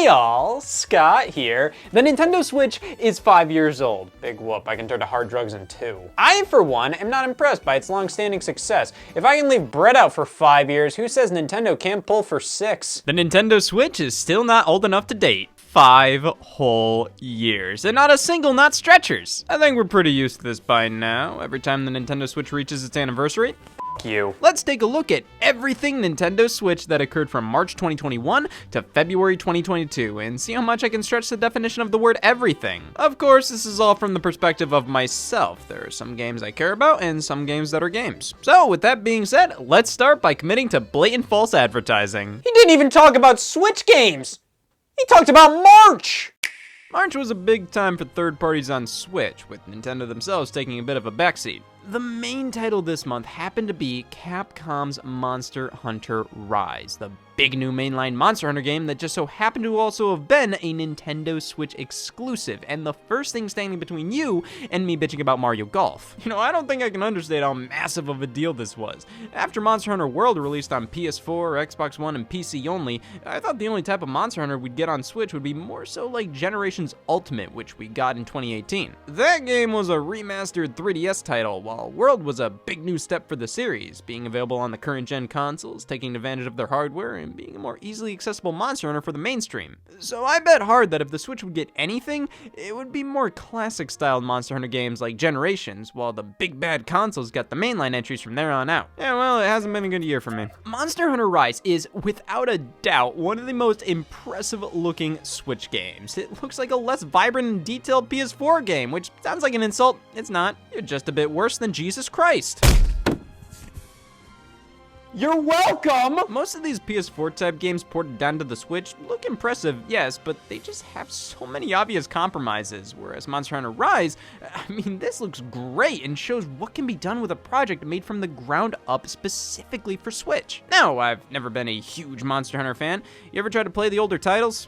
Hey all, Scott here. The Nintendo Switch is 5 years old. Big whoop, I can turn to hard drugs in 2. I, for one, am not impressed by its long-standing success. If I can leave bread out for 5 years, who says Nintendo can't pull for 6? The Nintendo Switch is still not old enough to date. 5 whole years, and not a single not stretchers. I think we're pretty used to this by now. Every time the Nintendo Switch reaches its anniversary, You. let's take a look at everything Nintendo Switch that occurred from March 2021 to February 2022 and see how much I can stretch the definition of the word everything. Of course, this is all from the perspective of myself. There are some games I care about and some games that are games. So with that being said, let's start by committing to blatant false advertising. He didn't even talk about Switch games. He talked about March. March was a big time for third parties on Switch, with Nintendo themselves taking a bit of a backseat. The main title this month happened to be Capcom's Monster Hunter Rise, the big new mainline Monster Hunter game that just so happened to also have been a Nintendo Switch exclusive, and the first thing standing between you and me bitching about Mario Golf. You know, I don't think I can understate how massive of a deal this was. After Monster Hunter World released on PS4, Xbox One, and PC only, I thought the only type of Monster Hunter we'd get on Switch would be more so like Generations Ultimate, which we got in 2018. That game was a remastered 3DS title, while World was a big new step for the series, being available on the current gen consoles, taking advantage of their hardware, and being a more easily accessible Monster Hunter for the mainstream. So I bet hard that if the Switch would get anything, it would be more classic styled Monster Hunter games like Generations, while the big bad consoles got the mainline entries from there on out. Yeah, well, it hasn't been a good year for me. Monster Hunter Rise is, without a doubt, one of the most impressive looking Switch games. It looks like a less vibrant and detailed PS4 game, which sounds like an insult. It's not. You're just a bit worse than Jesus Christ. You're welcome. Most of these PS4 type games ported down to the Switch look impressive, yes, but they just have so many obvious compromises, whereas Monster Hunter Rise, I mean, this looks great and shows what can be done with a project made from the ground up specifically for Switch. Now, I've never been a huge Monster Hunter fan. You ever tried to play the older titles?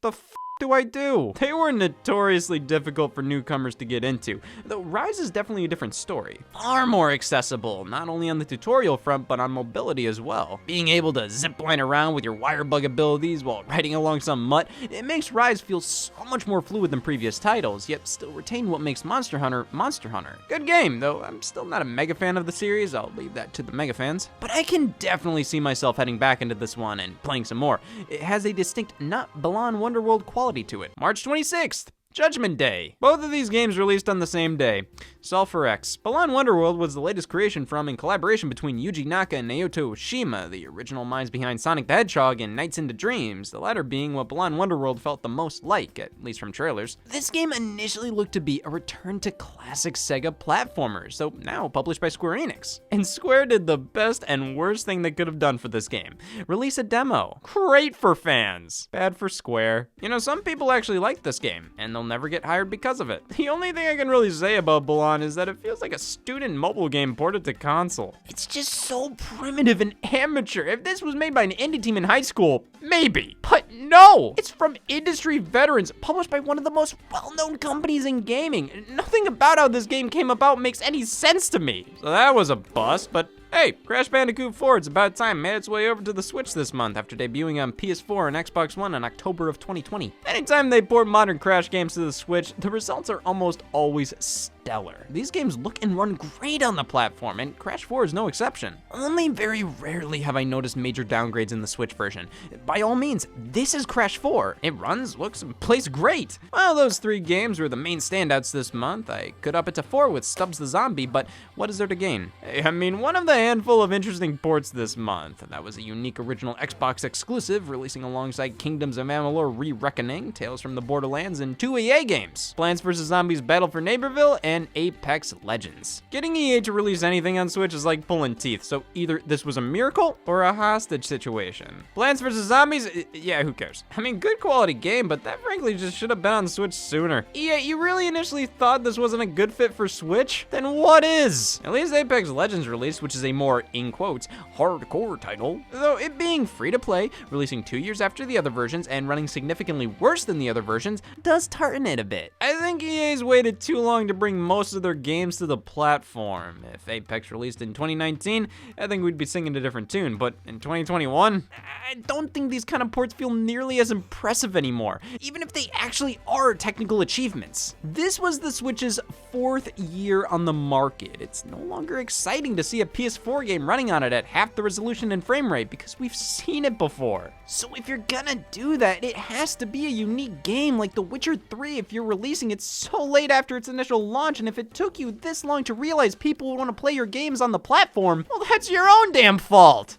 The f do I do? They were notoriously difficult for newcomers to get into, though Rise is definitely a different story. Far more accessible, not only on the tutorial front, but on mobility as well. Being able to zipline around with your wire bug abilities while riding along some mutt, it makes Rise feel so much more fluid than previous titles, yet still retain what makes Monster Hunter, Monster Hunter. Good game, though I'm still not a mega fan of the series, I'll leave that to the mega fans. But I can definitely see myself heading back into this one and playing some more. It has a distinct, not Balan Wonderworld quality to it. March 26th. Judgment Day. Both of these games released on the same day. Solve for X. Balan Wonderworld was the latest creation from and collaboration between Yuji Naka and Naoto Oshima, the original minds behind Sonic the Hedgehog and Nights into Dreams, the latter being what Balan Wonderworld felt the most like, at least from trailers. This game initially looked to be a return to classic Sega platformers, though now published by Square Enix. And Square did the best and worst thing they could have done for this game. Release a demo. Great for fans. Bad for Square. You know, some people actually like this game, and they'll never get hired because of it. The only thing I can really say about Balan is that it feels like a student mobile game ported to console. It's just so primitive and amateur. If this was made by an indie team in high school, maybe. But no! It's from industry veterans, published by one of the most well-known companies in gaming. Nothing about how this game came about makes any sense to me. So that was a bust, but hey, Crash Bandicoot 4, it's about time, made its way over to the Switch this month after debuting on PS4 and Xbox One in October of 2020. Anytime they port modern Crash games to the Switch, the results are almost always stellar. These games look and run great on the platform, and Crash 4 is no exception. Only very rarely have I noticed major downgrades in the Switch version. By all means, this is Crash 4. It runs, looks, and plays great. While those 3 games were the main standouts this month, I could up it to 4 with Stubbs the Zombie, but what is there to gain? I mean, one of the handful of interesting ports this month. That was a unique original Xbox exclusive, releasing alongside Kingdoms of Amalur: Re-Reckoning, Tales from the Borderlands, and 2 EA games, Plants vs. Zombies Battle for Neighborville, and Apex Legends. Getting EA to release anything on Switch is like pulling teeth, so either this was a miracle or a hostage situation. Plants vs. Zombies, yeah, who cares? I mean, good quality game, but that frankly just should have been on Switch sooner. EA, you really initially thought this wasn't a good fit for Switch? Then what is? At least Apex Legends released, which is a more, in quotes, hardcore title. Though it being free to play, releasing 2 years after the other versions, and running significantly worse than the other versions, does tartan it a bit. I think EA's waited too long to bring most of their games to the platform. If Apex released in 2019, I think we'd be singing a different tune, but in 2021, I don't think these kind of ports feel nearly as impressive anymore, even if they actually are technical achievements. This was the Switch's 4th year on the market. It's no longer exciting to see a PS4 game running on it at half the resolution and frame rate because we've seen it before. So if you're gonna do that, it has to be a unique game like The Witcher 3 if you're releasing it so late after its initial launch, and if it took you this long to realize people would want to play your games on the platform, well, that's your own damn fault.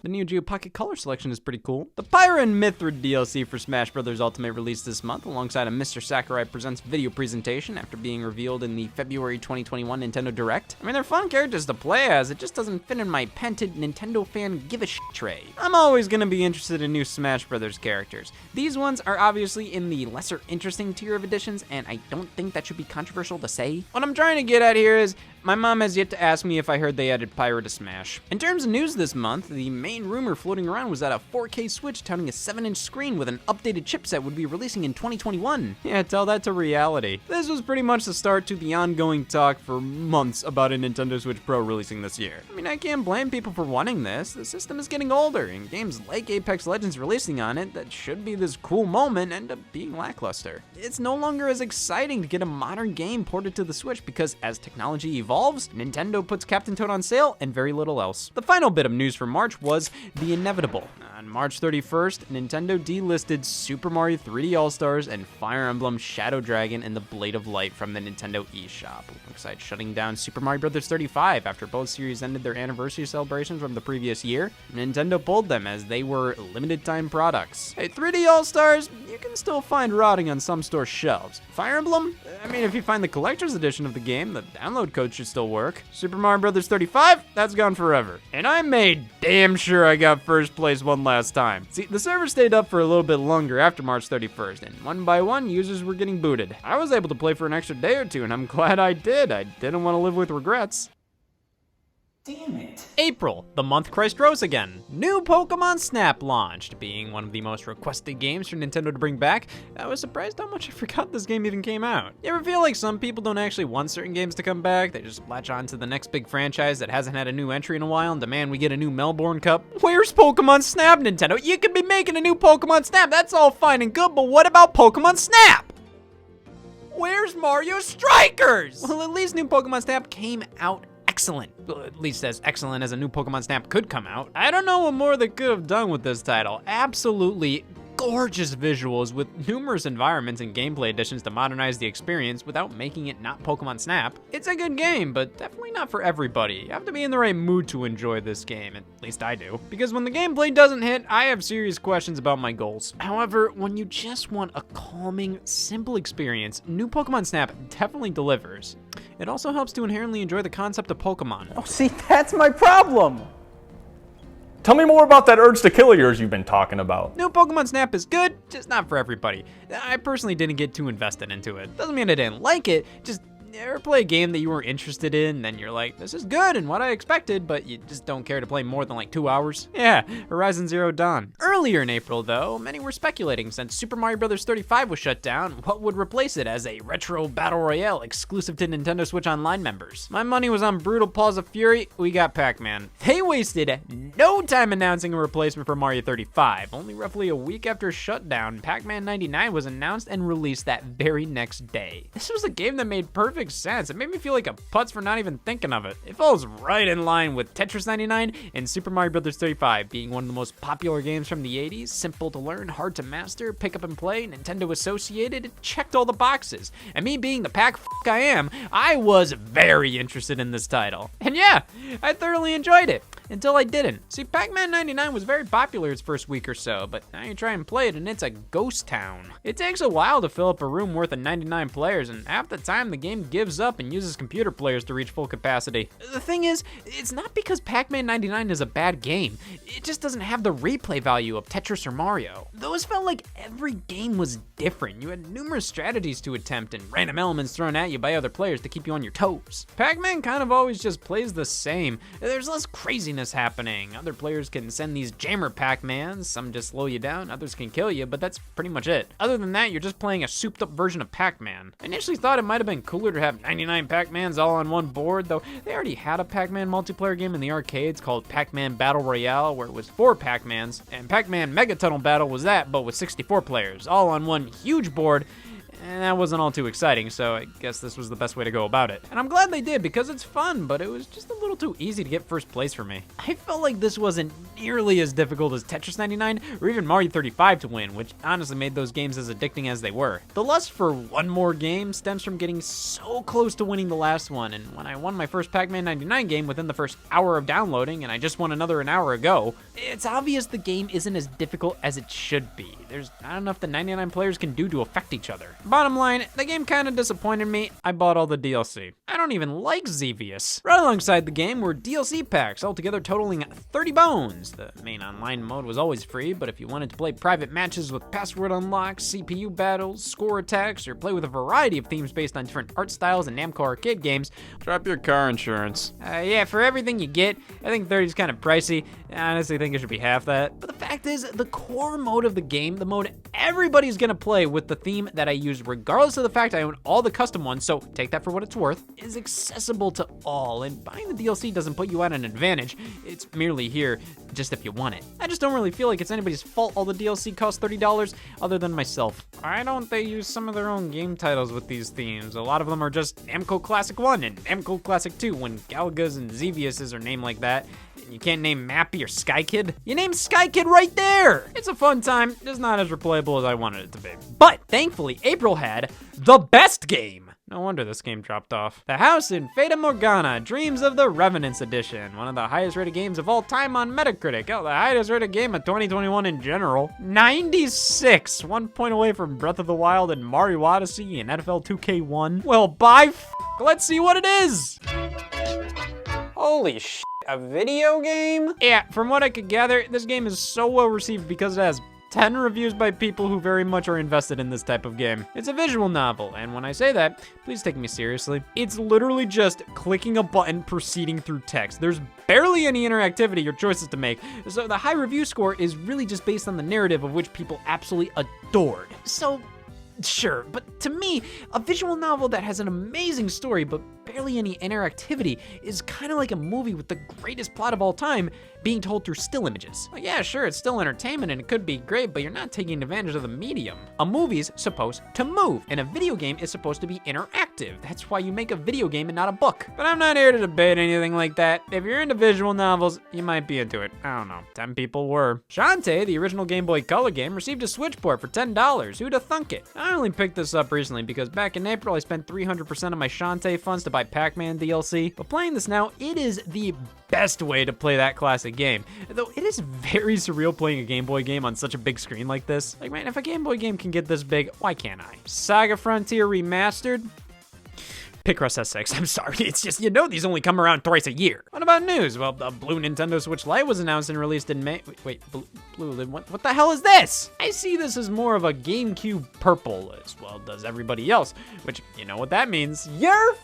The Neo Geo Pocket Color selection is pretty cool. The Pyra and Mithrid DLC for Smash Bros. Ultimate released this month alongside a Mr. Sakurai Presents video presentation after being revealed in the February 2021 Nintendo Direct. I mean, they're fun characters to play as, it just doesn't fit in my pented Nintendo fan give-a-shit tray. I'm always gonna be interested in new Smash Bros. Characters. These ones are obviously in the lesser interesting tier of editions, and I don't think that should be controversial to say. What I'm trying to get at here is, my mom has yet to ask me if I heard they added Pyra to Smash. In terms of news this month, the main rumor floating around was that a 4K Switch touting a 7-inch screen with an updated chipset would be releasing in 2021. Yeah, tell that to reality. This was pretty much the start to the ongoing talk for months about a Nintendo Switch Pro releasing this year. I mean, I can't blame people for wanting this. The system is getting older, and games like Apex Legends releasing on it that should be this cool moment end up being lackluster. It's no longer as exciting to get a modern game ported to the Switch because as technology evolves, Nintendo puts Captain Toad on sale and very little else. The final bit of news for March was the inevitable. On March 31st, Nintendo delisted Super Mario 3D All-Stars and Fire Emblem Shadow Dragon and the Blade of Light from the Nintendo eShop, alongside shutting down Super Mario Bros. 35 after both series ended their anniversary celebrations from the previous year. Nintendo pulled them as they were limited time products. Hey, 3D All-Stars, you can still find rotting on some store shelves. Fire Emblem? I mean, if you find the collector's edition of the game, the download code should still work. Super Mario Bros. 35? That's gone forever. And I made damn sure I got first place one last time. See, the server stayed up for a little bit longer after March 31st, and one by one, users were getting booted. I was able to play for an extra day or two, and I'm glad I did. I didn't want to live with regrets. Damn it. April, the month Christ rose again. New Pokemon Snap launched. Being one of the most requested games for Nintendo to bring back, I was surprised how much I forgot this game even came out. You ever feel like some people don't actually want certain games to come back? They just latch on to the next big franchise that hasn't had a new entry in a while and demand we get a new Melbourne Cup? Where's Pokemon Snap, Nintendo? You could be making a new Pokemon Snap, that's all fine and good, but what about Pokemon Snap? Where's Mario Strikers? Well, at least new Pokemon Snap came out excellent. Well, at least as excellent as a new Pokemon Snap could come out. I don't know what more they could have done with this title. Absolutely gorgeous visuals with numerous environments and gameplay additions to modernize the experience without making it not Pokemon Snap. It's a good game, but definitely not for everybody. You have to be in the right mood to enjoy this game, at least I do. Because when the gameplay doesn't hit, I have serious questions about my goals. However, when you just want a calming, simple experience, new Pokemon Snap definitely delivers. It also helps to inherently enjoy the concept of Pokemon. Oh, see, that's my problem. Tell me more about that urge to kill of yours you've been talking about. New Pokemon Snap is good, just not for everybody. I personally didn't get too invested into it. Doesn't mean I didn't like it, just ever play a game that you were interested in, then you're like, this is good and what I expected, but you just don't care to play more than like 2 hours? Yeah, Horizon Zero Dawn. Earlier in April though, many were speculating since Super Mario Bros. 35 was shut down, what would replace it as a retro battle royale exclusive to Nintendo Switch Online members. My money was on Brutal Paws of Fury, we got Pac-Man. They wasted no time announcing a replacement for Mario 35. Only roughly a week after shutdown, Pac-Man 99 was announced and released that very next day. This was a game that made perfect sense. It made me feel like a putz for not even thinking of it. It falls right in line with Tetris 99 and Super Mario Bros. 35 being one of the most popular games from the 80s, simple to learn, hard to master, pick up and play, Nintendo associated, it checked all the boxes. And me being the pack I am, I was very interested in this title. And yeah, I thoroughly enjoyed it. Until I didn't. See, Pac-Man 99 was very popular its first week or so, but now you try and play it and it's a ghost town. It takes a while to fill up a room worth of 99 players, and half the time the game gives up and uses computer players to reach full capacity. The thing is, it's not because Pac-Man 99 is a bad game, it just doesn't have the replay value of Tetris or Mario. Those felt like every game was different. You had numerous strategies to attempt and random elements thrown at you by other players to keep you on your toes. Pac-Man kind of always just plays the same. There's less craziness madness happening. Other players can send these jammer Pac-Mans. Some just slow you down, others can kill you, but that's pretty much it. Other than that, you're just playing a souped up version of Pac-Man. I initially thought it might have been cooler to have 99 Pac-Mans all on one board, though they already had a Pac-Man multiplayer game in the arcades called Pac-Man Battle Royale, where it was 4 Pac-Mans, and Pac-Man Mega Tunnel Battle was that, but with 64 players, all on one huge board. And that wasn't all too exciting, so I guess this was the best way to go about it. And I'm glad they did, because it's fun, but it was just a little too easy to get first place for me. I felt like this wasn't nearly as difficult as Tetris 99 or even Mario 35 to win, which honestly made those games as addicting as they were. The lust for one more game stems from getting so close to winning the last one, and when I won my first Pac-Man 99 game within the first hour of downloading, and I just won another an hour ago, it's obvious the game isn't as difficult as it should be. There's not enough the 99 players can do to affect each other. Bottom line, the game kind of disappointed me. I bought all the DLC. I don't even like Xevious. Right alongside the game were DLC packs, altogether totaling 30 bones. The main online mode was always free, but if you wanted to play private matches with password unlocks, CPU battles, score attacks, or play with a variety of themes based on different art styles and Namco arcade games, Drop your car insurance. yeah, for everything you get, I think 30 is kind of pricey. I honestly think it should be half that. But the fact is, the core mode of the game, the mode everybody's gonna play with the theme that I use regardless of the fact I own all the custom ones, so take that for what it's worth, is accessible to all, and buying the DLC doesn't put you at an advantage. It's merely here just if you want it. I just don't really feel like it's anybody's fault all the DLC costs $30 other than myself. Why don't they use some of their own game titles with these themes? A lot of them are just Namco Classic 1 and Namco Classic 2 when Galaga's and Xevious are named like that. You can't name Mappy or Sky Kid? You name Sky Kid right there! It's a fun time, just not as replayable as I wanted it to be. But thankfully, April had the best game. No wonder this game dropped off. The House in Fata Morgana, Dreams of the Revenants Edition. One of the highest rated games of all time on Metacritic. Oh, the highest rated game of 2021 in general. 96, 1 point away from Breath of the Wild and Mario Odyssey and NFL 2K1. Well, let's see what it is. Holy sh**, a video game? Yeah, from what I could gather, this game is so well received because it has 10 reviews by people who very much are invested in this type of game. It's a visual novel, and when I say that, please take me seriously. It's literally just clicking a button proceeding through text. There's barely any interactivity or choices to make, so the high review score is really just based on the narrative of which people absolutely adored. So, sure, but to me, a visual novel that has an amazing story but barely any interactivity is kind of like a movie with the greatest plot of all time being told through still images. Like, yeah, sure, it's still entertainment and it could be great, but you're not taking advantage of the medium. A movie's supposed to move, and a video game is supposed to be interactive. That's why you make a video game and not a book. But I'm not here to debate anything like that. If you're into visual novels, you might be into it. I don't know, 10 people were. Shantae, the original Game Boy Color game, received a Switch port for $10. Who'd have thunk it? I only picked this up recently because back in April, I spent 300% of my Shantae funds to buy Pac-Man DLC. But playing this now, it is the best way to play that classic game. Though it is very surreal playing a Game Boy game on such a big screen like this. Like, man, if a Game Boy game can get this big, why can't I? Saga Frontier Remastered? Picross S6, I'm sorry, it's just, these only come around twice a year. What about news? Well, the blue Nintendo Switch Lite was announced and released in May. Wait, blue, what the hell is this? I see this as more of a GameCube purple, as well does everybody else, which, you know what that means. You're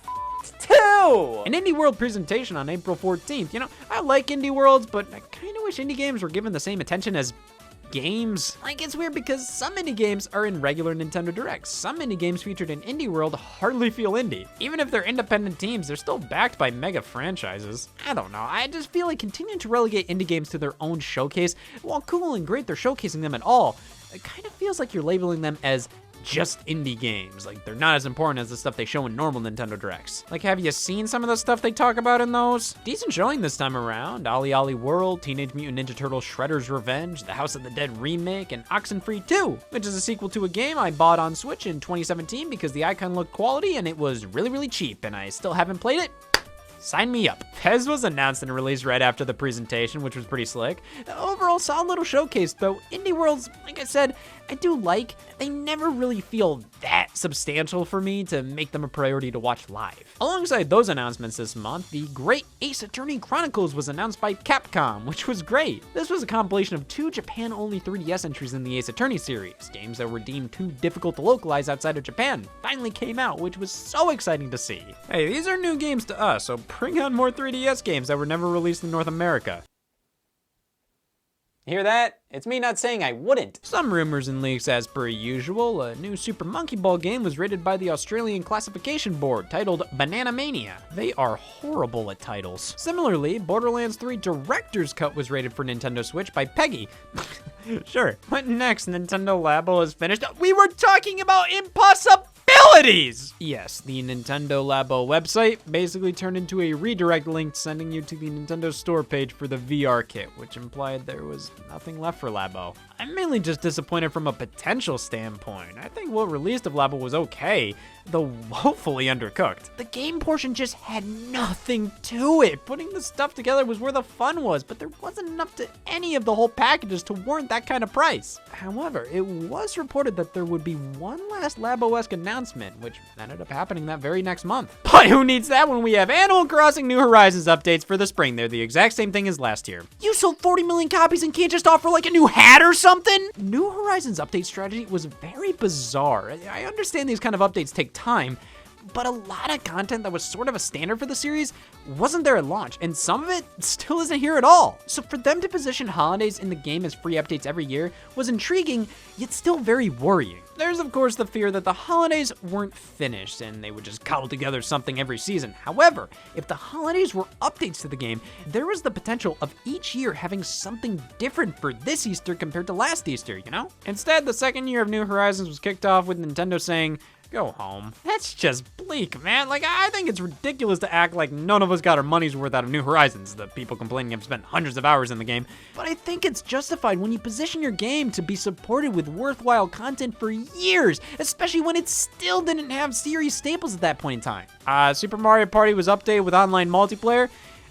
too! An Indie World presentation on April 14th. I like Indie Worlds, but I kind of wish indie games were given the same attention as games. Like, it's weird because some indie games are in regular Nintendo Directs. Some indie games featured in Indie World hardly feel indie. Even if they're independent teams, they're still backed by mega franchises. I don't know, I just feel like continuing to relegate indie games to their own showcase, while cool and great they're showcasing them at all, it kind of feels like you're labeling them as just indie games. Like, they're not as important as the stuff they show in normal Nintendo Directs. Like, have you seen some of the stuff they talk about in those? Decent showing this time around. Ollie Ollie World, Teenage Mutant Ninja Turtles Shredder's Revenge, the House of the Dead remake, and Oxenfree 2, which is a sequel to a game I bought on Switch in 2017 because the icon looked quality and it was really, really cheap, and I still haven't played it. Sign me up. Fez was announced and released right after the presentation, which was pretty slick. Overall, solid little showcase, though Indie Worlds, like I said, I do like. They never really feel that substantial for me to make them a priority to watch live. Alongside those announcements this month, the Great Ace Attorney Chronicles was announced by Capcom, which was great. This was a compilation of 2 Japan-only 3DS entries in the Ace Attorney series. Games that were deemed too difficult to localize outside of Japan finally came out, which was so exciting to see. Hey, these are new games to us, so bring on more 3DS games that were never released in North America. Hear that? It's me not saying I wouldn't. Some rumors and leaks as per usual. A new Super Monkey Ball game was rated by the Australian Classification Board titled Banana Mania. They are horrible at titles. Similarly, Borderlands 3 Director's Cut was rated for Nintendo Switch by Peggy. Sure. What next? Nintendo Labo is finished. We were talking about impossibilities! Yes, the Nintendo Labo website basically turned into a redirect link sending you to the Nintendo Store page for the VR kit, which implied there was nothing left for Labo. I'm mainly just disappointed from a potential standpoint. I think what released of Labo was okay, though woefully undercooked. The game portion just had nothing to it. Putting the stuff together was where the fun was, but there wasn't enough to any of the whole packages to warrant that kind of price. However, it was reported that there would be one last Labo-esque announcement, which ended up happening that very next month. But who needs that when we have Animal Crossing New Horizons updates for the spring? They're the exact same thing as last year. You sold 40 million copies and can't just offer like a new hat or something? New Horizons update strategy was very bizarre. I understand these kind of updates take time, but a lot of content that was sort of a standard for the series wasn't there at launch, and some of it still isn't here at all. So for them to position holidays in the game as free updates every year was intriguing, yet still very worrying. There's of course the fear that the holidays weren't finished and they would just cobble together something every season. However, if the holidays were updates to the game, there was the potential of each year having something different for this Easter compared to last Easter, you know? Instead, the second year of New Horizons was kicked off with Nintendo saying, go home. That's just bleak, man. Like, I think it's ridiculous to act like none of us got our money's worth out of New Horizons. The people complaining have spent hundreds of hours in the game. But I think it's justified when you position your game to be supported with worthwhile content for years, especially when it still didn't have series staples at that point in time. Super Mario Party was updated with online multiplayer.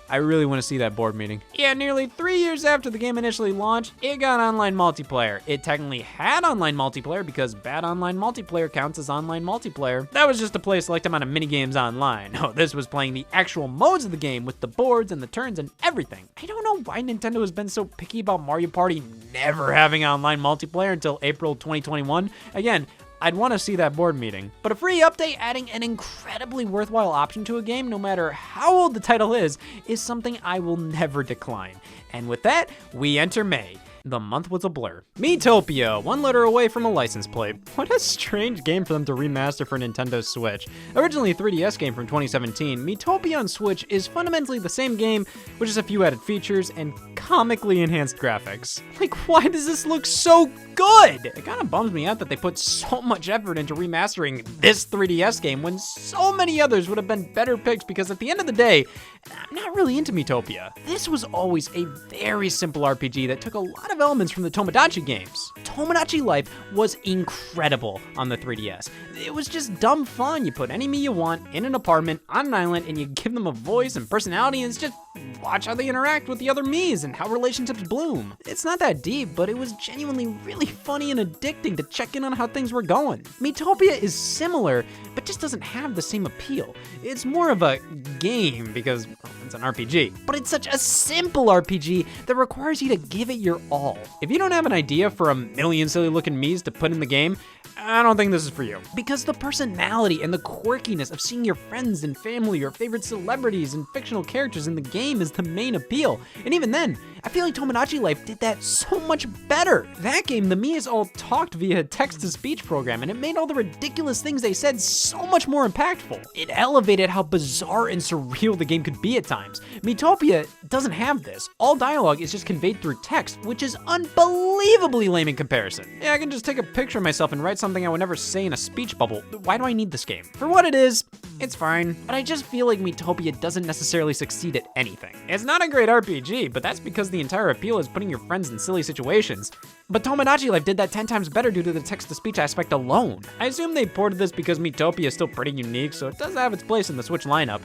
I really want to see that board meeting. Yeah, nearly 3 years after the game initially launched, it got online multiplayer. It technically had online multiplayer because bad online multiplayer counts as online multiplayer. That was just to play a select amount of minigames online. No, this was playing the actual modes of the game with the boards and the turns and everything. I don't know why Nintendo has been so picky about Mario Party never having online multiplayer until April 2021. Again, I'd want to see that board meeting. But a free update adding an incredibly worthwhile option to a game, no matter how old the title is something I will never decline. And with that, we enter May. The month was a blur. Miitopia, one letter away from a license plate. What a strange game for them to remaster for Nintendo Switch. Originally a 3DS game from 2017, Miitopia on Switch is fundamentally the same game, with just a few added features and comically enhanced graphics. Like, why does this look so good? It kind of bums me out that they put so much effort into remastering this 3DS game when so many others would have been better picks, because at the end of the day, I'm not really into Miitopia. This was always a very simple RPG that took a lot of elements from the Tomodachi games. Tomodachi Life was incredible on the 3DS. It was just dumb fun. You put any Mii you want in an apartment on an island and you give them a voice and personality, and it's just watch how they interact with the other Miis and how relationships bloom. It's not that deep, but it was genuinely really funny and addicting to check in on how things were going. Miitopia is similar, but just doesn't have the same appeal. It's more of a game because it's an RPG, but it's such a simple RPG that requires you to give it your all. If you don't have an idea for a million silly looking Miis to put in the game, I don't think this is for you. Because the personality and the quirkiness of seeing your friends and family or favorite celebrities and fictional characters in the game is the main appeal. And even then, I feel like Tomodachi Life did that so much better. That game, the Miis all talked via text-to-speech program, and it made all the ridiculous things they said so much more impactful. It elevated how bizarre and surreal the game could be at times. Miitopia doesn't have this. All dialogue is just conveyed through text, which is unbelievably lame in comparison. Yeah, I can just take a picture of myself and write something I would never say in a speech bubble. Why do I need this game? For what it is, it's fine, but I just feel like Miitopia doesn't necessarily succeed at anything. It's not a great RPG, but that's because the entire appeal is putting your friends in silly situations. But Tomodachi Life did that 10 times better due to the text-to-speech aspect alone. I assume they ported this because Miitopia is still pretty unique, so it does have its place in the Switch lineup.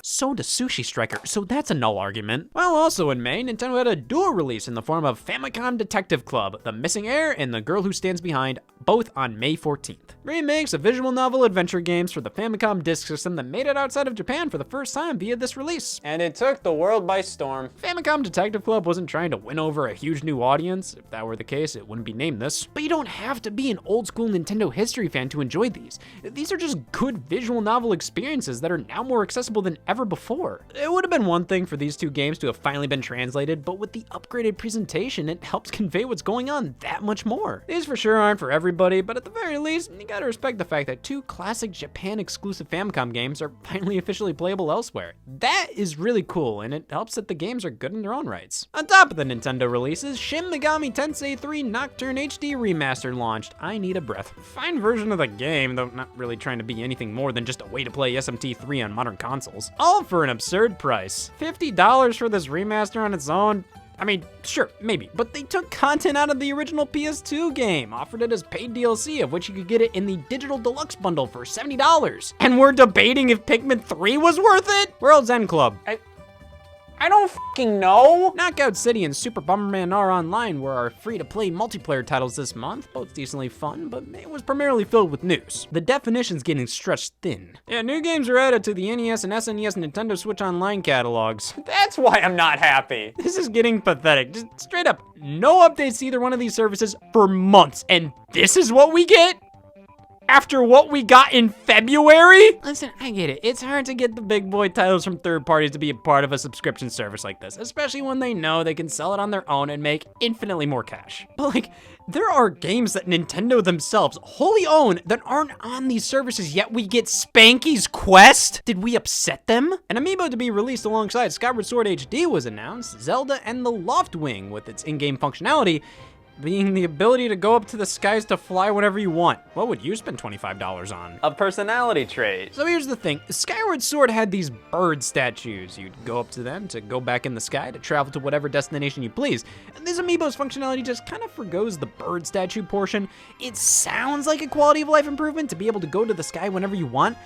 So does Sushi Striker, so that's a null argument. Well, also in May, Nintendo had a dual release in the form of Famicom Detective Club, The Missing Heir, and The Girl Who Stands Behind, both on May 14th. Remakes of visual novel adventure games for the Famicom disk system that made it outside of Japan for the first time via this release. And it took the world by storm. Famicom Detective Club wasn't trying to win over a huge new audience. If that were the case, it wouldn't be named this. But you don't have to be an old school Nintendo history fan to enjoy these. These are just good visual novel experiences that are now more accessible than ever ever before. It would have been one thing for these two games to have finally been translated, but with the upgraded presentation, it helps convey what's going on that much more. These for sure aren't for everybody, but at the very least, you gotta respect the fact that two classic Japan-exclusive Famicom games are finally officially playable elsewhere. That is really cool, and it helps that the games are good in their own rights. On top of the Nintendo releases, Shin Megami Tensei 3 Nocturne HD Remaster launched. I need a breath. Fine version of the game, though not really trying to be anything more than just a way to play SMT3 on modern consoles. All for an absurd price. $50 for this remaster on its own? I mean, sure, maybe, but they took content out of the original PS2 game, offered it as paid DLC, of which you could get it in the digital deluxe bundle for $70. And we're debating if Pikmin 3 was worth it? World's End Club. I don't fucking know. Knockout City and Super Bomberman R Online were our free-to-play multiplayer titles this month, both decently fun, but it was primarily filled with news. The definition's getting stretched thin. Yeah, new games are added to the NES and SNES Nintendo Switch Online catalogs. That's why I'm not happy. This is getting pathetic. Just straight up, no updates to either one of these services for months, and this is what we get? After what we got in February? Listen, I get it. It's hard to get the big boy titles from third parties to be a part of a subscription service like this, especially when they know they can sell it on their own and make infinitely more cash. But like, there are games that Nintendo themselves wholly own that aren't on these services, yet we get Spanky's Quest? Did we upset them? An amiibo to be released alongside Skyward Sword HD was announced, Zelda and the Loftwing with its in-game functionality, being the ability to go up to the skies to fly whenever you want. What would you spend $25 on? A personality trait. So here's the thing, Skyward Sword had these bird statues. You'd go up to them to go back in the sky to travel to whatever destination you please. And this amiibo's functionality just kind of forgoes the bird statue portion. It sounds like a quality of life improvement to be able to go to the sky whenever you want.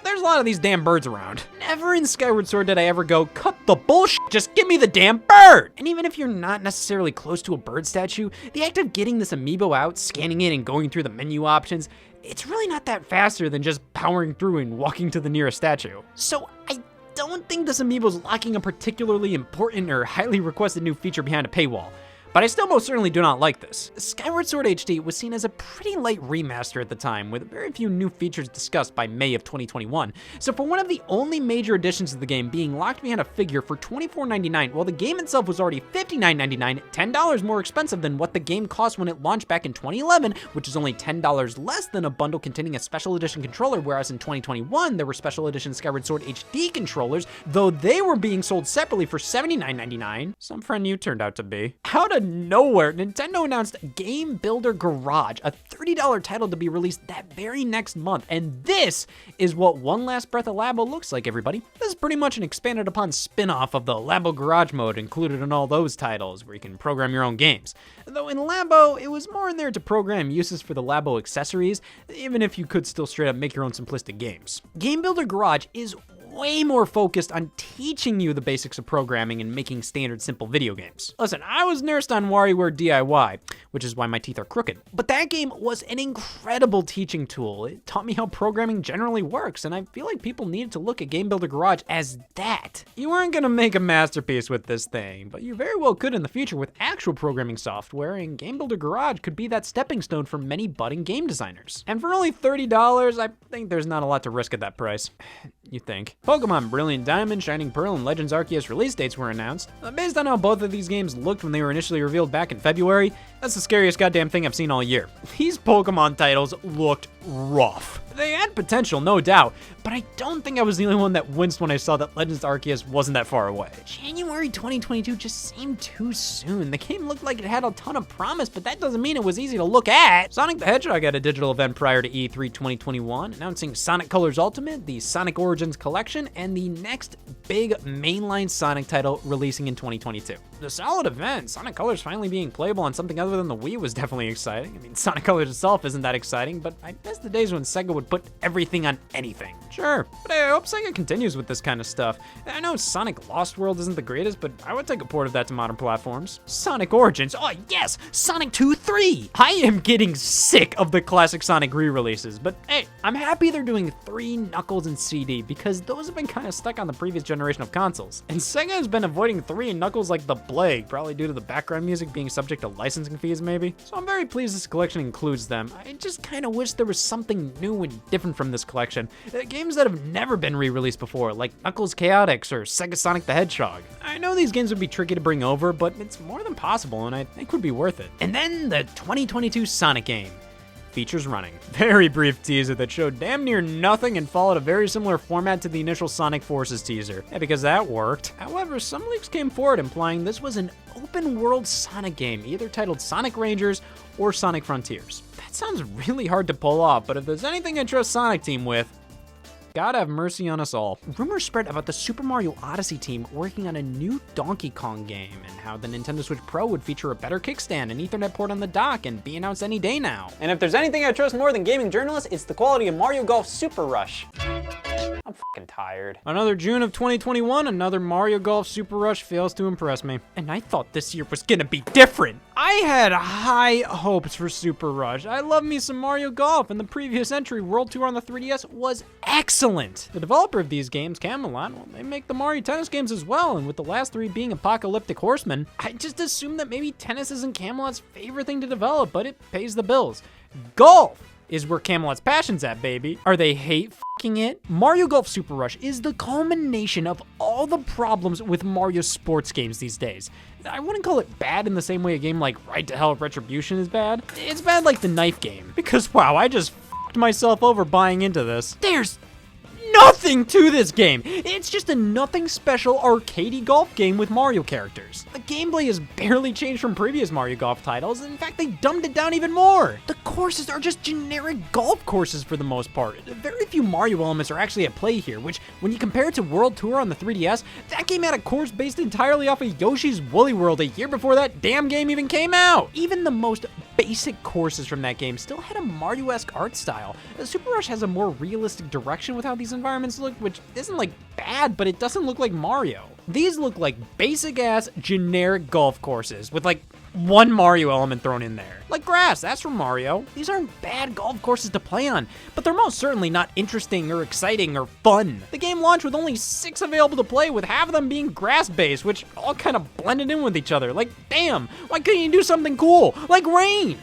There's a lot of these damn birds around. Never in Skyward Sword did I ever go, cut the bullshit, just give me the damn bird! And even if you're not necessarily close to a bird statue, the act of getting this amiibo out, scanning it, and going through the menu options, it's really not that faster than just powering through and walking to the nearest statue. So I don't think this amiibo's lacking a particularly important or highly requested new feature behind a paywall. But I still most certainly do not like this. Skyward Sword HD was seen as a pretty light remaster at the time, with very few new features discussed by May of 2021. So for one of the only major additions to the game being locked behind a figure for $24.99, while the game itself was already $59.99, $10 more expensive than what the game cost when it launched back in 2011, which is only $10 less than a bundle containing a special edition controller, whereas in 2021, there were special edition Skyward Sword HD controllers, though they were being sold separately for $79.99. Some friend you turned out to be. Out of nowhere, Nintendo announced Game Builder Garage, a $30 title to be released that very next month. And this is what One Last Breath of Labo looks like, everybody. This is pretty much an expanded upon spin-off of the Labo Garage mode included in all those titles, where you can program your own games. Though in Labo, it was more in there to program uses for the Labo accessories, even if you could still straight up make your own simplistic games. Game Builder Garage is way more focused on teaching you the basics of programming and making standard simple video games. Listen, I was nursed on WarioWare DIY, which is why my teeth are crooked. But that game was an incredible teaching tool. It taught me how programming generally works, and I feel like people needed to look at Game Builder Garage as that. You weren't gonna make a masterpiece with this thing, but you very well could in the future with actual programming software, and Game Builder Garage could be that stepping stone for many budding game designers. And for only $30, I think there's not a lot to risk at that price. You think. Pokemon Brilliant Diamond, Shining Pearl, and Legends Arceus release dates were announced. Based on how both of these games looked when they were initially revealed back in February, that's the scariest goddamn thing I've seen all year. These Pokemon titles looked rough. They had potential, no doubt, but I don't think I was the only one that winced when I saw that Legends Arceus wasn't that far away. January 2022 just seemed too soon. The game looked like it had a ton of promise, but that doesn't mean it was easy to look at. Sonic the Hedgehog had a digital event prior to E3 2021, announcing Sonic Colors Ultimate, the Sonic Origins Collection, and the next big mainline Sonic title releasing in 2022. The solid event, Sonic Colors finally being playable on something other than the Wii was definitely exciting. I mean, Sonic Colors itself isn't that exciting, but I miss the days when Sega would put everything on anything. Sure, but I hope Sega continues with this kind of stuff. I know Sonic Lost World isn't the greatest, but I would take a port of that to modern platforms. Sonic Origins, oh yes, Sonic 2, 3. I am getting sick of the classic Sonic re-releases, but hey, I'm happy they're doing 3 Knuckles and CD because those have been kind of stuck on the previous generation of consoles. And Sega has been avoiding 3 and Knuckles like the plague, probably due to the background music being subject to licensing fees maybe. So I'm very pleased this collection includes them. I just kind of wish there was something new and different from this collection. Game games that have never been re-released before, like Knuckles Chaotix or Sega Sonic the Hedgehog. I know these games would be tricky to bring over, but it's more than possible, and I think would be worth it. And then the 2022 Sonic game. Features running. Very brief teaser that showed damn near nothing and followed a very similar format to the initial Sonic Forces teaser. Yeah, because that worked. However, some leaks came forward implying this was an open world Sonic game, either titled Sonic Rangers or Sonic Frontiers. That sounds really hard to pull off, but if there's anything I trust Sonic Team with, God have mercy on us all. Rumors spread about the Super Mario Odyssey team working on a new Donkey Kong game, and how the Nintendo Switch Pro would feature a better kickstand and Ethernet port on the dock and be announced any day now. And if there's anything I trust more than gaming journalists, it's the quality of Mario Golf Super Rush. I'm fucking tired. Another June of 2021, another Mario Golf Super Rush fails to impress me. And I thought this year was gonna be different. I had high hopes for Super Rush. I love me some Mario Golf, and the previous entry, World Tour on the 3DS, was excellent. The developer of these games, Camelot, well, they make the Mario Tennis games as well, and with the last three being Apocalyptic Horsemen, I just assumed that maybe tennis isn't Camelot's favorite thing to develop, but it pays the bills. Golf is where Camelot's passion's at, baby. Are they fucking it? Mario Golf Super Rush is the culmination of all the problems with Mario sports games these days. I wouldn't call it bad in the same way a game like Ride to Hell Retribution is bad. It's bad like the knife game. Because wow, I just fucked myself over buying into this. There's nothing to this game. It's just a nothing special arcadey golf game with Mario characters. The gameplay has barely changed from previous Mario Golf titles. In fact, they dumbed it down even more. The courses are just generic golf courses for the most part. Very few Mario elements are actually at play here, which when you compare it to World Tour on the 3DS, that game had a course based entirely off of Yoshi's Woolly World a year before that damn game even came out. Even the most basic courses from that game still had a Mario-esque art style. Super Rush has a more realistic direction with how these environments look, which isn't like bad, but it doesn't look like Mario. These look like basic ass generic golf courses with like one Mario element thrown in there. Like grass, that's from Mario. These aren't bad golf courses to play on, but they're most certainly not interesting or exciting or fun. The game launched with only 6 available to play, with half of them being grass-based, which all kind of blended in with each other. Like, damn, why couldn't you do something cool? Like rain!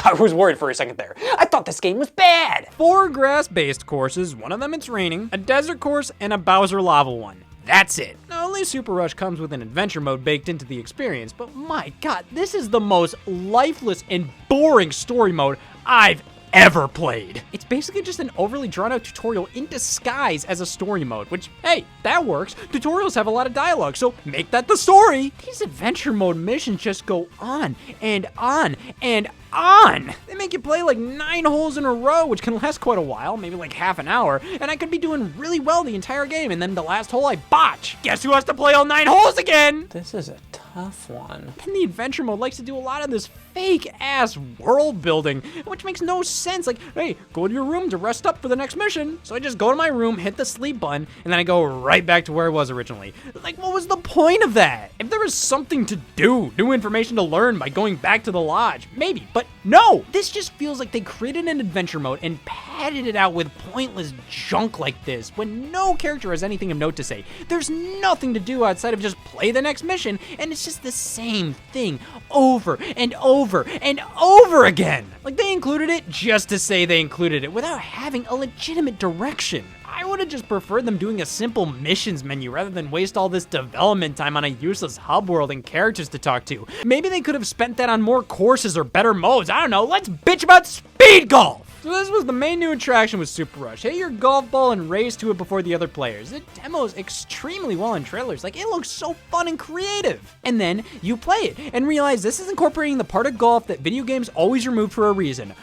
I was worried for a second there. I thought this game was bad. 4 grass-based courses, one of them it's raining, a desert course, and a Bowser lava one. That's it. Now, at least Super Rush comes with an adventure mode baked into the experience, but my god, this is the most lifeless and boring story mode I've ever played. It's basically just an overly drawn out tutorial in disguise as a story mode, which, hey, that works. Tutorials have a lot of dialogue, so make that the story. These adventure mode missions just go on and on and on. They make you play like 9 holes in a row, which can last quite a while, maybe like half an hour, and I could be doing really well the entire game, and then the last hole I botch. Guess who has to play all 9 holes again? This is a tough one. And the adventure mode likes to do a lot of this fake-ass world building, which makes no sense. Like, hey, go to your room to rest up for the next mission. So I just go to my room, hit the sleep button, and then I go right back to where I was originally. Like, what was the point of that? If there was something to do, new information to learn by going back to the lodge, maybe, but no! This just feels like they created an adventure mode and padded it out with pointless junk like this, when no character has anything of note to say. There's nothing to do outside of just play the next mission, and it's just the same thing over and over and over again. Like, they included it just to say they included it without having a legitimate direction. I would have just preferred them doing a simple missions menu rather than waste all this development time on a useless hub world and characters to talk to. Maybe they could have spent that on more courses or better modes. I don't know. Let's bitch about speed golf. So this was the main new attraction with Super Rush. Hit your golf ball and race to it before the other players. It demos extremely well in trailers. Like, it looks so fun and creative. And then you play it and realize this is incorporating the part of golf that video games always remove for a reason.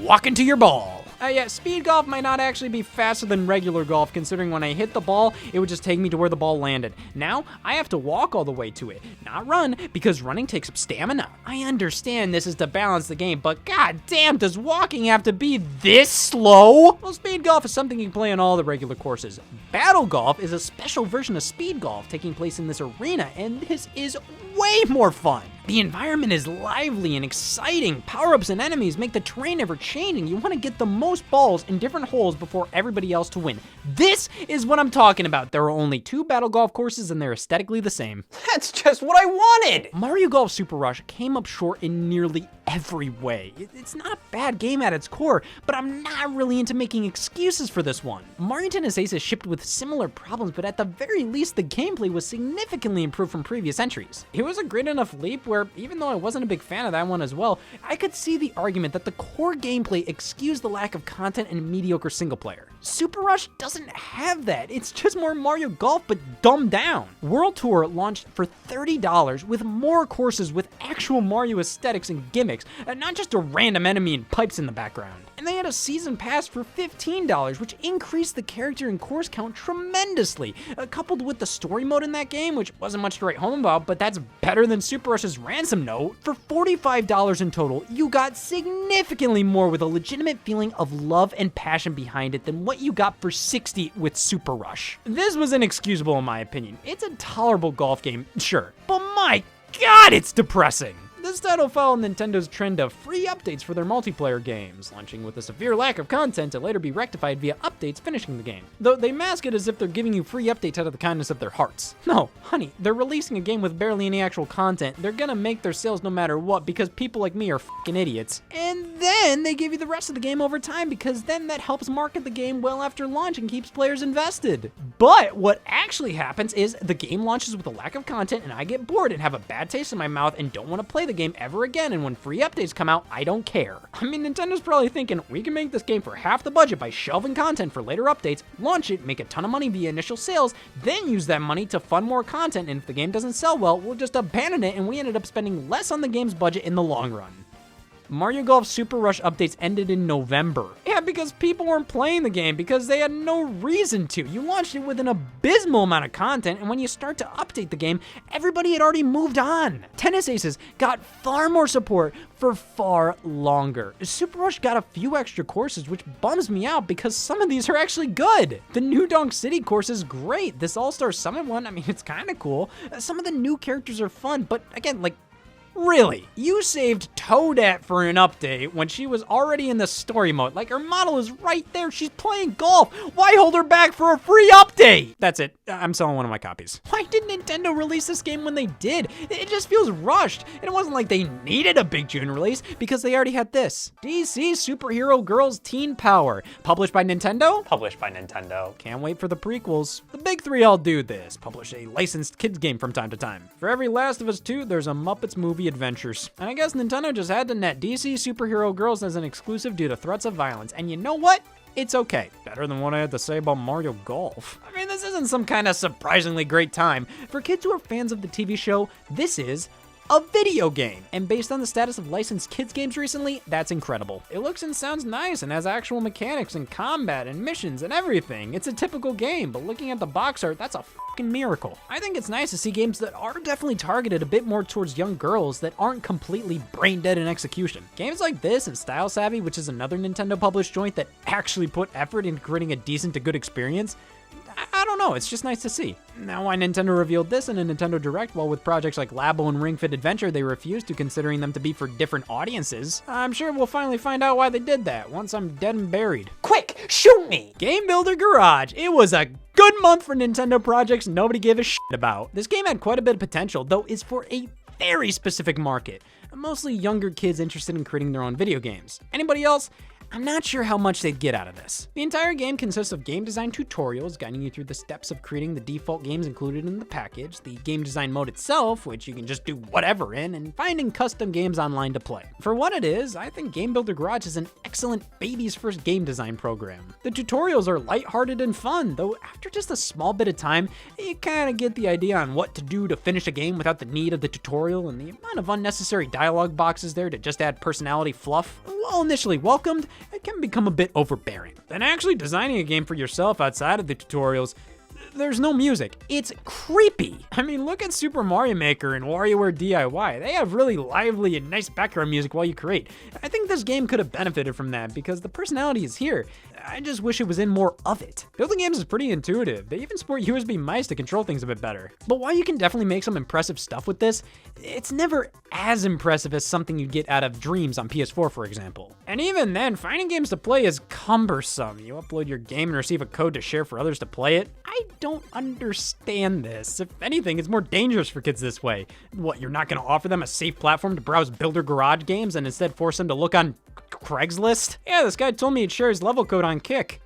Walk into your ball. Yeah, speed golf might not actually be faster than regular golf, considering when I hit the ball, it would just take me to where the ball landed. Now, I have to walk all the way to it, not run, because running takes up stamina. I understand this is to balance the game, but god damn, does walking have to be this slow? Well, speed golf is something you can play on all the regular courses. Battle golf is a special version of speed golf taking place in this arena, and this is way more fun. The environment is lively and exciting. Power-ups and enemies make the terrain ever-changing. You want to get the most balls in different holes before everybody else to win. This is what I'm talking about. There are only 2 battle golf courses and they're aesthetically the same. That's just what I wanted! Mario Golf Super Rush came up short in nearly every way. It's not a bad game at its core, but I'm not really into making excuses for this one. Mario Tennis Aces shipped with similar problems, but at the very least, the gameplay was significantly improved from previous entries. It was a great enough leap where, even though I wasn't a big fan of that one as well, I could see the argument that the core gameplay excused the lack of content and mediocre single player. Super Rush doesn't have that. It's just more Mario Golf, but dumbed down. World Tour launched for $30 with more courses with actual Mario aesthetics and gimmicks, and not just a random enemy and pipes in the background. And they had a season pass for $15, which increased the character and course count tremendously, coupled with the story mode in that game, which wasn't much to write home about, but that's better than Super Rush's ransom note. For $45 in total, you got significantly more with a legitimate feeling of love and passion behind it than what you got for $60 with Super Rush. This was inexcusable in my opinion. It's a tolerable golf game, sure, but my God, it's depressing. This title followed Nintendo's trend of free updates for their multiplayer games, launching with a severe lack of content to later be rectified via updates finishing the game. Though they mask it as if they're giving you free updates out of the kindness of their hearts. No, honey, they're releasing a game with barely any actual content. They're gonna make their sales no matter what because people like me are fucking idiots. And then they give you the rest of the game over time because then that helps market the game well after launch and keeps players invested. But what actually happens is the game launches with a lack of content and I get bored and have a bad taste in my mouth and don't want to play the game ever again, and when free updates come out, I don't care. I mean, Nintendo's probably thinking, we can make this game for half the budget by shelving content for later updates, launch it, make a ton of money via initial sales, then use that money to fund more content, and if the game doesn't sell well, we'll just abandon it, and we ended up spending less on the game's budget in the long run. Mario Golf Super Rush updates ended in November. Yeah, because people weren't playing the game because they had no reason to. You launched it with an abysmal amount of content, and when you start to update the game, everybody had already moved on. Tennis Aces got far more support for far longer. Super Rush got a few extra courses, which bums me out because some of these are actually good. The new Donk City course is great. This All-Star Summit one, I mean, it's kind of cool. Some of the new characters are fun, but again, like, really? You saved Toadette for an update when she was already in the story mode. Like, her model is right there. She's playing golf. Why hold her back for a free update? That's it. I'm selling one of my copies. Why did Nintendo release this game when they did? It just feels rushed. And it wasn't like they needed a big June release because they already had this. DC Superhero Girls Teen Power. Published by Nintendo? Published by Nintendo. Can't wait for the prequels. The big three all do this. Publish a licensed kids game from time to time. For every Last of Us 2, there's a Muppets movie adventures. And I guess Nintendo just had to net DC Superhero Girls as an exclusive due to threats of violence. And you know what? It's okay. Better than what I had to say about Mario Golf. I mean, this isn't some kind of surprisingly great time. For kids who are fans of the TV show, this is a video game. And based on the status of licensed kids games recently, that's incredible. It looks and sounds nice and has actual mechanics and combat and missions and everything. It's a typical game, but looking at the box art, that's a fucking miracle. I think it's nice to see games that are definitely targeted a bit more towards young girls that aren't completely brain dead in execution. Games like this and Style Savvy, which is another Nintendo published joint that actually put effort into creating a decent to good experience, I don't know, it's just nice to see. Now, why Nintendo revealed this in a Nintendo Direct, while with projects like Labo and Ring Fit Adventure, they refused to, considering them to be for different audiences. I'm sure we'll finally find out why they did that, once I'm dead and buried. Quick, shoot me! Game Builder Garage. It was a good month for Nintendo projects nobody gave a shit about. This game had quite a bit of potential, though it's for a very specific market. Mostly younger kids interested in creating their own video games. Anybody else? I'm not sure how much they'd get out of this. The entire game consists of game design tutorials guiding you through the steps of creating the default games included in the package, the game design mode itself, which you can just do whatever in, and finding custom games online to play. For what it is, I think Game Builder Garage is an excellent baby's first game design program. The tutorials are lighthearted and fun, though after just a small bit of time, you kind of get the idea on what to do to finish a game without the need of the tutorial and the amount of unnecessary dialogue boxes there to just add personality fluff. While initially welcomed, it can become a bit overbearing. Then actually designing a game for yourself outside of the tutorials, There's no music. It's creepy. I mean, look at Super Mario Maker and WarioWare DIY. They have really lively and nice background music while you create. I think this game could have benefited from that because the personality is here. I just wish it was in more of it. Building games is pretty intuitive. They even support USB mice to control things a bit better. But while you can definitely make some impressive stuff with this, it's never as impressive as something you'd get out of Dreams on PS4, for example. And even then, finding games to play is cumbersome. You upload your game and receive a code to share for others to play it. I don't understand this. If anything, it's more dangerous for kids this way. What, you're not gonna offer them a safe platform to browse Builder Garage games and instead force them to look on Craigslist? Yeah, this guy told me he'd share his level code on Kick.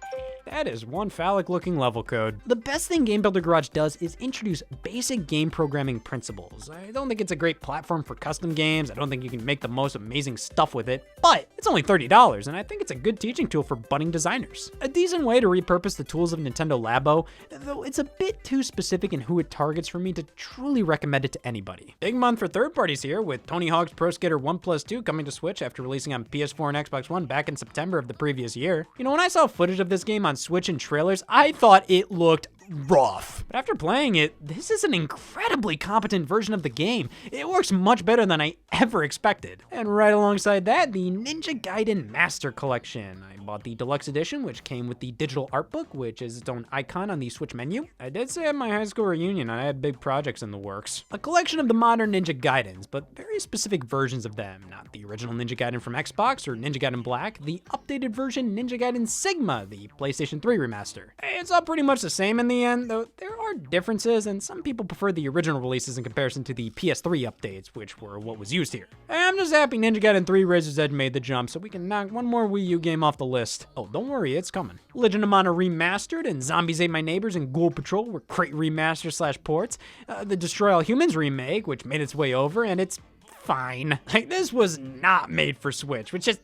That is one phallic-looking level code. The best thing Game Builder Garage does is introduce basic game programming principles. I don't think it's a great platform for custom games. I don't think you can make the most amazing stuff with it, but it's only $30, and I think it's a good teaching tool for budding designers. A decent way to repurpose the tools of Nintendo Labo, though it's a bit too specific in who it targets for me to truly recommend it to anybody. Big month for third parties here, with Tony Hawk's Pro Skater 1+2 coming to Switch after releasing on PS4 and Xbox One back in September of the previous year. You know, when I saw footage of this game on Switch and trailers, I thought it looked rough. But after playing it, this is an incredibly competent version of the game. It works much better than I ever expected. And right alongside that, the Ninja Gaiden Master Collection. I bought the deluxe edition, which came with the digital art book, which is its own icon on the Switch menu. I did say at my high school reunion I had big projects in the works. A collection of the modern Ninja Gaidens, but very specific versions of them. Not the original Ninja Gaiden from Xbox or Ninja Gaiden Black, the updated version Ninja Gaiden Sigma, the PlayStation 3 remaster. It's all pretty much the same in the end, though there are differences, and some people prefer the original releases in comparison to the PS3 updates, which were what was used here. I'm just happy Ninja Gaiden 3 Razor's Edge made the jump, so we can knock one more Wii U game off the list. Oh, don't worry, it's coming. Legend of Mana Remastered and Zombies Ate My Neighbors and Ghoul Patrol were great remasters/ports. The Destroy All Humans remake, which made its way over, and it's fine. Like, this was not made for Switch, which is...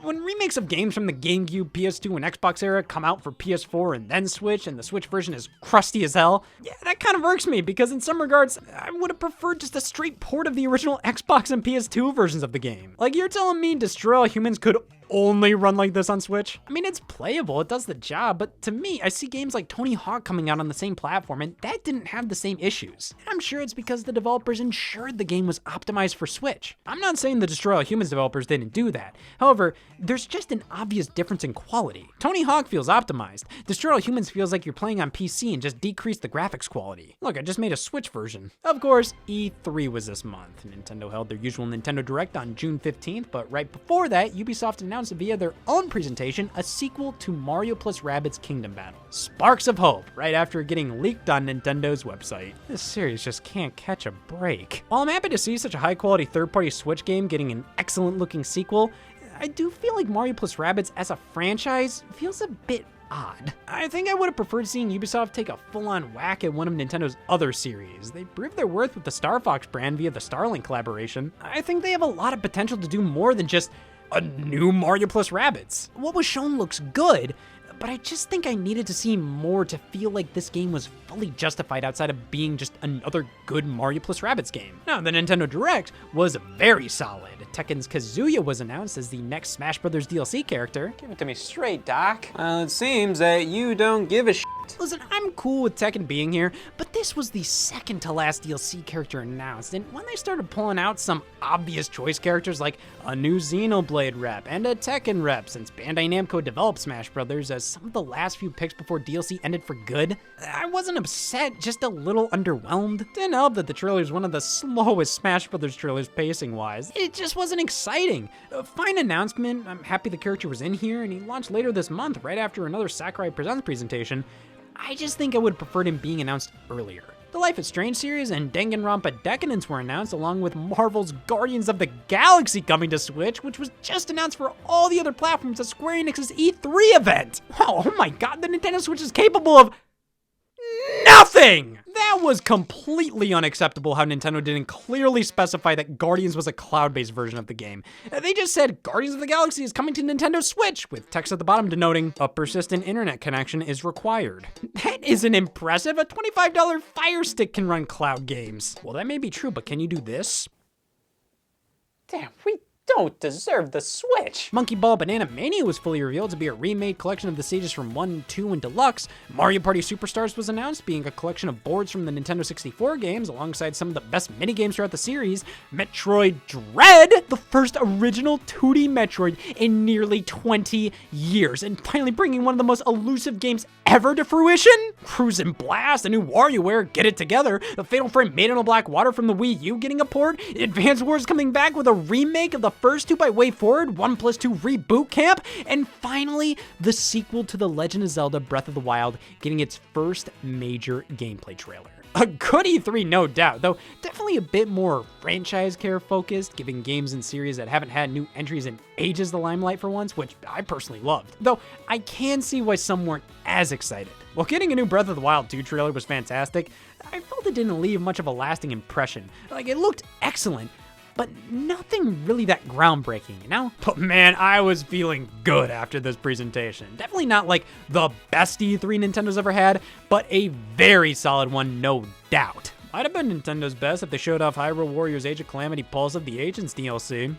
When remakes of games from the GameCube, PS2, and Xbox era come out for PS4 and then Switch, and the Switch version is crusty as hell, yeah, that kind of irks me, because in some regards, I would have preferred just a straight port of the original Xbox and PS2 versions of the game. Like, you're telling me Destroy All Humans could only run like this on Switch? I mean, it's playable, it does the job, but to me, I see games like Tony Hawk coming out on the same platform, and that didn't have the same issues. And I'm sure it's because the developers ensured the game was optimized for Switch. I'm not saying the Destroy All Humans developers didn't do that. However, there's just an obvious difference in quality. Tony Hawk feels optimized. Destroy All Humans feels like you're playing on PC and just decreased the graphics quality. Look, I just made a Switch version. Of course, E3 was this month. Nintendo held their usual Nintendo Direct on June 15th, but right before that, Ubisoft announced via their own presentation a sequel to Mario plus Rabbids Kingdom Battle. Sparks of hope, right after getting leaked on Nintendo's website. This series just can't catch a break. While I'm happy to see such a high-quality third-party Switch game getting an excellent-looking sequel, I do feel like Mario plus Rabbids as a franchise feels a bit odd. I think I would have preferred seeing Ubisoft take a full-on whack at one of Nintendo's other series. They proved their worth with the Star Fox brand via the Starlink collaboration. I think they have a lot of potential to do more than just a new Mario plus Rabbids. What was shown looks good, but I just think I needed to see more to feel like this game was fully justified outside of being just another good Mario plus Rabbids game. Now, the Nintendo Direct was very solid. Tekken's Kazuya was announced as the next Smash Bros. DLC character. Give it to me straight, Doc. Well, it seems that you don't give a shit. Listen, I'm cool with Tekken being here, but this was the second to last DLC character announced, and when they started pulling out some obvious choice characters like a new Xenoblade rep and a Tekken rep, since Bandai Namco developed Smash Bros. As some of the last few picks before DLC ended for good, I wasn't upset, just a little underwhelmed. Didn't help that the trailer is one of the slowest Smash Bros. Trailers pacing-wise. It just wasn't exciting. A fine announcement, I'm happy the character was in here, and he launched later this month, right after another Sakurai Presents presentation. I just think I would have preferred him being announced earlier. The Life is Strange series and Danganronpa Decadence were announced, along with Marvel's Guardians of the Galaxy coming to Switch, which was just announced for all the other platforms at Square Enix's E3 event. Oh my god, the Nintendo Switch is capable of nothing! That was completely unacceptable how Nintendo didn't clearly specify that Guardians was a cloud-based version of the game. They just said Guardians of the Galaxy is coming to Nintendo Switch, with text at the bottom denoting a persistent internet connection is required. That isn't impressive. A $25 Fire Stick can run cloud games. Well, that may be true, but can you do this? Damn, we don't deserve the Switch. Monkey Ball Banana Mania was fully revealed to be a remade collection of the stages from 1, 2, and Deluxe. Mario Party Superstars was announced, being a collection of boards from the Nintendo 64 games, alongside some of the best minigames throughout the series. Metroid Dread, the first original 2D Metroid in nearly 20 years, and finally bringing one of the most elusive games ever to fruition. Cruisin' Blast, a new WarioWare, Get It Together, the Fatal Frame Made in Black Water from the Wii U getting a port, Advance Wars coming back with a remake of the first two by Way Forward, 1+2 Reboot Camp, and finally, the sequel to The Legend of Zelda Breath of the Wild getting its first major gameplay trailer. A good E3, no doubt, though definitely a bit more franchise care focused, giving games and series that haven't had new entries in ages the limelight for once, which I personally loved. Though I can see why some weren't as excited. While getting a new Breath of the Wild 2 trailer was fantastic, I felt it didn't leave much of a lasting impression. Like, it looked excellent, but nothing really that groundbreaking, you know? But man, I was feeling good after this presentation. Definitely not like the best E3 Nintendo's ever had, but a very solid one, no doubt. Might have been Nintendo's best if they showed off Hyrule Warriors Age of Calamity Pulse of the Agents DLC.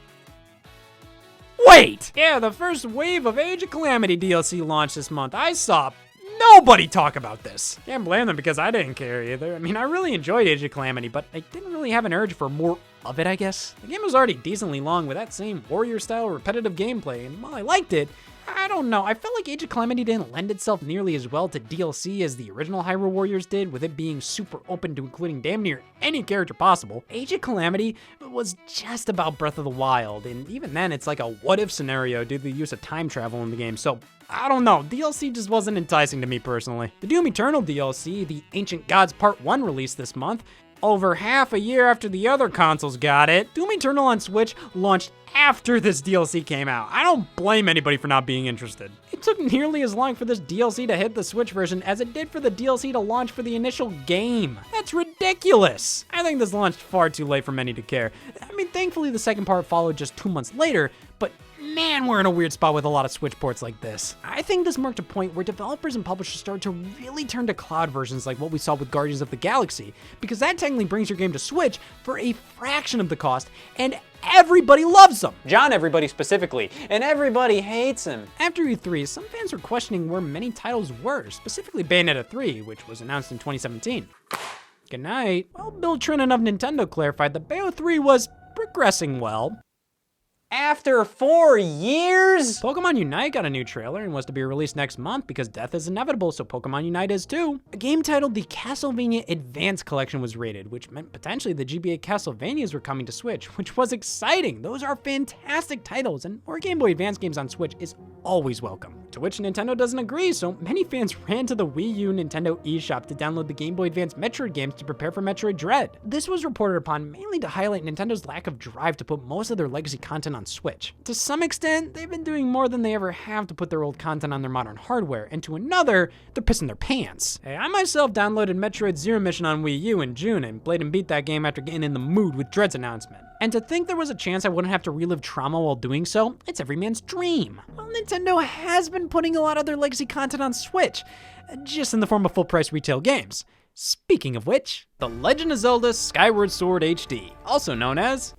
Wait! Yeah, the first wave of Age of Calamity DLC launched this month. I saw nobody talk about this. Can't blame them because I didn't care either. I mean, I really enjoyed Age of Calamity, but I didn't really have an urge for more of it, I guess. The game was already decently long with that same warrior-style repetitive gameplay, and while I liked it, I don't know, I felt like Age of Calamity didn't lend itself nearly as well to DLC as the original Hyrule Warriors did, with it being super open to including damn near any character possible. Age of Calamity was just about Breath of the Wild, and even then it's like a what-if scenario due to the use of time travel in the game, so I don't know, DLC just wasn't enticing to me personally. The Doom Eternal DLC, the Ancient Gods Part 1, released this month, over half a year after the other consoles got it. Doom Eternal on Switch launched after this DLC came out. I don't blame anybody for not being interested. It took nearly as long for this DLC to hit the Switch version as it did for the DLC to launch for the initial game. That's ridiculous. I think this launched far too late for many to care. I mean, thankfully the second part followed just 2 months later, but man, we're in a weird spot with a lot of Switch ports like this. I think this marked a point where developers and publishers started to really turn to cloud versions like what we saw with Guardians of the Galaxy, because that technically brings your game to Switch for a fraction of the cost, and everybody loves them. John everybody specifically, and everybody hates him. After E3, some fans were questioning where many titles were, specifically Bayonetta 3, which was announced in 2017. Good night. Well, Bill Trinan of Nintendo clarified that Bayo 3 was progressing well. After 4 years? Pokemon Unite got a new trailer and was to be released next month because death is inevitable, so Pokemon Unite is too. A game titled the Castlevania Advance Collection was rated, which meant potentially the GBA Castlevanias were coming to Switch, which was exciting. Those are fantastic titles, and more Game Boy Advance games on Switch is always welcome. To which Nintendo doesn't agree, so many fans ran to the Wii U Nintendo eShop to download the Game Boy Advance Metroid games to prepare for Metroid Dread. This was reported upon mainly to highlight Nintendo's lack of drive to put most of their legacy content on Switch. To some extent, they've been doing more than they ever have to put their old content on their modern hardware, and to another, they're pissing their pants. Hey, I myself downloaded Metroid Zero Mission on Wii U in June and played and beat that game after getting in the mood with Dread's announcement. And to think there was a chance I wouldn't have to relive trauma while doing so, it's every man's dream. Well, Nintendo has been putting a lot of their legacy content on Switch, just in the form of full-price retail games. Speaking of which, The Legend of Zelda Skyward Sword HD, also known as...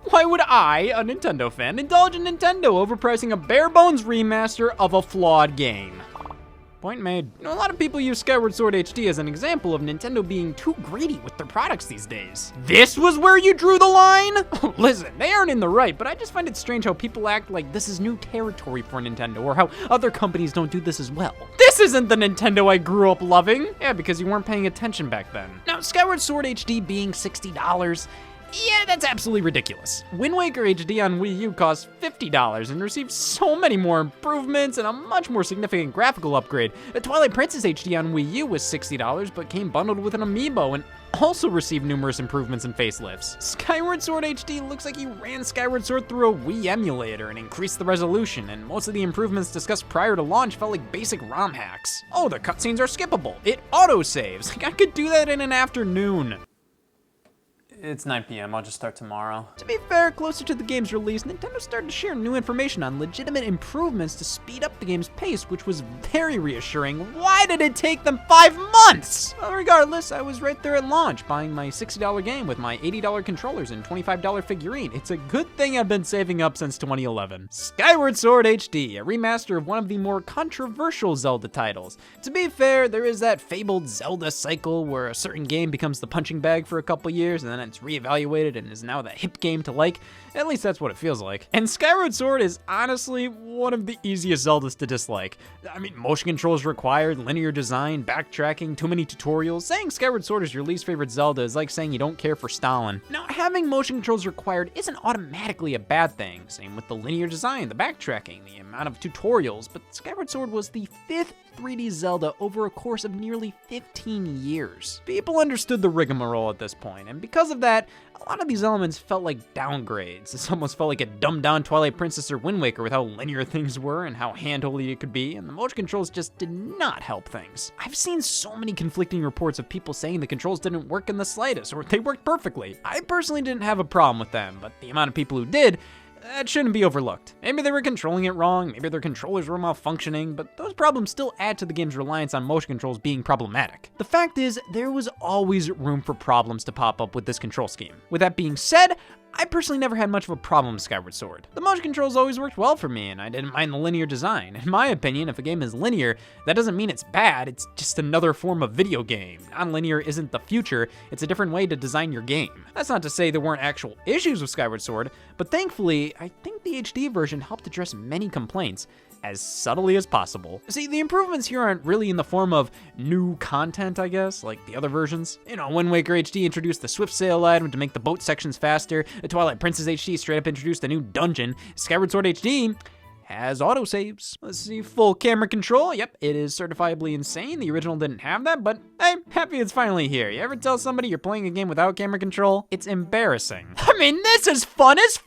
Why would I, a Nintendo fan, indulge in Nintendo overpricing a bare-bones remaster of a flawed game? Point made. You know, a lot of people use Skyward Sword HD as an example of Nintendo being too greedy with their products these days. This was where you drew the line? Listen, they aren't in the right, but I just find it strange how people act like this is new territory for Nintendo, or how other companies don't do this as well. This isn't the Nintendo I grew up loving. Yeah, because you weren't paying attention back then. Now, Skyward Sword HD being $60, yeah, that's absolutely ridiculous. Wind Waker HD on Wii U costs $50 and received so many more improvements and a much more significant graphical upgrade. The Twilight Princess HD on Wii U was $60, but came bundled with an amiibo and also received numerous improvements and facelifts. Skyward Sword HD looks like you ran Skyward Sword through a Wii emulator and increased the resolution, and most of the improvements discussed prior to launch felt like basic ROM hacks. Oh, the cutscenes are skippable. It auto-saves. Like, I could do that in an afternoon. It's 9 p.m. I'll just start tomorrow. To be fair, closer to the game's release, Nintendo started to share new information on legitimate improvements to speed up the game's pace, which was very reassuring. Why did it take them 5 months? Well, regardless, I was right there at launch, buying my $60 game with my $80 controllers and $25 figurine. It's a good thing I've been saving up since 2011. Skyward Sword HD, a remaster of one of the more controversial Zelda titles. To be fair, there is that fabled Zelda cycle where a certain game becomes the punching bag for a couple years and then it's reevaluated and is now the hip game to like. At least that's what it feels like. And Skyward Sword is honestly one of the easiest Zeldas to dislike. I mean, motion controls required, linear design, backtracking, too many tutorials. Saying Skyward Sword is your least favorite Zelda is like saying you don't care for Stalin. Now, having motion controls required isn't automatically a bad thing. Same with the linear design, the backtracking, the amount of tutorials, but Skyward Sword was the 5th 3D Zelda over a course of nearly 15 years. People understood the rigmarole at this point, and because of that, a lot of these elements felt like downgrades. This almost felt like a dumbed down Twilight Princess or Wind Waker with how linear things were and how hand-holdy it could be, and the motion controls just did not help things. I've seen so many conflicting reports of people saying the controls didn't work in the slightest, or they worked perfectly. I personally didn't have a problem with them, but the amount of people who did, that shouldn't be overlooked. Maybe they were controlling it wrong, maybe their controllers were malfunctioning, but those problems still add to the game's reliance on motion controls being problematic. The fact is, there was always room for problems to pop up with this control scheme. With that being said, I personally never had much of a problem with Skyward Sword. The motion controls always worked well for me, and I didn't mind the linear design. In my opinion, if a game is linear, that doesn't mean it's bad, it's just another form of video game. Non-linear isn't the future, it's a different way to design your game. That's not to say there weren't actual issues with Skyward Sword, but thankfully, I think the HD version helped address many complaints as subtly as possible. See, the improvements here aren't really in the form of new content, I guess, like the other versions. You know, Wind Waker HD introduced the Swift Sail item to make the boat sections faster. The Twilight Princess HD straight up introduced a new dungeon. Skyward Sword HD has autosaves. Let's see, full camera control. Yep, it is certifiably insane. The original didn't have that, but hey, happy it's finally here. You ever tell somebody you're playing a game without camera control? It's embarrassing. I mean, this is fun as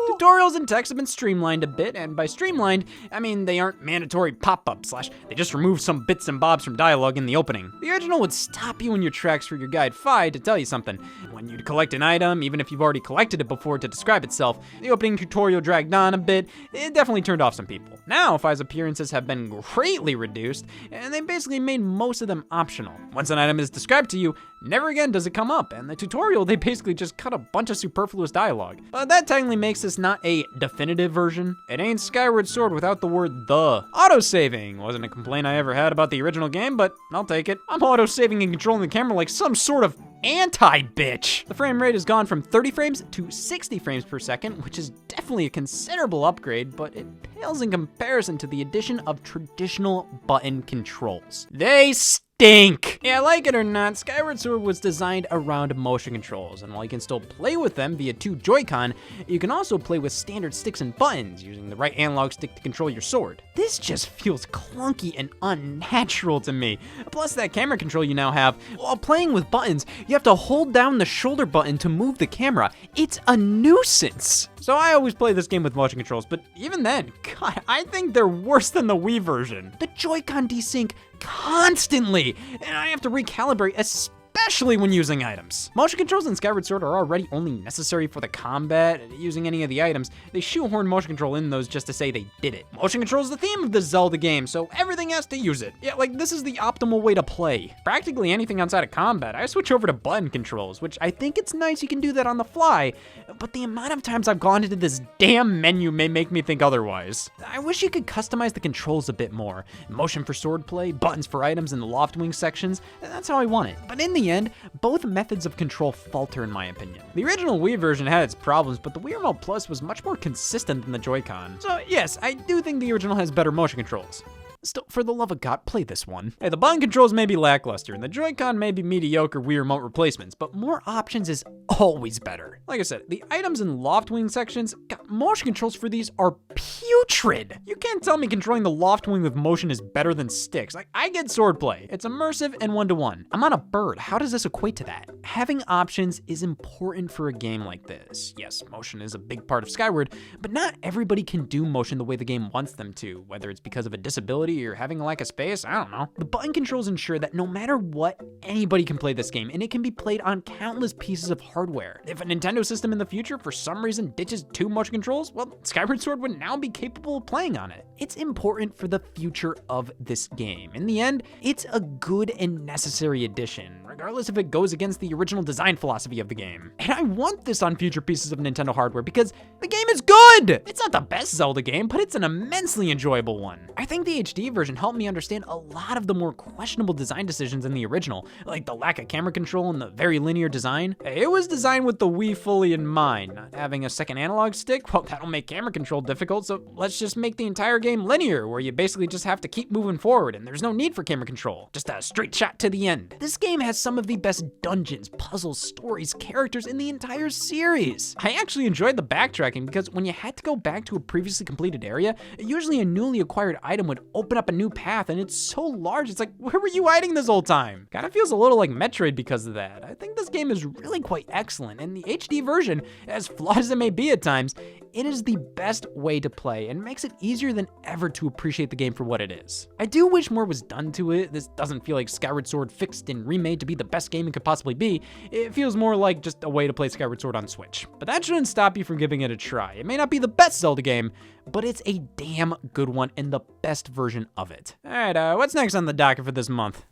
Tutorials and text have been streamlined a bit, and by streamlined, I mean they aren't mandatory pop-ups, they just remove some bits and bobs from dialogue in the opening. The original would stop you in your tracks for your guide 5 to tell you something. When you'd collect an item, even if you've already collected it before to describe itself, the opening tutorial dragged on a bit. It definitely turned off some people. Now, Fi's appearances have been greatly reduced, and they basically made most of them optional. Once an item is described to you, never again does it come up, and the tutorial, they basically just cut a bunch of superfluous dialogue. But that technically makes this not a definitive version. It ain't Skyward Sword without the word the. Autosaving wasn't a complaint I ever had about the original game, but I'll take it. I'm autosaving and controlling the camera like some sort of anti-bitch. The frame rate has gone from 30 frames to 60 frames per second, which is definitely a considerable upgrade, but it pales in comparison to the addition of traditional button controls. They stink! Yeah, like it or not, Skyward Sword was designed around motion controls, and while you can still play with them via 2 Joy-Con, you can also play with standard sticks and buttons, using the right analog stick to control your sword. This just feels clunky and unnatural to me. Plus, that camera control you now have, while playing with buttons, you have to hold down the shoulder button to move the camera. It's a nuisance. So I always play this game with motion controls, but even then, God, I think they're worse than the Wii version. The Joy-Con desync constantly, and I have to recalibrate, especially when using items. Motion controls in Skyward Sword are already only necessary for the combat. Using any of the items, they shoehorn motion control in those just to say they did it. Motion control is the theme of the Zelda game, so everything has to use it. Yeah, like this is the optimal way to play. Practically anything outside of combat, I switch over to button controls, which I think it's nice you can do that on the fly, but the amount of times I've gone into this damn menu may make me think otherwise. I wish you could customize the controls a bit more. Motion for sword play, buttons for items in the loft wing sections, that's how I want it. But in the end, both methods of control falter in my opinion. The original Wii version had its problems, but the Wii Remote Plus was much more consistent than the Joy-Con. So yes, I do think the original has better motion controls. Still, for the love of God, play this one. Hey, the button controls may be lackluster, and the Joy-Con may be mediocre Wii Remote replacements, but more options is always better. Like I said, the items in loft wing sections got motion controls for these are putrid. You can't tell me controlling the loft wing with motion is better than sticks. Like, I get swordplay. It's immersive and one-to-one. I'm on a bird. How does this equate to that? Having options is important for a game like this. Yes, motion is a big part of Skyward, but not everybody can do motion the way the game wants them to, whether it's because of a disability or having a lack of space, I don't know. The button controls ensure that no matter what, anybody can play this game, and it can be played on countless pieces of hardware. If a Nintendo system in the future for some reason ditches 2 motion controls, well, Skyward Sword would now be capable of playing on it. It's important for the future of this game. In the end, it's a good and necessary addition, regardless if it goes against the original design philosophy of the game. And I want this on future pieces of Nintendo hardware because the game is good! It's not the best Zelda game, but it's an immensely enjoyable one. I think the HD version helped me understand a lot of the more questionable design decisions in the original, like the lack of camera control and the very linear design. It was designed with the Wii fully in mind. Not having a second analog stick, well, that'll make camera control difficult, so let's just make the entire game linear, where you basically just have to keep moving forward and there's no need for camera control. Just a straight shot to the end. This game has some of the best dungeons, puzzles, stories, characters in the entire series. I actually enjoyed the backtracking because when you had to go back to a previously completed area, usually a newly acquired item would open up a new path, and it's so large, it's like, where were you hiding this whole time? Kinda feels a little like Metroid because of that. I think this game is really quite excellent, and the HD version, as flawed as it may be at times, it is the best way to play and makes it easier than ever to appreciate the game for what it is. I do wish more was done to it. This doesn't feel like Skyward Sword fixed and remade to be the best game it could possibly be. It feels more like just a way to play Skyward Sword on Switch. But that shouldn't stop you from giving it a try. It may not be the best Zelda game, but it's a damn good one and the best version of it. All right, what's next on the docket for this month?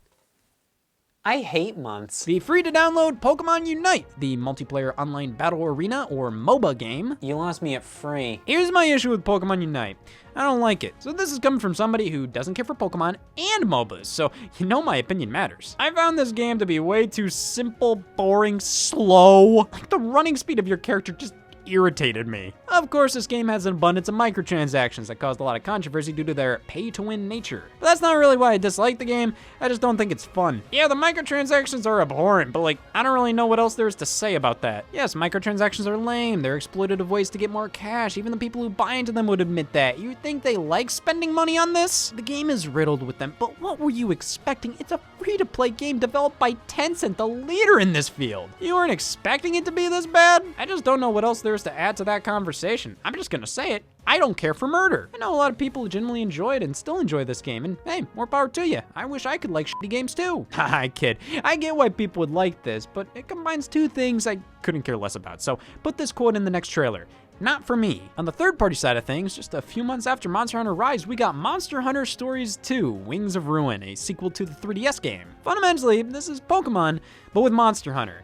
I hate months. The free-to-download Pokemon Unite, the multiplayer online battle arena or MOBA game. You lost me at free. Here's my issue with Pokemon Unite. I don't like it. So this is coming from somebody who doesn't care for Pokemon and MOBAs, so you know my opinion matters. I found this game to be way too simple, boring, slow. Like the running speed of your character just irritated me. Of course, this game has an abundance of microtransactions that caused a lot of controversy due to their pay-to-win nature. But that's not really why I dislike the game, I just don't think it's fun. Yeah, the microtransactions are abhorrent, but like, I don't really know what else there is to say about that. Yes, microtransactions are lame, they're exploitative ways to get more cash, even the people who buy into them would admit that. You'd think they like spending money on this? The game is riddled with them, but what were you expecting? It's a free-to-play game developed by Tencent, the leader in this field. You weren't expecting it to be this bad? I just don't know what else there is to add to that conversation. I'm just gonna say it. I don't care for murder. I know a lot of people who genuinely enjoyed and still enjoy this game, and hey, more power to you. I wish I could like shitty games too. I kid. I get why people would like this, but it combines two things I couldn't care less about. So put this quote in the next trailer. Not for me. On the third-party side of things, just a few months after Monster Hunter Rise, we got Monster Hunter Stories 2, Wings of Ruin, a sequel to the 3DS game. Fundamentally, this is Pokemon, but with Monster Hunter.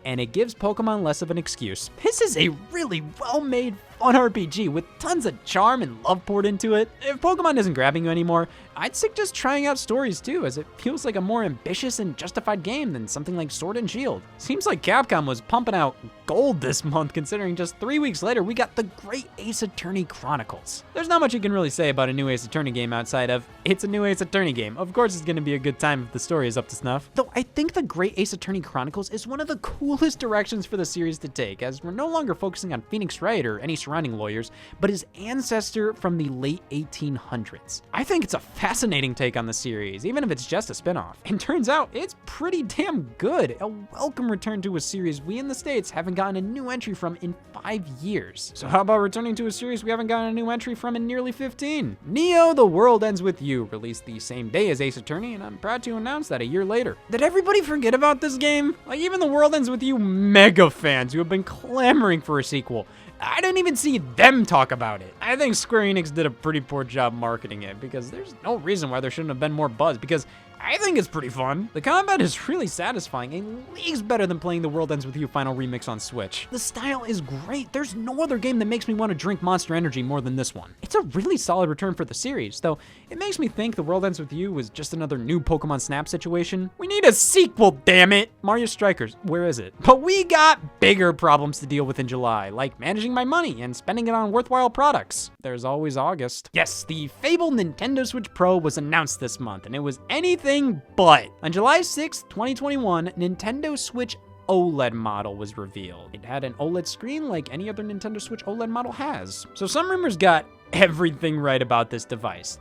And it gives Pokemon less of an excuse. This is a really well-made, fun RPG with tons of charm and love poured into it. If Pokemon isn't grabbing you anymore, I'd suggest trying out Stories 2, as it feels like a more ambitious and justified game than something like Sword and Shield. Seems like Capcom was pumping out gold this month, considering just 3 weeks later we got the Great Ace Attorney Chronicles. There's not much you can really say about a new Ace Attorney game outside of, it's a new Ace Attorney game. Of course it's gonna be a good time if the story is up to snuff. Though I think the Great Ace Attorney Chronicles is one of the coolest directions for the series to take, as we're no longer focusing on Phoenix Wright or any surrounding lawyers, but his ancestor from the late 1800s. I think it's a fascinating take on the series, even if it's just a spinoff. And turns out, it's pretty damn good. A welcome return to a series we in the States haven't gotten a new entry from in 5 years. So how about returning to a series we haven't gotten a new entry from in nearly 15? Neo: The World Ends With You released the same day as Ace Attorney, and I'm proud to announce that a year later. Did everybody forget about this game? Like even the World Ends With You mega fans who have been clamoring for a sequel. I didn't even see them talk about it. I think Square Enix did a pretty poor job marketing it, because there's no reason why there shouldn't have been more buzz, because I think it's pretty fun. The combat is really satisfying and leagues better than playing the World Ends With You Final Remix on Switch. The style is great. There's no other game that makes me want to drink Monster Energy more than this one. It's a really solid return for the series, though it makes me think the World Ends With You was just another new Pokemon Snap situation. We need a sequel, damn it! Mario Strikers, where is it? But we got bigger problems to deal with in July, like managing my money and spending it on worthwhile products. There's always August. Yes, the fabled Nintendo Switch Pro was announced this month, and it was anything but. On July 6th, 2021, Nintendo Switch OLED model was revealed. It had an OLED screen like any other Nintendo Switch OLED model has. So some rumors got everything right about this device,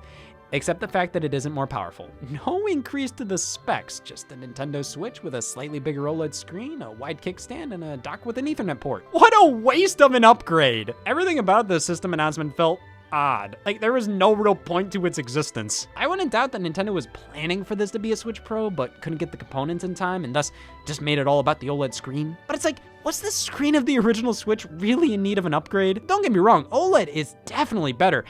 except the fact that it isn't more powerful. No increase to the specs, just a Nintendo Switch with a slightly bigger OLED screen, a wide kickstand, and a dock with an Ethernet port. What a waste of an upgrade! Everything about the system announcement felt odd. Like, there was no real point to its existence. I wouldn't doubt that Nintendo was planning for this to be a Switch Pro, but couldn't get the components in time, and thus just made it all about the OLED screen. But it's like, was the screen of the original Switch really in need of an upgrade? Don't get me wrong, OLED is definitely better,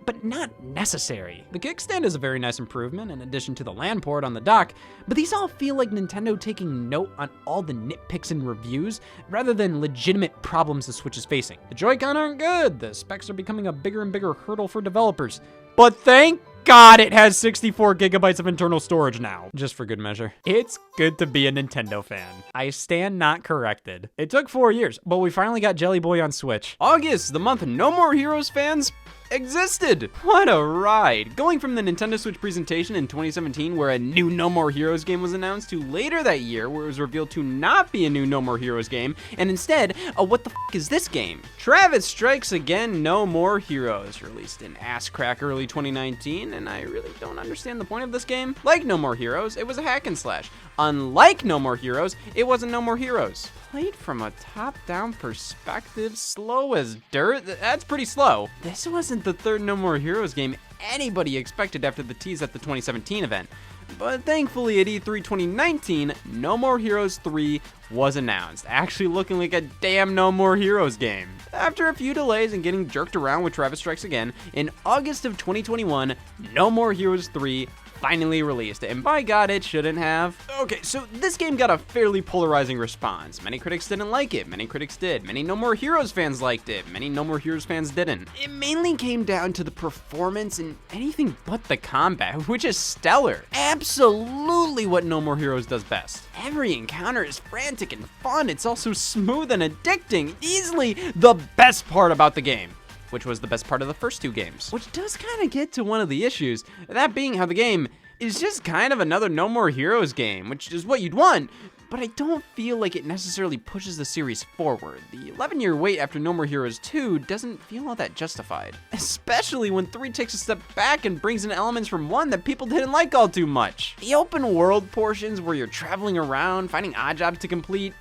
but not necessary. The kickstand is a very nice improvement in addition to the LAN port on the dock, but these all feel like Nintendo taking note on all the nitpicks in reviews rather than legitimate problems the Switch is facing. The Joy-Con aren't good, the specs are becoming a bigger and bigger hurdle for developers, but thank God it has 64 gigabytes of internal storage now. Just for good measure. It's good to be a Nintendo fan. I stand not corrected. It took 4 years, but we finally got Jelly Boy on Switch. August, the month No More Heroes fans existed. What a ride. Going from the Nintendo Switch presentation in 2017 where a new No More Heroes game was announced to later that year where it was revealed to not be a new No More Heroes game and instead a what the f is this game? Travis Strikes Again No More Heroes, released in ass crack early 2019, and I really don't understand the point of this game. Like No More Heroes, it was a hack and slash. Unlike No More Heroes, it wasn't No More Heroes. Played from a top-down perspective, slow as dirt. That's pretty slow. This wasn't the third No More Heroes game anybody expected after the tease at the 2017 event. But thankfully at E3 2019, No More Heroes 3 was announced, actually looking like a damn No More Heroes game. After a few delays and getting jerked around with Travis Strikes Again, in August of 2021, No More Heroes 3 finally released, and by God, it shouldn't have. Okay, so this game got a fairly polarizing response. Many critics didn't like it, many critics did. Many No More Heroes fans liked it, many No More Heroes fans didn't. It mainly came down to the performance and anything but the combat, which is stellar. Absolutely what No More Heroes does best. Every encounter is frantic and fun. It's also smooth and addicting. Easily the best part about the game, which was the best part of the first two games. Which does kind of get to one of the issues, that being how the game is just kind of another No More Heroes game, which is what you'd want, but I don't feel like it necessarily pushes the series forward. The 11-year wait after No More Heroes 2 doesn't feel all that justified, especially when 3 takes a step back and brings in elements from 1 that people didn't like all too much. The open world portions where you're traveling around, finding odd jobs to complete,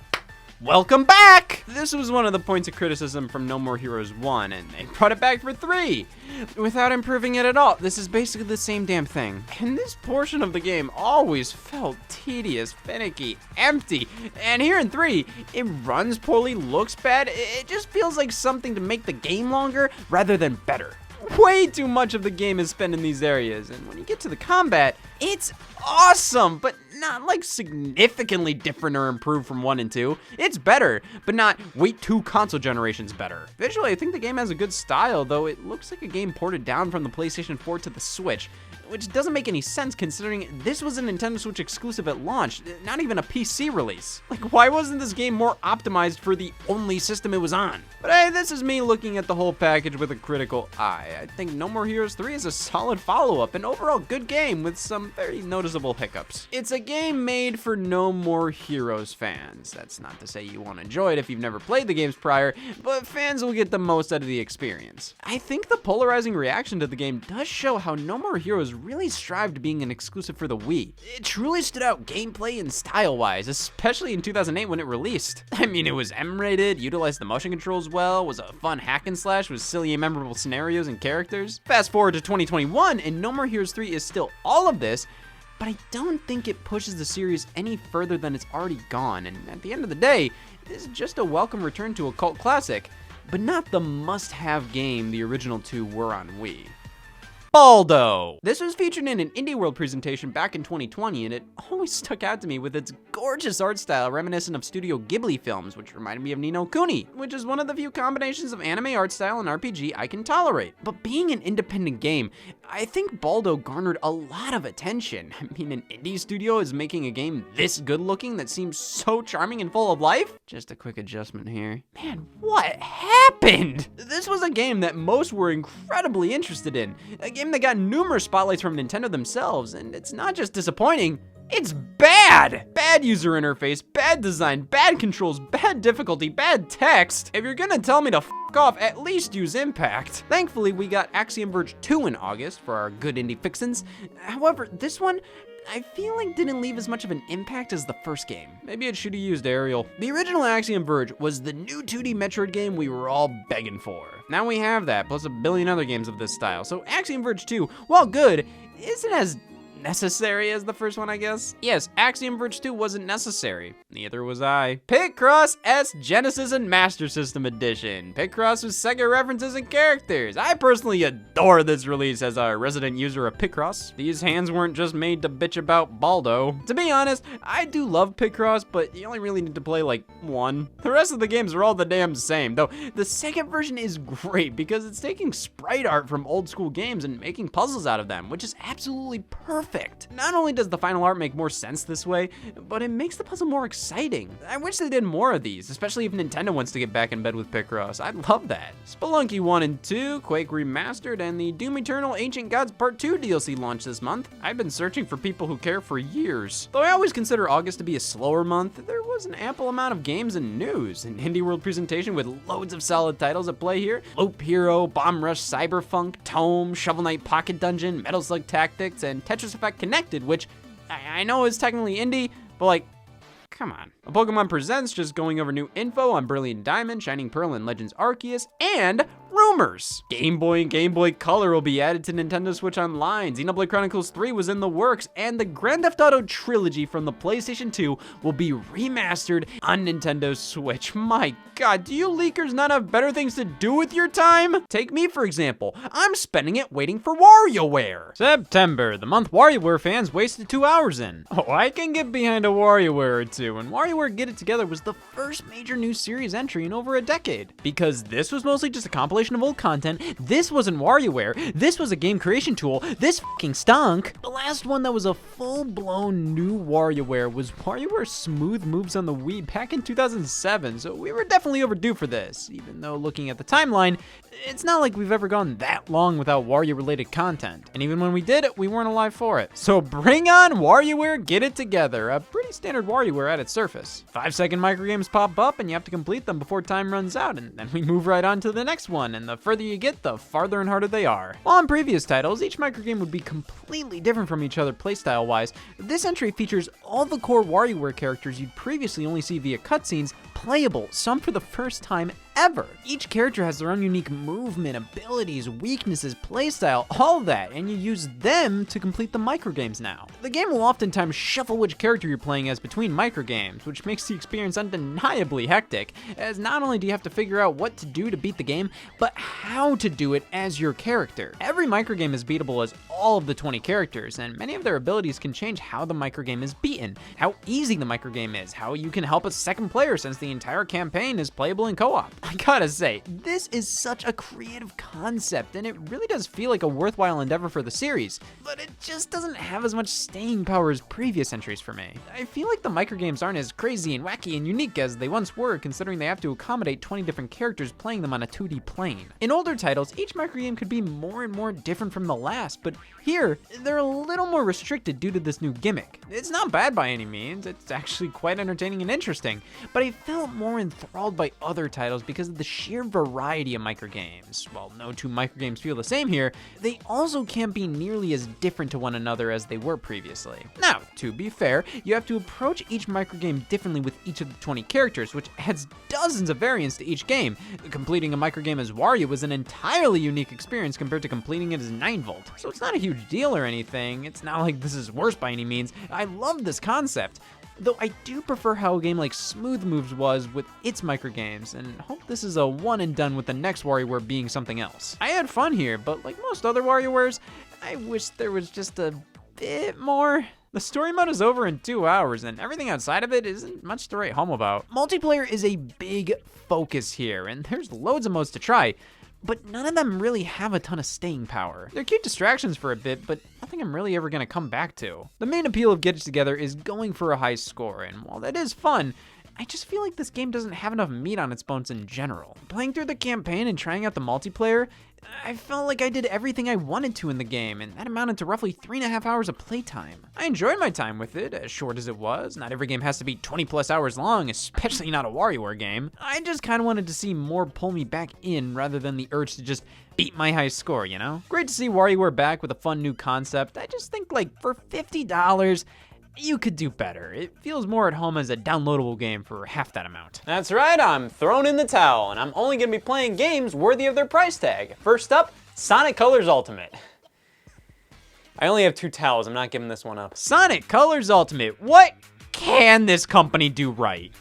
welcome back! This was one of the points of criticism from No More Heroes 1, and they brought it back for 3, without improving it at all. This is basically the same damn thing. And this portion of the game always felt tedious, finicky, empty. And here in 3, it runs poorly, looks bad. It just feels like something to make the game longer rather than better. Way too much of the game is spent in these areas, and when you get to the combat, it's awesome, but not like significantly different or improved from 1 and 2. It's better, but not wait 2 console generations better. Visually, I think the game has a good style, though it looks like a game ported down from the PlayStation 4 to the Switch, which doesn't make any sense considering this was a Nintendo Switch exclusive at launch, not even a PC release. Like, why wasn't this game more optimized for the only system it was on? But hey, this is me looking at the whole package with a critical eye. I think No More Heroes 3 is a solid follow-up, an overall good game with some very noticeable hiccups. It's a game made for No More Heroes fans. That's not to say you won't enjoy it if you've never played the games prior, but fans will get the most out of the experience. I think the polarizing reaction to the game does show how No More Heroes really strived being an exclusive for the Wii. It truly stood out gameplay and style-wise, especially in 2008 when it released. I mean, it was M-rated, utilized the motion controls well, was a fun hack and slash with silly and memorable scenarios and characters. Fast forward to 2021, and No More Heroes 3 is still all of this, but I don't think it pushes the series any further than it's already gone, and at the end of the day, it is just a welcome return to a cult classic, but not the must-have game the original 2 were on Wii. Baldo! This was featured in an Indie World presentation back in 2020, and it always stuck out to me with its gorgeous art style reminiscent of Studio Ghibli films, which reminded me of Ni no Kuni, which is one of the few combinations of anime art style and RPG I can tolerate. But being an independent game, I think Baldo garnered a lot of attention. I mean, an indie studio is making a game this good looking that seems so charming and full of life? Just a quick adjustment here. Man, what happened? This was a game that most were incredibly interested in. A game that got numerous spotlights from Nintendo themselves, and it's not just disappointing, It's bad! Bad user interface, bad design, bad controls, bad difficulty, bad text. If you're gonna tell me to f off, at least use Impact. Thankfully, we got Axiom Verge 2 in August for our good indie fixins. However, this one, I feel like didn't leave as much of an impact as the first game. Maybe it should have used Aerial. The original Axiom Verge was the new 2D Metroid game we were all begging for. Now we have that, plus a billion other games of this style. So Axiom Verge 2, while good, isn't as necessary as the first one, I guess? Yes, Axiom Verge 2 wasn't necessary. Neither was I. Picross S Genesis and Master System Edition. Picross with Sega references and characters. I personally adore this release as a resident user of Picross. These hands weren't just made to bitch about Baldo. To be honest, I do love Picross, but you only really need to play like one. The rest of the games are all the damn same, though the second version is great because it's taking sprite art from old school games and making puzzles out of them, which is absolutely perfect. Not only does the final art make more sense this way, but it makes the puzzle more exciting. I wish they did more of these, especially if Nintendo wants to get back in bed with Picross. I'd love that. Spelunky 1 and 2, Quake Remastered, and the Doom Eternal Ancient Gods Part 2 DLC launched this month. I've been searching for people who care for years. Though I always consider August to be a slower month, there was an ample amount of games and news. An Indie World presentation with loads of solid titles at play here. Loop Hero, Bomb Rush Cyberfunk, Tome, Shovel Knight Pocket Dungeon, Metal Slug Tactics, and Tetris Effect Connected, which I know is technically indie, but like, come on. A Pokemon Presents just going over new info on Brilliant Diamond, Shining Pearl, and Legends Arceus, and rumors. Game Boy and Game Boy Color will be added to Nintendo Switch Online. Xenoblade Chronicles 3 was in the works, and the Grand Theft Auto trilogy from the PlayStation 2 will be remastered on Nintendo Switch. My God, do you leakers not have better things to do with your time? Take me, for example. I'm spending it waiting for Warioware. September, the month Warioware fans wasted 2 hours in. Oh, I can get behind a Warioware or two, and Warioware Get It Together was the first major new series entry in over a decade. Because this was mostly just a compilation of old content, this wasn't WarioWare, this was a game creation tool, this fucking stunk. The last one that was a full-blown new WarioWare was WarioWare Smooth Moves on the Wii back in 2007, so we were definitely overdue for this, even though looking at the timeline, it's not like we've ever gone that long without Wario-related content. And even when we did, we weren't alive for it. So bring on WarioWare Get It Together, a pretty standard WarioWare at its surface. 5-second microgames pop up and you have to complete them before time runs out, and then we move right on to the next one, and the further you get, the farther and harder they are. While in previous titles, each microgame would be completely different from each other playstyle-wise, this entry features all the core WarioWare characters you'd previously only see via cutscenes, playable, some for the first time ever. Each character has their own unique movement, abilities, weaknesses, playstyle, all that, and you use them to complete the microgames now. The game will oftentimes shuffle which character you're playing as between microgames, which makes the experience undeniably hectic, as not only do you have to figure out what to do to beat the game, but how to do it as your character. Every microgame is beatable as all of the 20 characters, and many of their abilities can change how the microgame is beaten, how easy the microgame is, how you can help a second player since the entire campaign is playable in co-op. I gotta say, this is such a creative concept, and it really does feel like a worthwhile endeavor for the series, but it just doesn't have as much staying power as previous entries for me. I feel like the microgames aren't as crazy and wacky and unique as they once were, considering they have to accommodate 20 different characters playing them on a 2D plane. In older titles, each microgame could be more and more different from the last, but here, they're a little more restricted due to this new gimmick. It's not bad by any means, it's actually quite entertaining and interesting, but I felt more enthralled by other titles because of the sheer variety of microgames. While no two microgames feel the same here, they also can't be nearly as different to one another as they were previously. Now, to be fair, you have to approach each microgame differently with each of the 20 characters, which adds dozens of variants to each game. Completing a microgame as Wario was an entirely unique experience compared to completing it as 9-Volt. So it's not a huge deal or anything, it's not like this is worse by any means. I love this concept. Though I do prefer how a game like Smooth Moves was with its microgames, and hope this is a one and done with the next WarioWare being something else. I had fun here, but like most other WarioWares, I wish there was just a bit more. The story mode is over in 2 hours, and everything outside of it isn't much to write home about. Multiplayer is a big focus here, and there's loads of modes to try, but none of them really have a ton of staying power. They're cute distractions for a bit, but nothing I'm really ever gonna come back to. The main appeal of Get It Together is going for a high score, and while that is fun, I just feel like this game doesn't have enough meat on its bones in general. Playing through the campaign and trying out the multiplayer, I felt like I did everything I wanted to in the game, and that amounted to roughly 3.5 hours of playtime. I enjoyed my time with it, as short as it was. Not every game has to be 20 plus hours long, especially not a Warioware game. I just kind of wanted to see more pull me back in rather than the urge to just beat my high score, you know? Great to see Warioware back with a fun new concept. I just think like for $50, you could do better. It feels more at home as a downloadable game for half that amount. That's right, I'm throwing in the towel, and I'm only gonna be playing games worthy of their price tag. First up, Sonic Colors Ultimate. I only have 2 towels, I'm not giving this one up. Sonic Colors Ultimate, what can this company do right?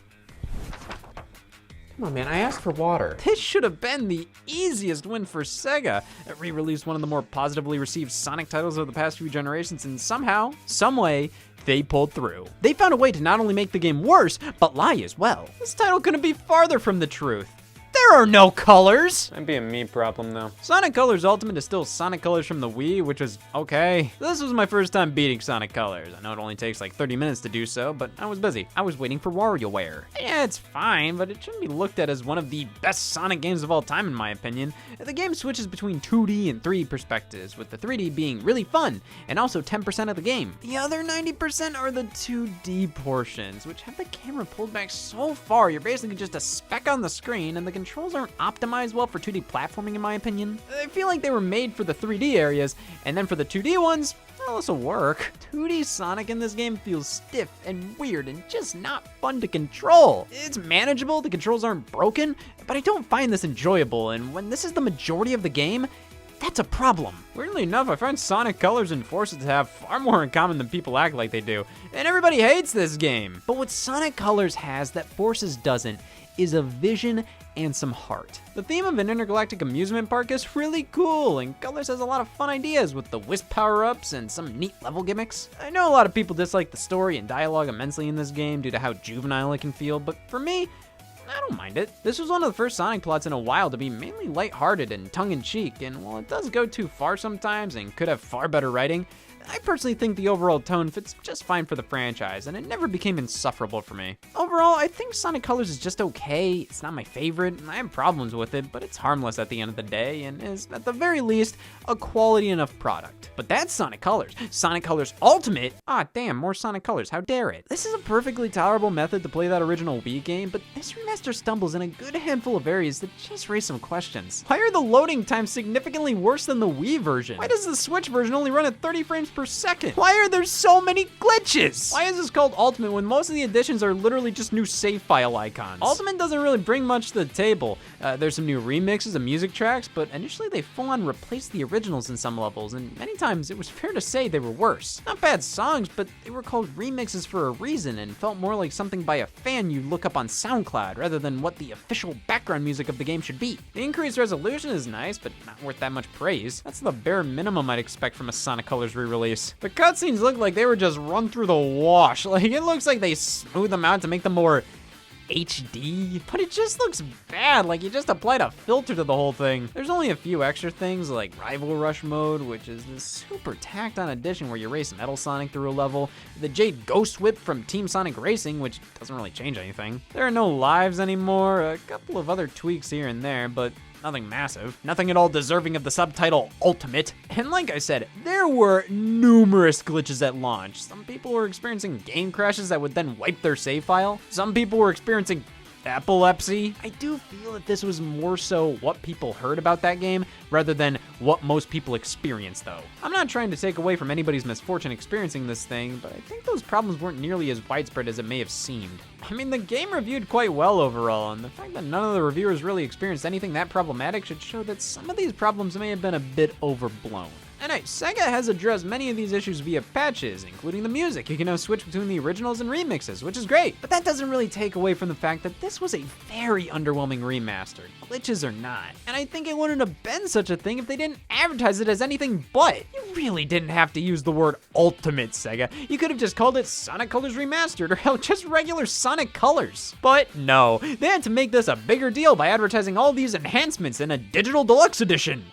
Come on, man, I asked for water. This should have been the easiest win for Sega. It re-released one of the more positively received Sonic titles of the past few generations, and somehow, someway, they pulled through. They found a way to not only make the game worse, but lie as well. This title couldn't be farther from the truth. There are no colors! Might be a me problem, though. Sonic Colors Ultimate is still Sonic Colors from the Wii, which was okay. This was my first time beating Sonic Colors. I know it only takes like 30 minutes to do so, but I was busy. I was waiting for Warioware. Yeah, it's fine, but it shouldn't be looked at as one of the best Sonic games of all time, in my opinion. The game switches between 2D and 3D perspectives, with the 3D being really fun, and also 10% of the game. The other 90% are the 2D portions, which have the camera pulled back so far, you're basically just a speck on the screen, and the controls aren't optimized well for 2D platforming, in my opinion. I feel like they were made for the 3D areas, and then for the 2D ones, well, this'll work. 2D Sonic in this game feels stiff and weird and just not fun to control. It's manageable, the controls aren't broken, but I don't find this enjoyable, and when this is the majority of the game, that's a problem. Weirdly enough, I find Sonic Colors and Forces to have far more in common than people act like they do, and everybody hates this game. But what Sonic Colors has that Forces doesn't is a vision and some heart. The theme of an intergalactic amusement park is really cool, and Colors has a lot of fun ideas with the Wisp power-ups and some neat level gimmicks. I know a lot of people dislike the story and dialogue immensely in this game due to how juvenile it can feel, but for me, I don't mind it. This was one of the first Sonic plots in a while to be mainly lighthearted and tongue-in-cheek, and while it does go too far sometimes and could have far better writing, I personally think the overall tone fits just fine for the franchise, and it never became insufferable for me. Overall, I think Sonic Colors is just okay. It's not my favorite, and I have problems with it, but it's harmless at the end of the day, and is, at the very least, a quality enough product. But that's Sonic Colors. Sonic Colors Ultimate? Ah, damn, more Sonic Colors, how dare it. This is a perfectly tolerable method to play that original Wii game, but this remaster stumbles in a good handful of areas that just raise some questions. Why are the loading times significantly worse than the Wii version? Why does the Switch version only run at 30 frames per second? Why are there so many glitches? Why is this called Ultimate when most of the additions are literally just new save file icons? Ultimate doesn't really bring much to the table. There's some new remixes of music tracks, but initially they full-on replaced the originals in some levels, and many times it was fair to say they were worse. Not bad songs, but they were called remixes for a reason and felt more like something by a fan you look up on SoundCloud rather than what the official background music of the game should be. The increased resolution is nice, but not worth that much praise. That's the bare minimum I'd expect from a Sonic Colors re-release. The cutscenes look like they were just run through the wash. Like, it looks like they smooth them out to make them more HD, but it just looks bad, like you just applied a filter to the whole thing. There's only a few extra things like Rival Rush mode, which is this super tacked on addition where you race Metal Sonic through a level, the Jade Ghost Whip from Team Sonic Racing, which doesn't really change anything. There are no lives anymore, a couple of other tweaks here and there, but nothing massive. Nothing at all deserving of the subtitle Ultimate. And like I said, there were numerous glitches at launch. Some people were experiencing game crashes that would then wipe their save file. Some people were experiencing epilepsy. I do feel that this was more so what people heard about that game rather than what most people experienced though. I'm not trying to take away from anybody's misfortune experiencing this thing, but I think those problems weren't nearly as widespread as it may have seemed. I mean, the game reviewed quite well overall, and the fact that none of the reviewers really experienced anything that problematic should show that some of these problems may have been a bit overblown. And Sega has addressed many of these issues via patches, including the music. You can now switch between the originals and remixes, which is great. But that doesn't really take away from the fact that this was a very underwhelming remaster, glitches or not. And I think it wouldn't have been such a thing if they didn't advertise it as anything but. You really didn't have to use the word Ultimate, Sega. You could have just called it Sonic Colors Remastered, or hell, just regular Sonic Colors. But no, they had to make this a bigger deal by advertising all these enhancements in a digital deluxe edition.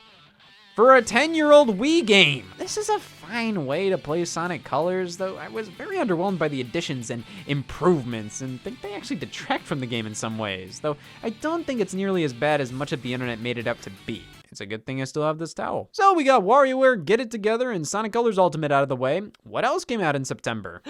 for a 10-year-old Wii game. This is a fine way to play Sonic Colors, though I was very underwhelmed by the additions and improvements and think they actually detract from the game in some ways, though I don't think it's nearly as bad as much of the internet made it out to be. It's a good thing I still have this towel. So we got WarioWare Get It Together and Sonic Colors Ultimate out of the way. What else came out in September?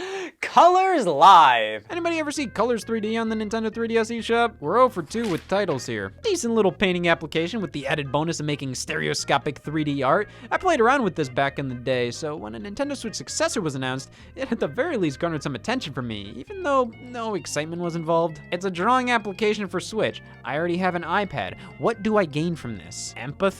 Colors Live. Anybody ever see Colors 3D on the Nintendo 3DS eShop? We're 0 for 2 with titles here. Decent little painting application with the added bonus of making stereoscopic 3D art. I played around with this back in the day, so when a Nintendo Switch successor was announced, it at the very least garnered some attention from me, even though no excitement was involved. It's a drawing application for Switch. I already have an iPad. What do I gain from this? Empathy?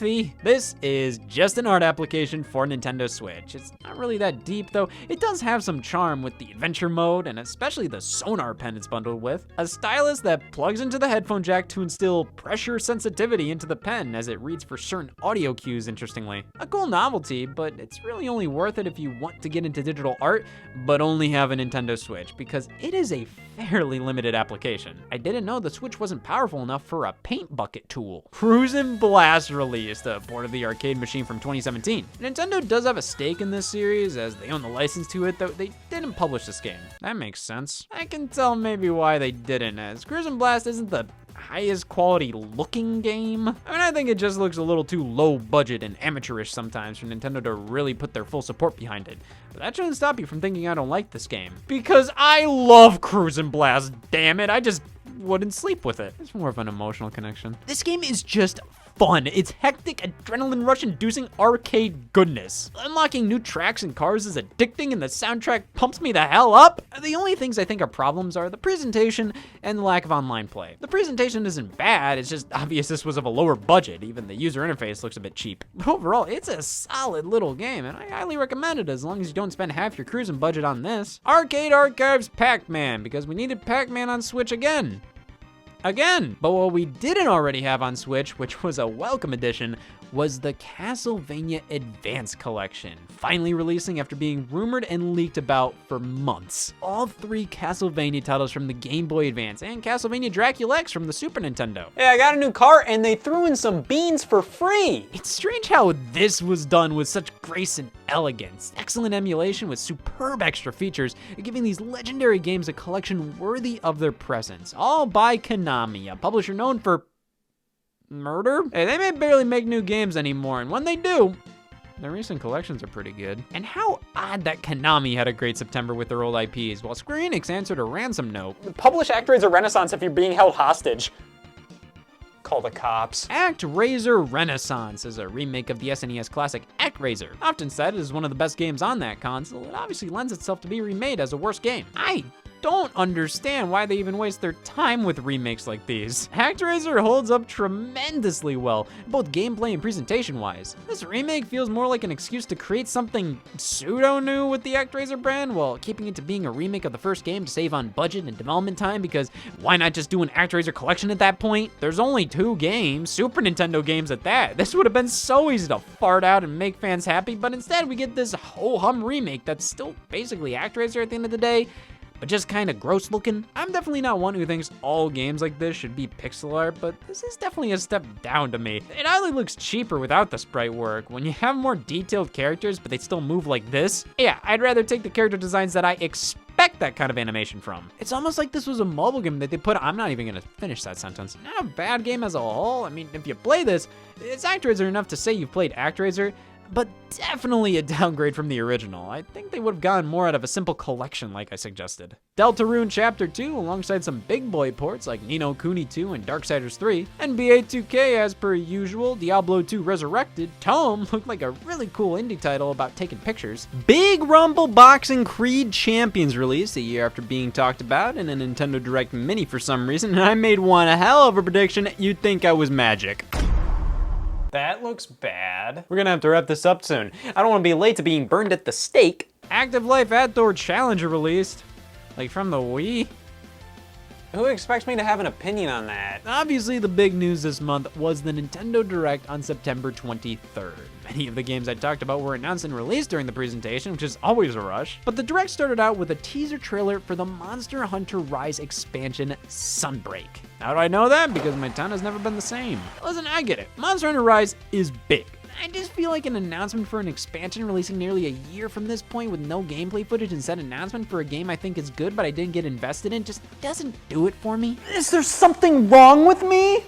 This is just an art application for Nintendo Switch. It's not really that deep, though it does have some charm with the adventure mode, and especially the sonar pen it's bundled with. A stylus that plugs into the headphone jack to instill pressure sensitivity into the pen as it reads for certain audio cues, interestingly. A cool novelty, but it's really only worth it if you want to get into digital art, but only have a Nintendo Switch, because it is a fairly limited application. I didn't know the Switch wasn't powerful enough for a paint bucket tool. Cruisin' Blast released, a port of the arcade machine from 2017. Nintendo does have a stake in this series, as they own the license to it, though they didn't publish this game. That makes sense. I can tell maybe why they didn't, as Cruisin' Blast isn't the highest quality looking game. I mean, I think it just looks a little too low budget and amateurish sometimes for Nintendo to really put their full support behind it. But that shouldn't stop you from thinking I don't like this game. Because I love Cruisin' Blast, damn it. I just wouldn't sleep with it. It's more of an emotional connection. This game is just fun. It's hectic, adrenaline rush-inducing arcade goodness. Unlocking new tracks and cars is addicting, and the soundtrack pumps me the hell up. The only things I think are problems are the presentation and the lack of online play. The presentation isn't bad, it's just obvious this was of a lower budget. Even the user interface looks a bit cheap. But overall, it's a solid little game, and I highly recommend it as long as you don't spend half your cruising budget on this. Arcade Archives Pac-Man, because we needed Pac-Man on Switch again. But what we didn't already have on Switch, which was a welcome addition, was the Castlevania Advance Collection, finally releasing after being rumored and leaked about for months. All 3 Castlevania titles from the Game Boy Advance and Castlevania Dracula X from the Super Nintendo. Hey, I got a new car and they threw in some beans for free. It's strange how this was done with such grace and elegance. Excellent emulation with superb extra features, giving these legendary games a collection worthy of their presence. All by Konami, a publisher known for murder? Hey, they may barely make new games anymore, and when they do, their recent collections are pretty good. And how odd that Konami had a great September with their old IPs, while Square Enix answered a ransom note. Publish ActRaiser Renaissance if you're being held hostage. Call the cops. ActRaiser Renaissance is a remake of the SNES classic ActRaiser. Often cited as one of the best games on that console, it obviously lends itself to be remade as a worse game. I don't understand why they even waste their time with remakes like these. ActRaiser holds up tremendously well, both gameplay and presentation-wise. This remake feels more like an excuse to create something pseudo-new with the ActRaiser brand, while keeping it to being a remake of the first game to save on budget and development time, because why not just do an ActRaiser collection at that point? There's only 2 games, Super Nintendo games at that. This would have been so easy to fart out and make fans happy, but instead we get this ho-hum remake that's still basically ActRaiser at the end of the day, but just kind of gross looking. I'm definitely not one who thinks all games like this should be pixel art, but this is definitely a step down to me. It either looks cheaper without the sprite work. When you have more detailed characters, but they still move like this, yeah, I'd rather take the character designs that I expect that kind of animation from. It's almost like this was a mobile game that they put, I'm not even gonna finish that sentence. Not a bad game as a whole. I mean, if you play this, it's ActRaiser enough to say you've played ActRaiser, but definitely a downgrade from the original. I think they would have gotten more out of a simple collection like I suggested. Deltarune Chapter 2, alongside some big boy ports like Ni no Kuni 2 and Darksiders 3, NBA 2K as per usual, Diablo 2 Resurrected, Tome looked like a really cool indie title about taking pictures. Big Rumble Boxing Creed Champions released a year after being talked about in a Nintendo Direct Mini for some reason, and I made one hell of a prediction you'd think I was magic. That looks bad. We're gonna have to wrap this up soon. I don't wanna be late to being burned at the stake. Active Life Outdoor Challenger released. Like from the Wii? Who expects me to have an opinion on that? Obviously, the big news this month was the Nintendo Direct on September 23rd. Many of the games I talked about were announced and released during the presentation, which is always a rush. But the Direct started out with a teaser trailer for the Monster Hunter Rise expansion, Sunbreak. How do I know that? Because my town has never been the same. Listen, I get it. Monster Hunter Rise is big. I just feel like an announcement for an expansion releasing nearly a year from this point with no gameplay footage and said announcement for a game I think is good but I didn't get invested in just doesn't do it for me. Is there something wrong with me?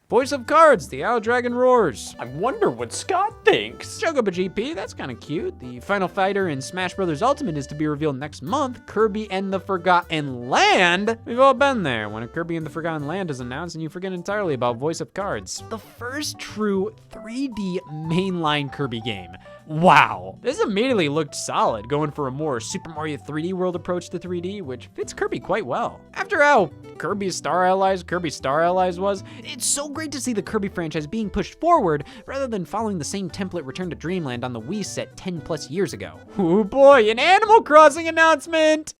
Voice of Cards, the Owl Dragon Roars. I wonder what Scott thinks. Chocobo GP, that's kind of cute. The final fighter in Smash Bros. Ultimate is to be revealed next month. Kirby and the Forgotten Land. We've all been there when a Kirby and the Forgotten Land is announced and you forget entirely about Voice of Cards. The first true 3D mainline Kirby game. Wow. This immediately looked solid, going for a more Super Mario 3D World approach to 3D, which fits Kirby quite well. After how Kirby Star Allies was, it's so great to see the Kirby franchise being pushed forward rather than following the same template Return to Dreamland on the Wii set 10 plus years ago. Oh boy, an Animal Crossing announcement!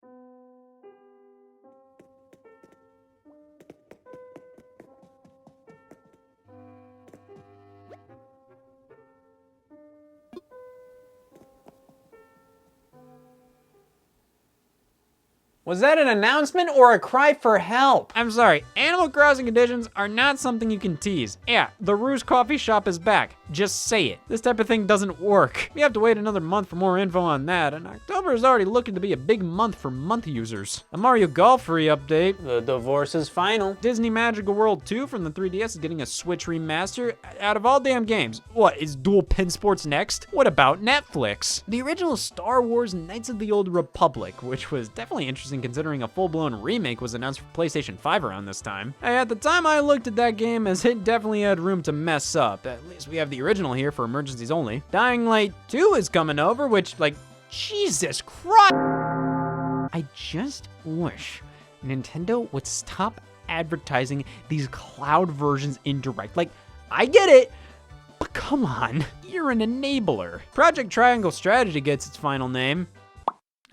Was that an announcement or a cry for help? I'm sorry, Animal Crossing editions are not something you can tease. Yeah, the Ruse Coffee Shop is back. Just say it. This type of thing doesn't work. We have to wait another month for more info on that, and October is already looking to be a big month for month users. A Mario Golf free update. The divorce is final. Disney Magical World 2 from the 3DS is getting a Switch remaster. Out of all damn games, what, is Dual Pin Sports next? What about Netflix? The original Star Wars Knights of the Old Republic, which was definitely interesting considering a full-blown remake was announced for PlayStation 5 around this time. At the time I looked at that game as it definitely had room to mess up. At least we have the original here for emergencies only. Dying Light 2 is coming over, which, like, Jesus Christ! I just wish Nintendo would stop advertising these cloud versions in Direct. Like, I get it, but come on, you're an enabler. Project Triangle Strategy gets its final name.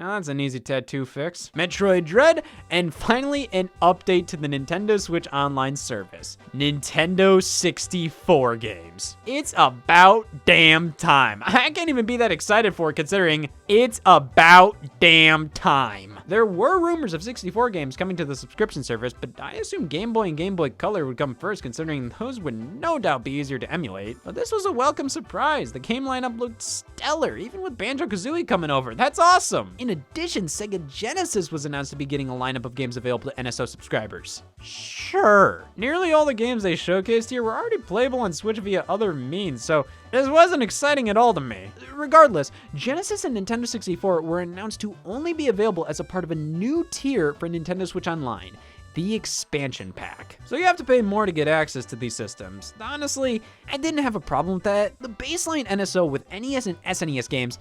Now that's an easy tattoo fix. Metroid Dread, and finally an update to the Nintendo Switch Online service. Nintendo 64 games. It's about damn time. I can't even be that excited for it considering it's about damn time. There were rumors of 64 games coming to the subscription service, but I assume Game Boy and Game Boy Color would come first considering those would no doubt be easier to emulate. But this was a welcome surprise. The game lineup looked stellar, even with Banjo-Kazooie coming over. That's awesome. In addition, Sega Genesis was announced to be getting a lineup of games available to NSO subscribers. Sure. Nearly all the games they showcased here were already playable on Switch via other means, so this wasn't exciting at all to me. Regardless, Genesis and Nintendo 64 were announced to only be available as a part of a new tier for Nintendo Switch Online, the expansion pack. So you have to pay more to get access to these systems. Honestly, I didn't have a problem with that. The baseline NSO with NES and SNES games,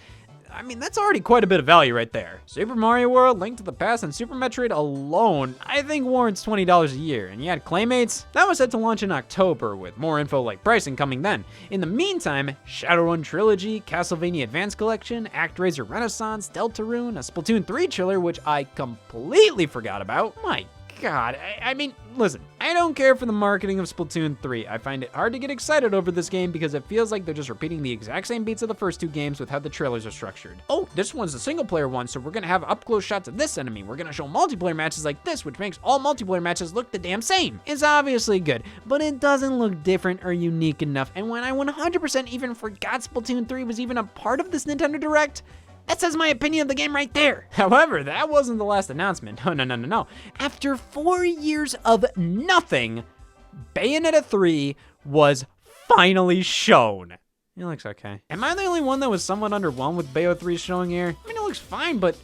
I mean, that's already quite a bit of value right there. Super Mario World, Link to the Past, and Super Metroid alone, I think warrants $20 a year. And you had Claymates? That was set to launch in October, with more info like pricing coming then. In the meantime, Shadowrun Trilogy, Castlevania Advance Collection, ActRaiser Renaissance, Deltarune, a Splatoon 3 chiller, which I completely forgot about. My God, I mean, listen, I don't care for the marketing of Splatoon 3. I find it hard to get excited over this game because it feels like they're just repeating the exact same beats of the first two games with how the trailers are structured. Oh, this one's a single player one, so we're gonna have up-close shots of this enemy. We're gonna show multiplayer matches like this, which makes all multiplayer matches look the damn same. It's obviously good, but it doesn't look different or unique enough. And when I 100% even forgot Splatoon 3 was even a part of this Nintendo Direct, that says my opinion of the game right there. However, that wasn't the last announcement. No. After 4 years of nothing, Bayonetta 3 was finally shown. It looks okay. Am I the only one that was somewhat underwhelmed with Bayo 3's showing here? I mean, it looks fine, but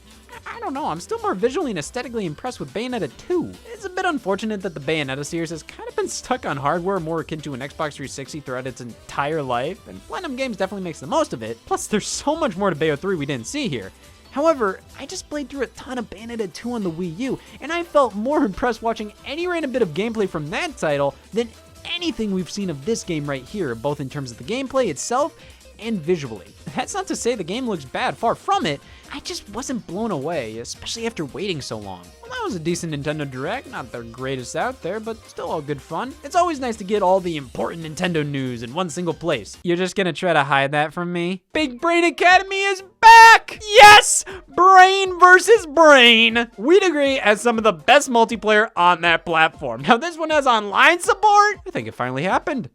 I don't know. I'm still more visually and aesthetically impressed with Bayonetta 2. It's a bit unfortunate that the Bayonetta series has kind of been stuck on hardware more akin to an Xbox 360 throughout its entire life, and Platinum Games definitely makes the most of it. Plus, there's so much more to Bayo 3 we didn't see here. However, I just played through a ton of Bayonetta 2 on the Wii U, and I felt more impressed watching any random bit of gameplay from that title than anything we've seen of this game right here, both in terms of the gameplay itself and visually. That's not to say the game looks bad, far from it. I just wasn't blown away, especially after waiting so long. Well, that was a decent Nintendo Direct, not the greatest out there, but still all good fun. It's always nice to get all the important Nintendo news in one single place. You're just gonna try to hide that from me? Big Brain Academy is back! Yes! Brain versus Brain! We'd agree as some of the best multiplayer on that platform. Now this one has online support? I think it finally happened.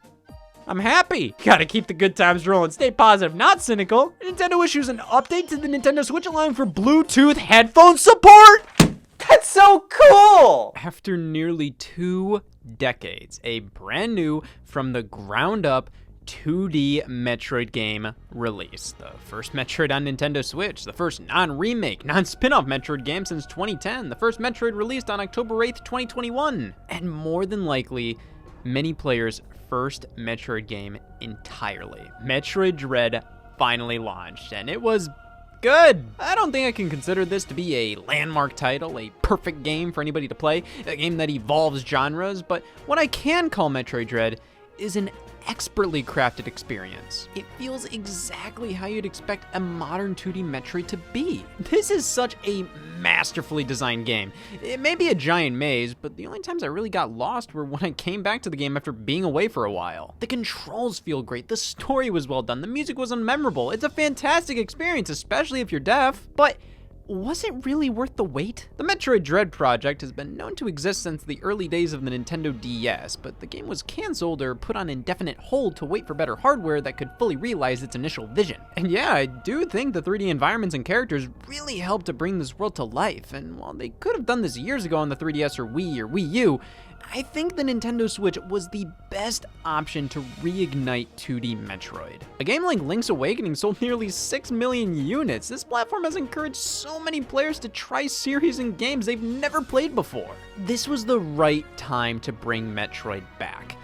I'm happy. Gotta keep the good times rolling, stay positive, not cynical. Nintendo issues an update to the Nintendo Switch allowing for Bluetooth headphone support. That's so cool! After nearly 2 decades, a brand new, from the ground up, 2D Metroid game released. The first Metroid on Nintendo Switch, the first non-remake, non-spin-off Metroid game since 2010, the first Metroid released on October 8th, 2021, and more than likely, many players' first Metroid game entirely. Metroid Dread finally launched, and it was good. I don't think I can consider this to be a landmark title, a perfect game for anybody to play, a game that evolves genres, but what I can call Metroid Dread is an expertly crafted experience. It feels exactly how you'd expect a modern 2D Metroid to be. This is such a masterfully designed game. It may be a giant maze, but the only times I really got lost were when I came back to the game after being away for a while. The controls feel great, the story was well done, the music was unmemorable. It's a fantastic experience, especially if you're deaf, but was it really worth the wait? The Metroid Dread project has been known to exist since the early days of the Nintendo DS, but the game was canceled or put on indefinite hold to wait for better hardware that could fully realize its initial vision. And yeah, I do think the 3D environments and characters really helped to bring this world to life, and while they could have done this years ago on the 3DS or Wii or Wii U, I think the Nintendo Switch was the best option to reignite 2D Metroid. A game like Link's Awakening sold nearly 6 million units. This platform has encouraged so many players to try series and games they've never played before. This was the right time to bring Metroid back.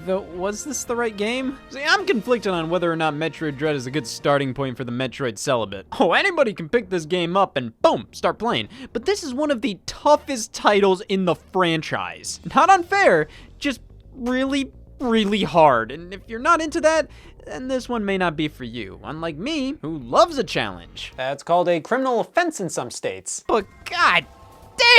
Though, was this the right game? See, I'm conflicted on whether or not Metroid Dread is a good starting point for the Metroid celibate. Oh, anybody can pick this game up and boom, start playing. But this is one of the toughest titles in the franchise. Not unfair, just really, really hard. And if you're not into that, then this one may not be for you. Unlike me, who loves a challenge. That's called a criminal offense in some states. But god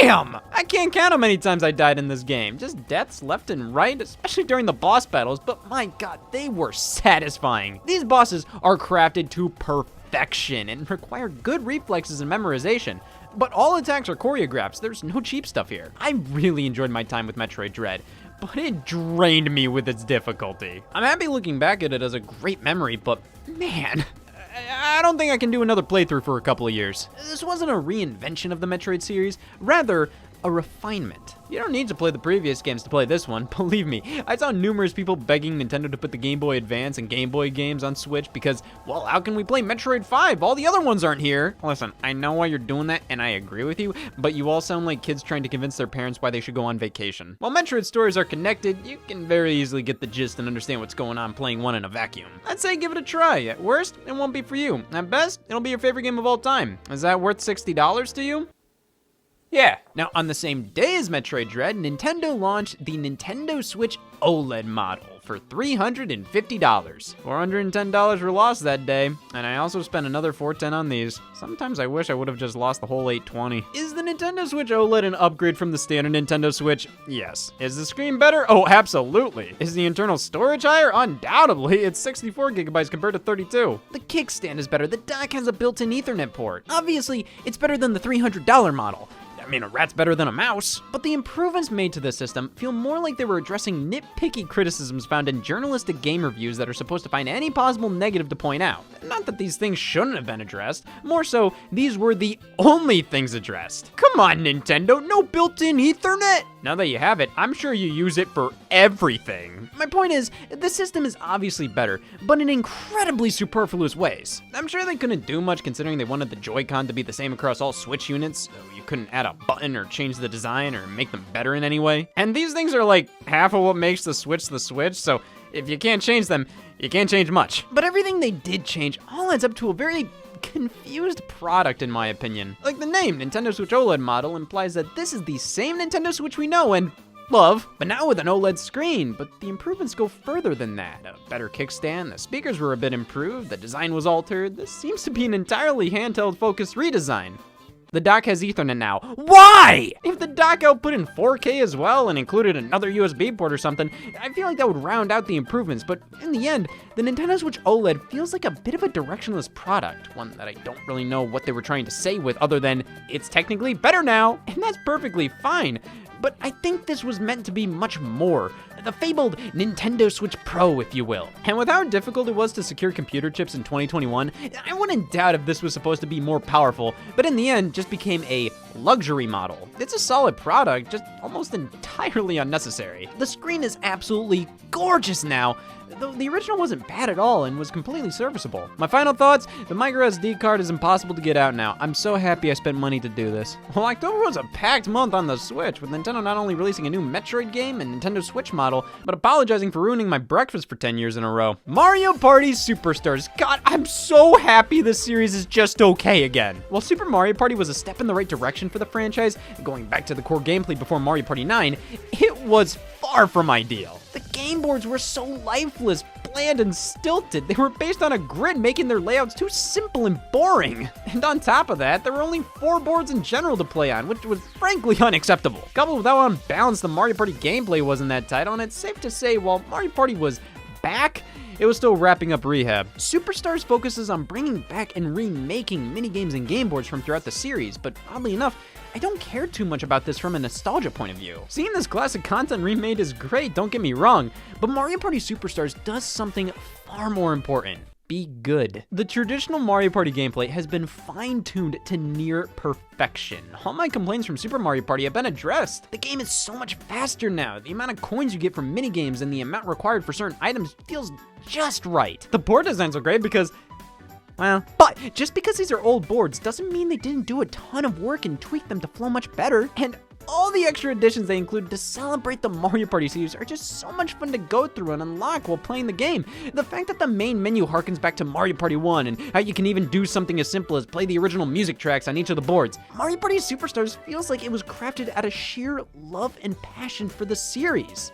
damn! I can't count how many times I died in this game. Just deaths left and right, especially during the boss battles, but my god, they were satisfying. These bosses are crafted to perfection and require good reflexes and memorization. But all attacks are choreographed, there's no cheap stuff here. I really enjoyed my time with Metroid Dread, but it drained me with its difficulty. I'm happy looking back at it as a great memory, but man, I don't think I can do another playthrough for a couple of years. This wasn't a reinvention of the Metroid series, rather a refinement. You don't need to play the previous games to play this one, believe me. I saw numerous people begging Nintendo to put the Game Boy Advance and Game Boy games on Switch because, well, how can we play Metroid 5? All the other ones aren't here. Listen, I know why you're doing that, and I agree with you, but you all sound like kids trying to convince their parents why they should go on vacation. While Metroid stories are connected, you can very easily get the gist and understand what's going on playing one in a vacuum. I'd say give it a try. At worst, it won't be for you. At best, it'll be your favorite game of all time. Is that worth $60 to you? Yeah. Now, on the same day as Metroid Dread, Nintendo launched the Nintendo Switch OLED model for $350. $410 were lost that day, and I also spent another $410 on these. Sometimes I wish I would have just lost the whole $820. Is the Nintendo Switch OLED an upgrade from the standard Nintendo Switch? Yes. Is the screen better? Oh, absolutely. Is the internal storage higher? Undoubtedly. It's 64 gigabytes compared to 32. The kickstand is better. The dock has a built-in Ethernet port. Obviously, it's better than the $300 model. I mean, a rat's better than a mouse. But the improvements made to the system feel more like they were addressing nitpicky criticisms found in journalistic game reviews that are supposed to find any possible negative to point out. Not that these things shouldn't have been addressed, more so, these were the only things addressed. Come on, Nintendo, no built-in Ethernet? Now that you have it, I'm sure you use it for everything. My point is, the system is obviously better, but in incredibly superfluous ways. I'm sure they couldn't do much considering they wanted the Joy-Con to be the same across all Switch units, so you couldn't add a button or change the design or make them better in any way. And these things are like half of what makes the Switch, so if you can't change them, you can't change much. But everything they did change all adds up to a very confused product, in my opinion. Like the name, Nintendo Switch OLED model, implies that this is the same Nintendo Switch we know and love, but now with an OLED screen. But the improvements go further than that. A better kickstand, the speakers were a bit improved, the design was altered. This seems to be an entirely handheld-focused redesign. The dock has Ethernet now. Why? If the dock output in 4K as well and included another USB port or something, I feel like that would round out the improvements, but in the end, the Nintendo Switch OLED feels like a bit of a directionless product, one that I don't really know what they were trying to say with other than, it's technically better now, and that's perfectly fine. But I think this was meant to be much more, The fabled Nintendo Switch Pro, if you will. And with how difficult it was to secure computer chips in 2021, I wouldn't doubt if this was supposed to be more powerful, but in the end, just became a luxury model. It's a solid product, just almost entirely unnecessary. The screen is absolutely gorgeous now, though the original wasn't bad at all and was completely serviceable. My final thoughts, the micro SD card is impossible to get out now. I'm so happy I spent money to do this. Well, October was a packed month on the Switch, with Nintendo not only releasing a new Metroid game and Nintendo Switch model, but apologizing for ruining my breakfast for 10 years in a row. Mario Party Superstars. God, I'm so happy this series is just okay again. While Super Mario Party was a step in the right direction for the franchise, going back to the core gameplay before Mario Party 9, it was far from ideal. The game boards were so lifeless, bland, and stilted. They were based on a grid, making their layouts too simple and boring. And on top of that, there were only 4 boards in general to play on, which was frankly unacceptable. Coupled with how unbalanced the Mario Party gameplay was in that title, and it's safe to say while Mario Party was back, it was still wrapping up rehab. Superstars focuses on bringing back and remaking minigames and game boards from throughout the series, but oddly enough, I don't care too much about this from a nostalgia point of view. Seeing this classic content remade is great, don't get me wrong, but Mario Party Superstars does something far more important. Be good. The traditional Mario Party gameplay has been fine-tuned to near perfection. All my complaints from Super Mario Party have been addressed. The game is so much faster now. The amount of coins you get from minigames and the amount required for certain items feels just right. The board designs are great because, well, but just because these are old boards doesn't mean they didn't do a ton of work and tweak them to flow much better. And all the extra additions they include to celebrate the Mario Party series are just so much fun to go through and unlock while playing the game. The fact that the main menu harkens back to Mario Party 1 and how you can even do something as simple as play the original music tracks on each of the boards. Mario Party Superstars feels like it was crafted out of sheer love and passion for the series.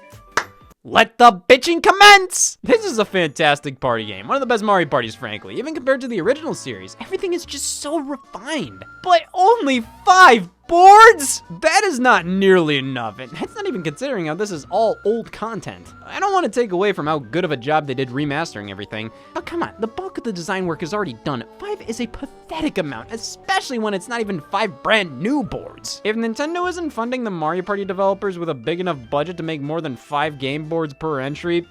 Let the bitching commence! This is a fantastic party game. One of the best Mario Parties, frankly. Even compared to the original series, everything is just so refined. But only 5 boards? That is not nearly enough, and that's not even considering how this is all old content. I don't want to take away from how good of a job they did remastering everything, but come on, the bulk of the design work is already done. 5 is a pathetic amount, especially when it's not even 5 brand new boards. If Nintendo isn't funding the Mario Party developers with a big enough budget to make more than 5 game boards per entry,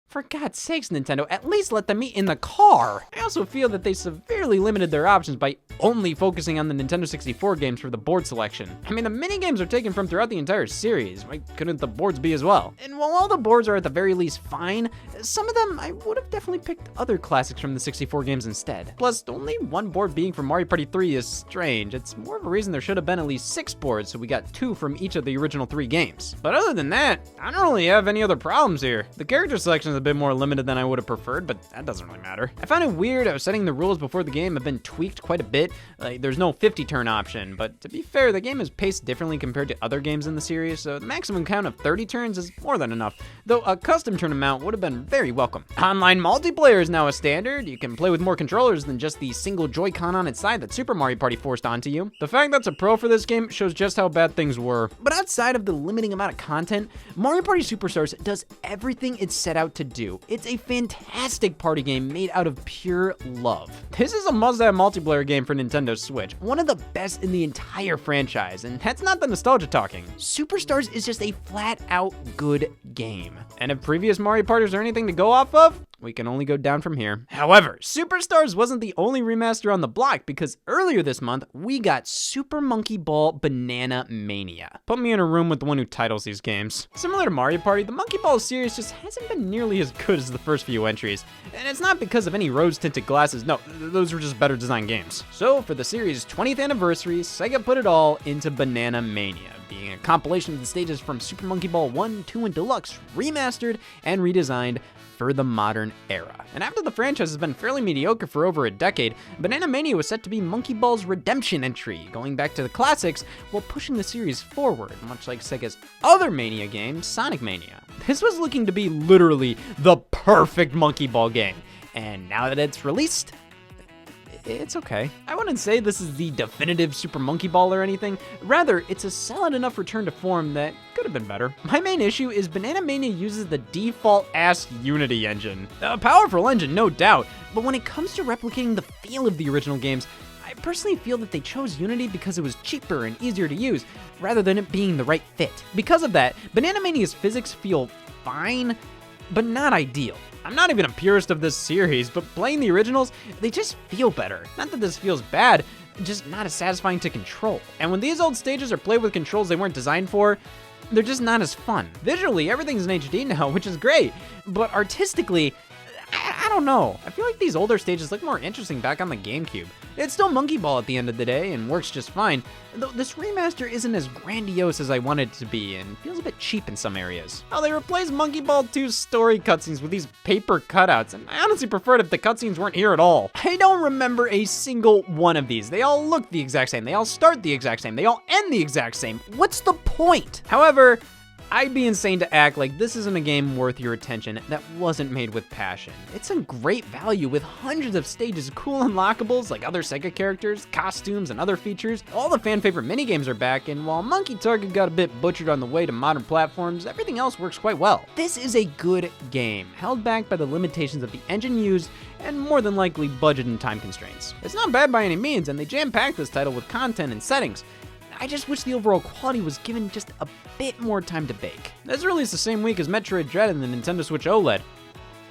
for God's sakes, Nintendo, at least let them eat in the car. I also feel that they severely limited their options by only focusing on the Nintendo 64 games for the board selection. I mean, the minigames are taken from throughout the entire series. Why couldn't the boards be as well? And while all the boards are at the very least fine, some of them I would have definitely picked other classics from the 64 games instead. Plus, only 1 board being from Mario Party 3 is strange. It's more of a reason there should have been at least 6 boards, so we got 2 from each of the original 3 games. But other than that, I don't really have any other problems here. The character selection is a bit more limited than I would have preferred, but that doesn't really matter. I found it weird how setting the rules before the game have been tweaked quite a bit. Like, there's no 50 turn option, but to be fair, the game is paced differently compared to other games in the series, so the maximum count of 30 turns is more than enough, though a custom turn amount would have been very welcome. Online multiplayer is now a standard. You can play with more controllers than just the single Joy-Con on its side that Super Mario Party forced onto you. The fact that's a pro for this game shows just how bad things were. But outside of the limiting amount of content, Mario Party Superstars does everything it's set out to do. It's a fantastic party game made out of pure love. This is a must-have multiplayer game for Nintendo Switch, one of the best in the entire franchise, and that's not the nostalgia talking. Superstars is just a flat-out good game. And if previous Mario Parties are anything to go off of, we can only go down from here. However, Superstars wasn't the only remaster on the block, because earlier this month, we got Super Monkey Ball Banana Mania. Put me in a room with the one who titles these games. Similar to Mario Party, the Monkey Ball series just hasn't been nearly as good as the first few entries. And it's not because of any rose-tinted glasses, no, those were just better designed games. So for the series' 20th anniversary, Sega put it all into Banana Mania, being a compilation of the stages from Super Monkey Ball 1, 2, and Deluxe, remastered and redesigned for the modern era. And after the franchise has been fairly mediocre for over a decade, Banana Mania was set to be Monkey Ball's redemption entry, going back to the classics while pushing the series forward, much like Sega's other Mania game, Sonic Mania. This was looking to be literally the perfect Monkey Ball game, and now that it's released, it's okay. I wouldn't say this is the definitive Super Monkey Ball or anything. Rather, it's a solid enough return to form that could have been better. My main issue is Banana Mania uses the default-ass Unity engine. A powerful engine, no doubt, but when it comes to replicating the feel of the original games, I personally feel that they chose Unity because it was cheaper and easier to use, rather than it being the right fit. Because of that, Banana Mania's physics feel fine, but not ideal. I'm not even a purist of this series, but playing the originals, they just feel better. Not that this feels bad, just not as satisfying to control. And when these old stages are played with controls they weren't designed for, they're just not as fun. Visually, everything's in HD now, which is great, but artistically, I don't know. I feel like these older stages look more interesting back on the GameCube. It's still Monkey Ball at the end of the day and works just fine, though this remaster isn't as grandiose as I wanted it to be and feels a bit cheap in some areas. Oh, they replaced Monkey Ball 2's story cutscenes with these paper cutouts, and I honestly preferred if the cutscenes weren't here at all. I don't remember a single one of these. They all look the exact same, they all start the exact same, they all end the exact same. What's the point? However, I'd be insane to act like this isn't a game worth your attention that wasn't made with passion. It's a great value with hundreds of stages, cool unlockables like other Sega characters, costumes, and other features. All the fan favorite minigames are back, and while Monkey Target got a bit butchered on the way to modern platforms, everything else works quite well. This is a good game, held back by the limitations of the engine used and more than likely budget and time constraints. It's not bad by any means, and they jam-packed this title with content and settings. I just wish the overall quality was given just a bit more time to bake. This released the same week as Metroid Dread and the Nintendo Switch OLED.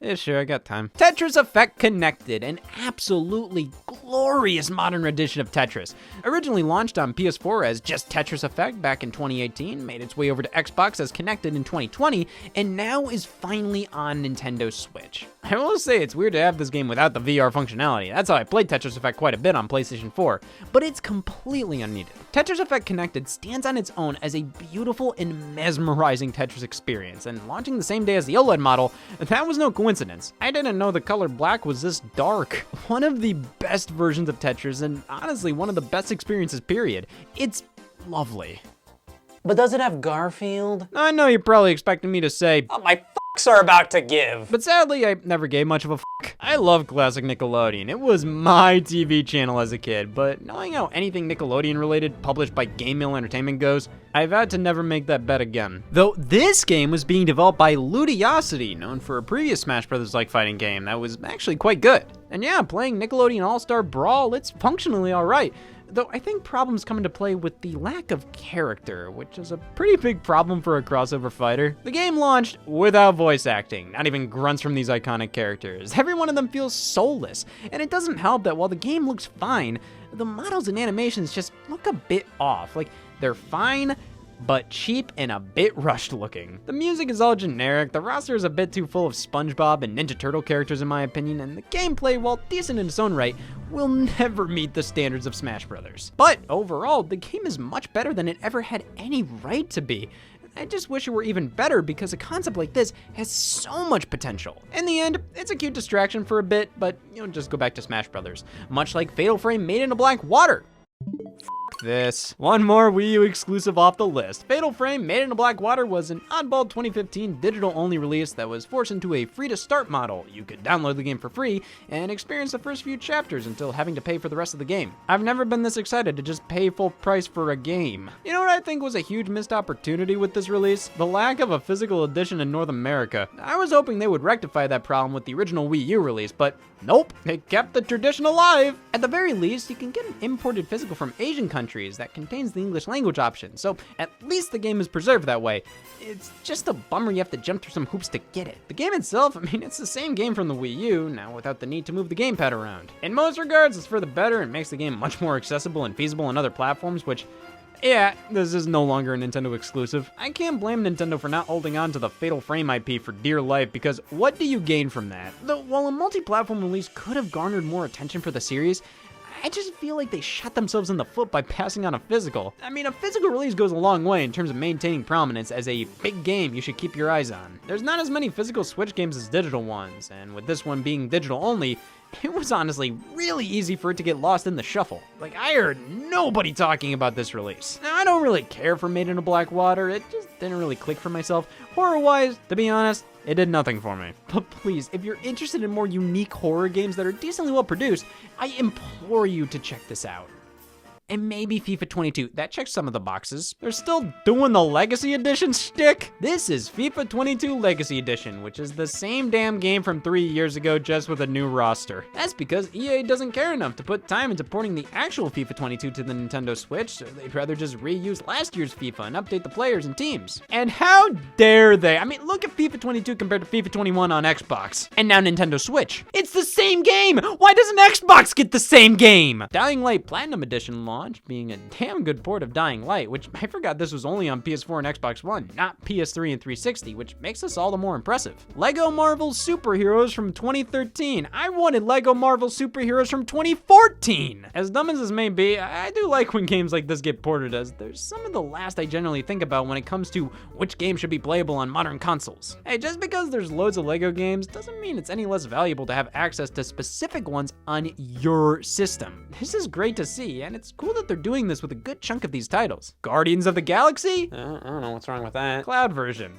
Yeah, sure, I got time. Tetris Effect Connected, an absolutely glorious modern rendition of Tetris. Originally launched on PS4 as just Tetris Effect back in 2018, made its way over to Xbox as Connected in 2020, and now is finally on Nintendo Switch. I will say it's weird to have this game without the VR functionality. That's how I played Tetris Effect quite a bit on PlayStation 4, but it's completely unneeded. Tetris Effect Connected stands on its own as a beautiful and mesmerizing Tetris experience, and launching the same day as the OLED model, that was no coincidence. I didn't know the color black was this dark. One of the best versions of Tetris, and honestly one of the best experiences, period. It's lovely. But does it have Garfield? I know you're probably expecting me to say, Oh, my fucks are about to give. but sadly, I never gave much of a fuck. I love classic Nickelodeon. It was my TV channel as a kid, but knowing how anything Nickelodeon related published by Game Mill Entertainment goes, I've had to never make that bet again. Though this game was being developed by Ludiosity, known for a previous Smash Brothers-like fighting game that was actually quite good. And yeah, playing Nickelodeon All-Star Brawl, it's functionally alright. Though I think problems come into play with the lack of character, which is a pretty big problem for a crossover fighter. The game launched without voice acting, not even grunts from these iconic characters. Every one of them feels soulless, and it doesn't help that while the game looks fine, the models and animations just look a bit off. Like, they're fine, but cheap and a bit rushed looking. The music is all generic, the roster is a bit too full of SpongeBob and Ninja Turtle characters in my opinion, and the gameplay, while decent in its own right, will never meet the standards of Smash Brothers. But overall, the game is much better than it ever had any right to be. I just wish it were even better because a concept like this has so much potential. In the end, it's a cute distraction for a bit, but just go back to Smash Brothers. Much like Fatal Frame Made in a Black Water. This. One more Wii U exclusive off the list. Fatal Frame Made in a Black Water was an oddball 2015 digital-only release that was forced into a free-to-start model. You could download the game for free and experience the first few chapters until having to pay for the rest of the game. I've never been this excited to just pay full price for a game. You know what I think was a huge missed opportunity with this release? The lack of a physical edition in North America. I was hoping they would rectify that problem with the original Wii U release, but nope, they kept the tradition alive. At the very least, you can get an imported physical from Asian countries that contains the English language option, so at least the game is preserved that way. It's just a bummer you have to jump through some hoops to get it. The game itself, I mean, it's the same game from the Wii U, now without the need to move the gamepad around. In most regards, it's for the better and makes the game much more accessible and feasible on other platforms, which, yeah, this is no longer a Nintendo exclusive. I can't blame Nintendo for not holding on to the Fatal Frame IP for dear life, because what do you gain from that? Though, while a multi-platform release could have garnered more attention for the series, I just feel like they shot themselves in the foot by passing on a physical. I mean, a physical release goes a long way in terms of maintaining prominence as a big game you should keep your eyes on. There's not as many physical Switch games as digital ones, and with this one being digital only, it was honestly really easy for it to get lost in the shuffle. Like, I heard nobody talking about this release. Now, I don't really care for Made in a Black Water, it just didn't really click for myself. Horror-wise, to be honest, it did nothing for me. But please, if you're interested in more unique horror games that are decently well produced, I implore you to check this out. and maybe FIFA 22. That checks some of the boxes. They're still doing the Legacy Edition shtick. This is FIFA 22 Legacy Edition, which is the same damn game from 3 years ago, just with a new roster. That's because EA doesn't care enough to put time into porting the actual FIFA 22 to the Nintendo Switch, so they'd rather just reuse last year's FIFA and update the players and teams. And how dare they? I mean, look at FIFA 22 compared to FIFA 21 on Xbox, and now Nintendo Switch. It's the same game! Why doesn't Xbox get the same game? Dying Light Platinum Edition launched, being a damn good port of Dying Light, which I forgot this was only on PS4 and Xbox One, not PS3 and 360, which makes this all the more impressive. Lego Marvel Superheroes from 2013. I wanted Lego Marvel Superheroes from 2014! As dumb as this may be, I do like when games like this get ported, as there's some of the last I generally think about when it comes to which game should be playable on modern consoles. Hey, just because there's loads of Lego games doesn't mean it's any less valuable to have access to specific ones on your system. This is great to see, and it's cool that they're doing this with a good chunk of these titles. Guardians of the Galaxy? I don't know what's wrong with that. Cloud version.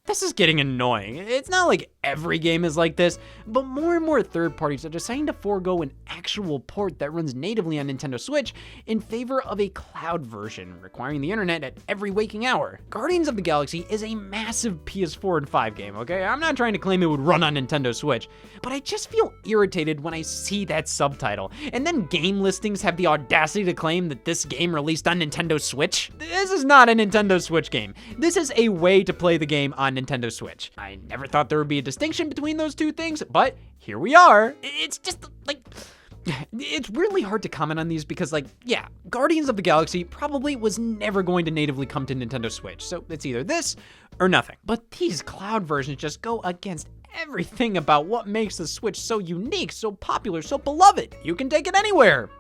This is getting annoying. It's not like every game is like this, but more and more third parties are deciding to forego an actual port that runs natively on Nintendo Switch in favor of a cloud version, requiring the internet at every waking hour. Guardians of the Galaxy is a massive PS4 and 5 game, okay? I'm not trying to claim it would run on Nintendo Switch, but I just feel irritated when I see that subtitle. And then game listings have the audacity to claim that this game released on Nintendo Switch. This is not a Nintendo Switch game. This is a way to play the game on Nintendo Switch. I never thought there would be a distinction between those two things, but here we are. It's just like, it's really hard to comment on these because, like, yeah, Guardians of the Galaxy probably was never going to natively come to Nintendo Switch, so it's either this or nothing. But these cloud versions just go against everything about what makes the Switch so unique, so popular, so beloved. You can take it anywhere.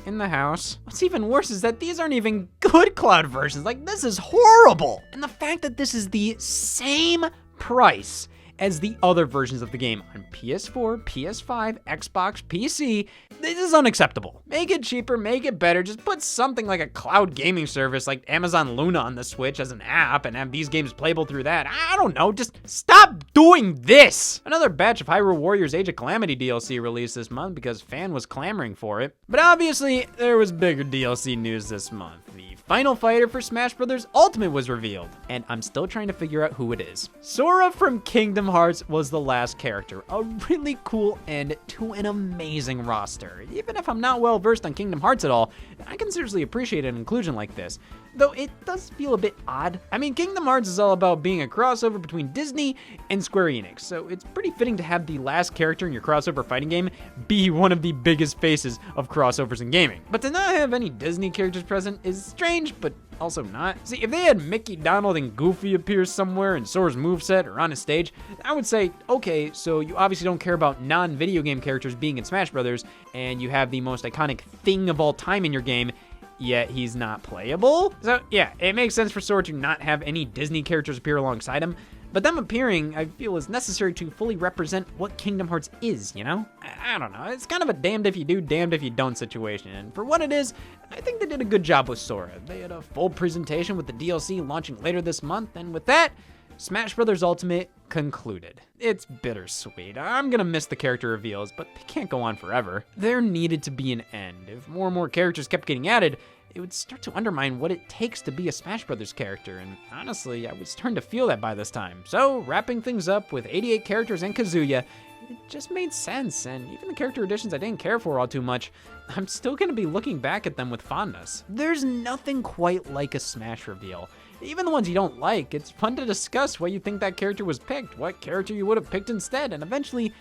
In the house. What's even worse is that these aren't even good cloud versions. Like, this is horrible. And the fact that this is the same price as the other versions of the game on PS4, PS5, Xbox, PC, this is unacceptable. Make it cheaper, make it better, just put something like a cloud gaming service like Amazon Luna on the Switch as an app and have these games playable through that. I don't know, just stop doing this! Another batch of Hyrule Warriors Age of Calamity DLC released this month because fan was clamoring for it. But obviously, there was bigger DLC news this month. The final fighter for Smash Bros. Ultimate was revealed, and I'm still trying to figure out who it is. Sora from Kingdom Hearts was the last character, a really cool end to an amazing roster. Even if I'm not well versed on Kingdom Hearts at all, I can seriously appreciate an inclusion like this, though it does feel a bit odd. I mean, Kingdom Hearts is all about being a crossover between Disney and Square Enix, so it's pretty fitting to have the last character in your crossover fighting game be one of the biggest faces of crossovers in gaming. But to not have any Disney characters present is strange, but also not. See, if they had Mickey, Donald, and Goofy appear somewhere in Sora's moveset or on a stage, I would say, okay, so you obviously don't care about non-video game characters being in Smash Brothers, and you have the most iconic thing of all time in your game, yet he's not playable? So yeah, it makes sense for Sora to not have any Disney characters appear alongside him, but them appearing, I feel, is necessary to fully represent what Kingdom Hearts is, you know? I don't know, it's kind of a damned if you do, damned if you don't situation, and for what it is, I think they did a good job with Sora. They had a full presentation with the DLC launching later this month, and with that, Smash Bros. Ultimate concluded. It's bittersweet. I'm gonna miss the character reveals, but they can't go on forever. There needed to be an end. If more and more characters kept getting added, it would start to undermine what it takes to be a Smash Brothers character, and honestly, I was starting to feel that by this time. So, wrapping things up with 88 characters and Kazuya, it just made sense, and even the character additions I didn't care for all too much, I'm still gonna be looking back at them with fondness. There's nothing quite like a Smash reveal. Even the ones you don't like, it's fun to discuss why you think that character was picked, what character you would have picked instead, and eventually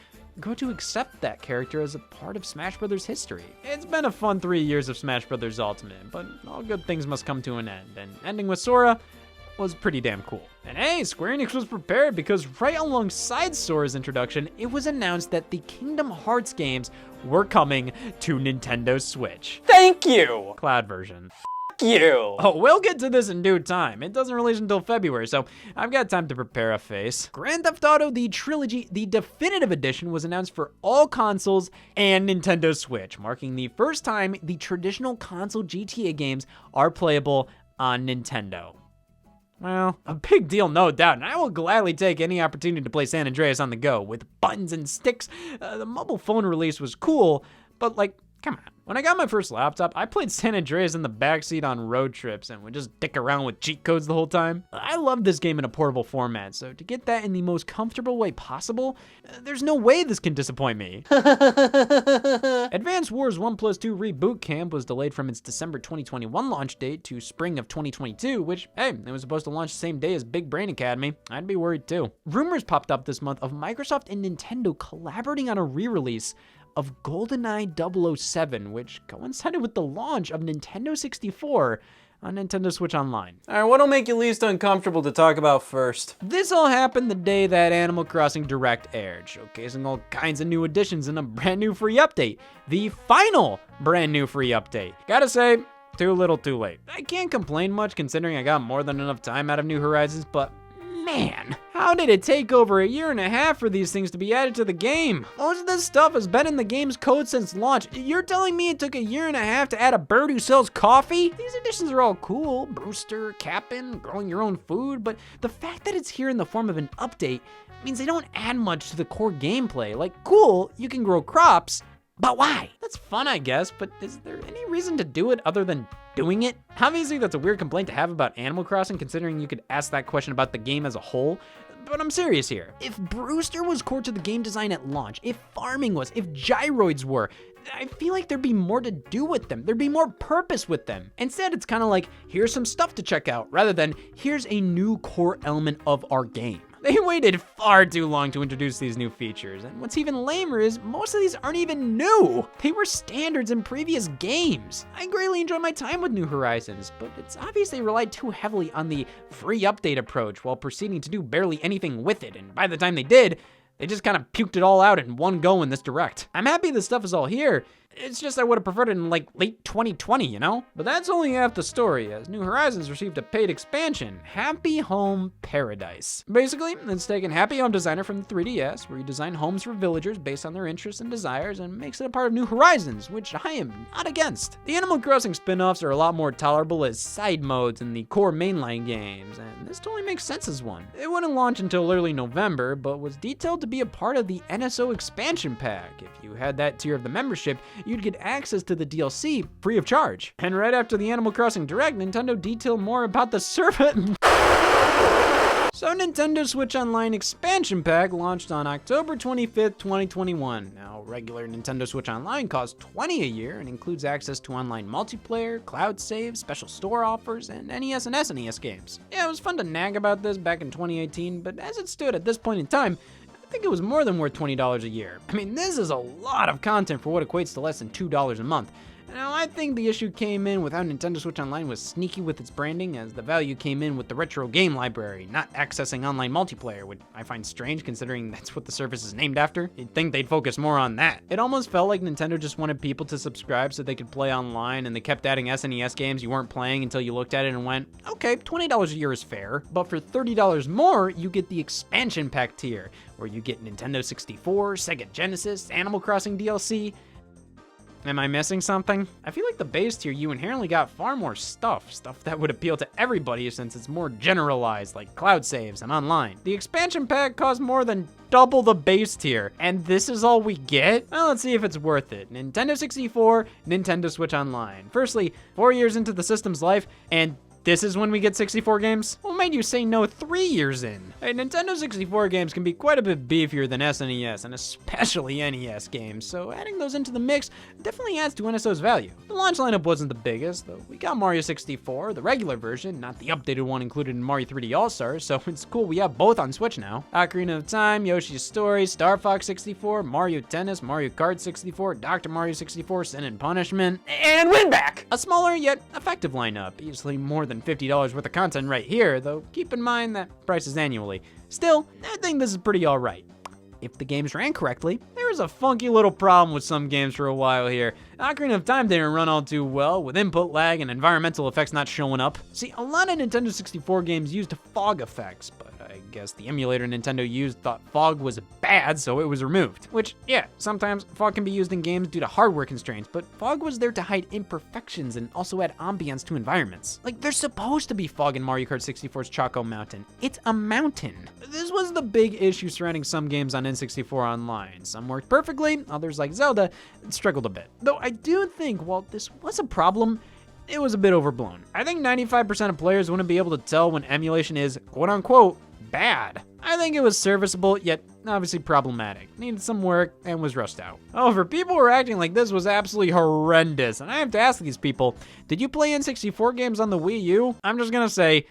grow to accept that character as a part of Smash Bros. History. It's been a fun 3 years of Smash Bros. Ultimate, but all good things must come to an end, and ending with Sora was pretty damn cool. And hey, Square Enix was prepared because right alongside Sora's introduction, it was announced that the Kingdom Hearts games were coming to Nintendo Switch. Thank you! Cloud version. You. Oh, we'll get to this in due time. It doesn't release until February, so I've got time to prepare a face. Grand Theft Auto, the Trilogy, the definitive edition, was announced for all consoles and Nintendo Switch, marking the first time the traditional console GTA games are playable on Nintendo. Well, a big deal, no doubt, and I will gladly take any opportunity to play San Andreas on the go. With buttons and sticks, the mobile phone release was cool, but like, Come on. When I got my first laptop, I played San Andreas in the backseat on road trips and would just dick around with cheat codes the whole time. I love this game in a portable format, so to get that in the most comfortable way possible, there's no way this can disappoint me. Advance Wars 1+2 Reboot Camp was delayed from its December 2021 launch date to spring of 2022, which, hey, it was supposed to launch the same day as Big Brain Academy. I'd be worried too. Rumors popped up this month of Microsoft and Nintendo collaborating on a re-release of GoldenEye 007, which coincided with the launch of Nintendo 64 on Nintendo Switch Online. All right, what'll make you least uncomfortable to talk about first? This all happened the day that Animal Crossing Direct aired, showcasing all kinds of new additions and a brand new free update. The final brand new free update. Gotta say, too little too late. I can't complain much considering I got more than enough time out of New Horizons, but man, how did it take over a year and a half for these things to be added to the game? Most of this stuff has been in the game's code since launch. You're telling me it took a year and a half to add a bird who sells coffee? These additions are all cool, Brewster, Cap'n, growing your own food, but the fact that it's here in the form of an update means they don't add much to the core gameplay. Like, cool, you can grow crops, but why? That's fun, I guess, but is there any reason to do it other than doing it? Obviously, that's a weird complaint to have about Animal Crossing, considering you could ask that question about the game as a whole. But I'm serious here. If Brewster was core to the game design at launch, if farming was, if gyroids were, I feel like there'd be more to do with them. There'd be more purpose with them. Instead, it's kind of like, here's some stuff to check out, rather than, here's a new core element of our game. They waited far too long to introduce these new features, and what's even lamer is most of these aren't even new. They were standards in previous games. I greatly enjoy my time with New Horizons, but it's obvious they relied too heavily on the free update approach while proceeding to do barely anything with it, and by the time they did, they just kind of puked it all out in one go in this direct. I'm happy this stuff is all here. It's just I would have preferred it in like late 2020, you know? But that's only half the story, as New Horizons received a paid expansion, Happy Home Paradise. Basically, it's taken Happy Home Designer from the 3DS, where you design homes for villagers based on their interests and desires, and makes it a part of New Horizons, which I am not against. The Animal Crossing spin-offs are a lot more tolerable as side modes in the core mainline games, and this totally makes sense as one. It wouldn't launch until early November, but was detailed to be a part of the NSO expansion pack. If you had that tier of the membership, you'd get access to the DLC free of charge. And right after the Animal Crossing Direct, Nintendo detailed more about the service. So Nintendo Switch Online Expansion Pack launched on October 25th, 2021. Now, regular Nintendo Switch Online costs $20 a year and includes access to online multiplayer, cloud save, special store offers, and NES and SNES games. Yeah, it was fun to nag about this back in 2018, but as it stood at this point in time, I think it was more than worth $20 a year. I mean, this is a lot of content for what equates to less than $2 a month. Now, I think the issue came in with how Nintendo Switch Online was sneaky with its branding, as the value came in with the retro game library, not accessing online multiplayer, which I find strange considering that's what the service is named after. You'd think they'd focus more on that. It almost felt like Nintendo just wanted people to subscribe so they could play online, and they kept adding SNES games you weren't playing until you looked at it and went, okay, $20 a year is fair, but for $30 more, you get the expansion pack tier, where you get Nintendo 64, Sega Genesis, Animal Crossing DLC. Am I missing something? I feel like the base tier, you inherently got far more stuff that would appeal to everybody since it's more generalized, like cloud saves and online. The expansion pack costs more than double the base tier, and this is all we get? Well, let's see if it's worth it. Nintendo 64, Nintendo Switch Online. Firstly, 4 years into the system's life, and this is when we get 64 games? What made you say no 3 years in? Hey, Nintendo 64 games can be quite a bit beefier than SNES, and especially NES games, so adding those into the mix definitely adds to NSO's value. The launch lineup wasn't the biggest, though we got Mario 64, the regular version, not the updated one included in Mario 3D All-Stars, so it's cool we have both on Switch now. Ocarina of Time, Yoshi's Story, Star Fox 64, Mario Tennis, Mario Kart 64, Dr. Mario 64, Sin and Punishment, and Win Back! A smaller yet effective lineup, easily more than $50 worth of content right here, though keep in mind that price is annually. Still, I think this is pretty alright. If the games ran correctly, there was a funky little problem with some games for a while here. Ocarina of Time didn't run all too well, with input lag and environmental effects not showing up. See, a lot of Nintendo 64 games used fog effects, but I guess the emulator Nintendo used thought fog was bad, so it was removed. Which, yeah, sometimes fog can be used in games due to hardware constraints, but fog was there to hide imperfections and also add ambience to environments. Like, there's supposed to be fog in Mario Kart 64's Choco Mountain. It's a mountain. This was the big issue surrounding some games on N64 Online. Some worked perfectly, others like Zelda struggled a bit. Though I do think while this was a problem, it was a bit overblown. I think 95% of players wouldn't be able to tell when emulation is, quote unquote, bad. I think it was serviceable, yet obviously problematic. Needed some work and was rushed out. However, people were acting like this was absolutely horrendous, and I have to ask these people, did you play N64 games on the Wii U? I'm just gonna say,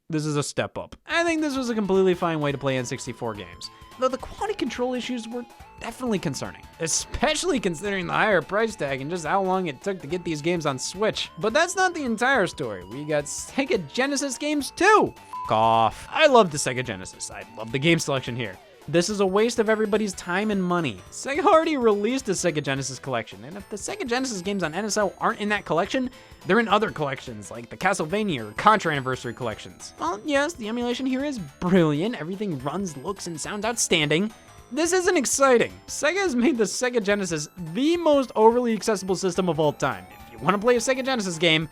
this is a step up. I think this was a completely fine way to play N64 games, though the quality control issues were definitely concerning, especially considering the higher price tag and just how long it took to get these games on Switch. But that's not the entire story. We got Sega Genesis games too. F off. I love the Sega Genesis. I love the game selection here. This is a waste of everybody's time and money. Sega already released a Sega Genesis collection, and if the Sega Genesis games on NSO aren't in that collection, they're in other collections, like the Castlevania or Contra Anniversary collections. Well, yes, the emulation here is brilliant. Everything runs, looks, and sounds outstanding. This isn't exciting. Sega has made the Sega Genesis the most overly accessible system of all time. If you want to play a Sega Genesis game,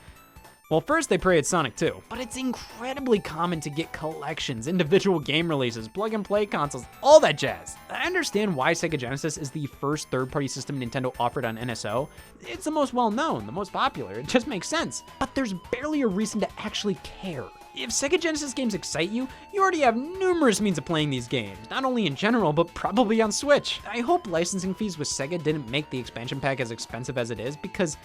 well, first they pray it's Sonic 2, but it's incredibly common to get collections, individual game releases, plug-and-play consoles, all that jazz. I understand why Sega Genesis is the first third-party system Nintendo offered on NSO. It's the most well-known, the most popular, it just makes sense. But there's barely a reason to actually care. If Sega Genesis games excite you, you already have numerous means of playing these games, not only in general, but probably on Switch. I hope licensing fees with Sega didn't make the expansion pack as expensive as it is, because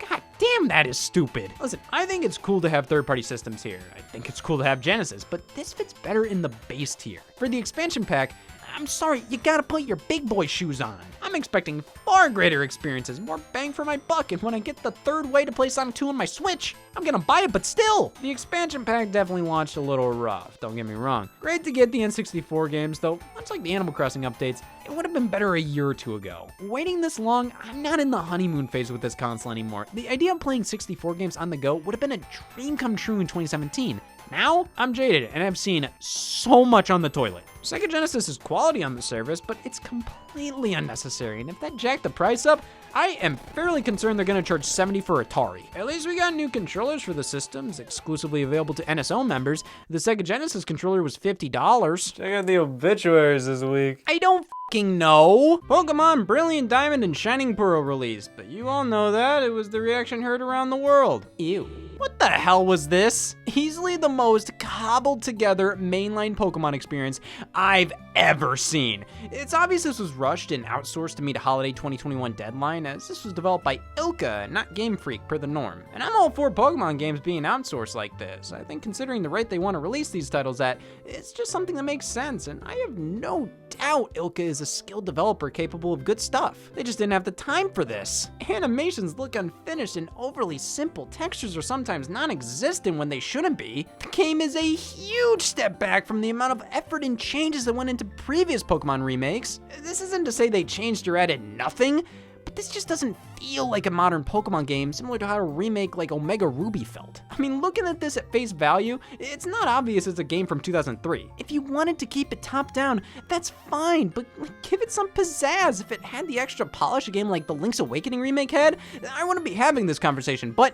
god damn, that is stupid. Listen, I think it's cool to have third-party systems here. I think it's cool to have Genesis, but this fits better in the base tier. For the expansion pack, I'm sorry, you gotta put your big boy shoes on. I'm expecting far greater experiences, more bang for my buck, and when I get the third way to play Sonic 2 on my Switch, I'm gonna buy it, but still. The expansion pack definitely launched a little rough, don't get me wrong. Great to get the N64 games, though, much like the Animal Crossing updates, it would have been better a year or two ago. Waiting this long, I'm not in the honeymoon phase with this console anymore. The idea of playing 64 games on the go would have been a dream come true in 2017. Now, I'm jaded and I've seen so much on the toilet. Sega Genesis is quality on the service, but it's completely unnecessary, and if that jacked the price up, I am fairly concerned they're gonna charge $70 for Atari. At least we got new controllers for the systems, exclusively available to NSO members. The Sega Genesis controller was $50. Check out the obituaries this week. I don't fucking know. Pokemon Brilliant Diamond and Shining Pearl released, but you all know that. It was the reaction heard around the world. Ew. What the hell was this? Easily the most cobbled together mainline Pokemon experience I've ever seen. It's obvious this was rushed and outsourced to meet a holiday 2021 deadline, as this was developed by ILCA, not Game Freak per the norm. And I'm all for Pokemon games being outsourced like this. I think considering the rate they want to release these titles at, it's just something that makes sense, and I have no doubt ILCA is a skilled developer capable of good stuff. They just didn't have the time for this. Animations look unfinished and overly simple. Textures are sometimes non-existent when they shouldn't be. The game is a huge step back from the amount of effort and changes that went into previous Pokemon remakes. This isn't to say they changed or added nothing, but this just doesn't feel like a modern Pokemon game, similar to how a remake like Omega Ruby felt. I mean, looking at this at face value, it's not obvious it's a game from 2003. If you wanted to keep it top down, that's fine, but give it some pizzazz. If it had the extra polish a game like the Link's Awakening remake had, I wouldn't be having this conversation, but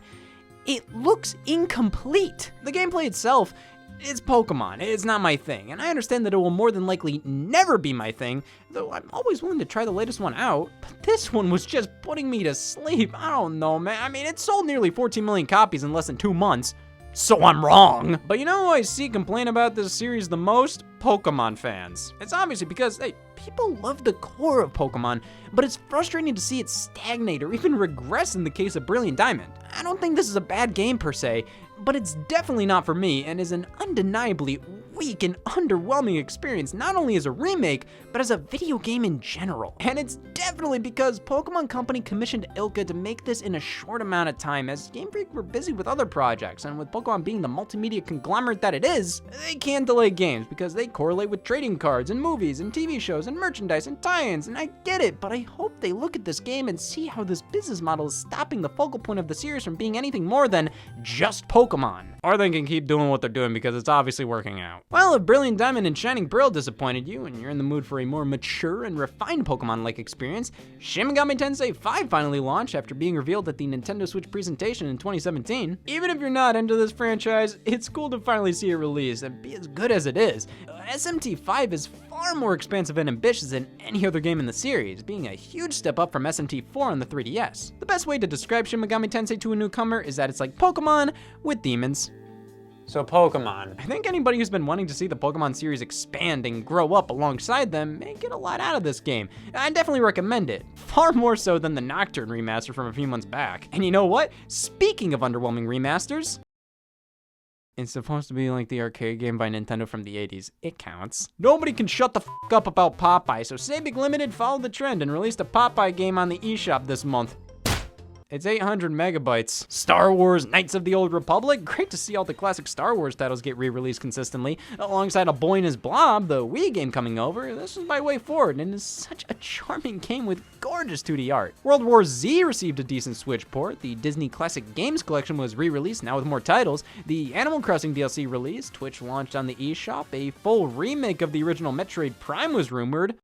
it looks incomplete. The gameplay itself, it's Pokemon, it's not my thing, and I understand that it will more than likely never be my thing, though I'm always willing to try the latest one out, but this one was just putting me to sleep. I don't know, man. I mean, it sold nearly 14 million copies in less than 2 months, so I'm wrong. But you know who I see complain about this series the most? Pokemon fans. It's obviously because, hey, people love the core of Pokemon, but it's frustrating to see it stagnate or even regress in the case of Brilliant Diamond. I don't think this is a bad game per se, but it's definitely not for me and is an undeniably weak and underwhelming experience, not only as a remake, but as a video game in general. And it's definitely because Pokemon Company commissioned ILCA to make this in a short amount of time, as Game Freak were busy with other projects, and with Pokemon being the multimedia conglomerate that it is, they can't delay games because they correlate with trading cards and movies and TV shows and merchandise and tie-ins, and I get it, but I hope they look at this game and see how this business model is stopping the focal point of the series from being anything more than just Pokemon. Or they can keep doing what they're doing because it's obviously working out. Well, if Brilliant Diamond and Shining Pearl disappointed you and you're in the mood for a more mature and refined Pokemon-like experience, Shin Megami Tensei 5 finally launched after being revealed at the Nintendo Switch presentation in 2017. Even if you're not into this franchise, it's cool to finally see it released and be as good as it is. SMT5 is far more expansive and ambitious than any other game in the series, being a huge step up from SMT4 on the 3DS. The best way to describe Shin Megami Tensei to a newcomer is that it's like Pokemon with demons. So Pokemon. I think anybody who's been wanting to see the Pokemon series expand and grow up alongside them may get a lot out of this game. I definitely recommend it, far more so than the Nocturne remaster from a few months back. And you know what? Speaking of underwhelming remasters, it's supposed to be like the arcade game by Nintendo from the 80s. It counts. Nobody can shut the f up about Popeye, so Sabic Limited followed the trend and released a Popeye game on the eShop this month. It's 800 megabytes. Star Wars Knights of the Old Republic? Great to see all the classic Star Wars titles get re-released consistently. Alongside A Boy and His Blob, the Wii game coming over, this is my way forward and is such a charming game with gorgeous 2D art. World War Z received a decent Switch port. The Disney Classic Games Collection was re-released, now with more titles. The Animal Crossing DLC released, Twitch launched on the eShop. A full remake of the original Metroid Prime was rumored.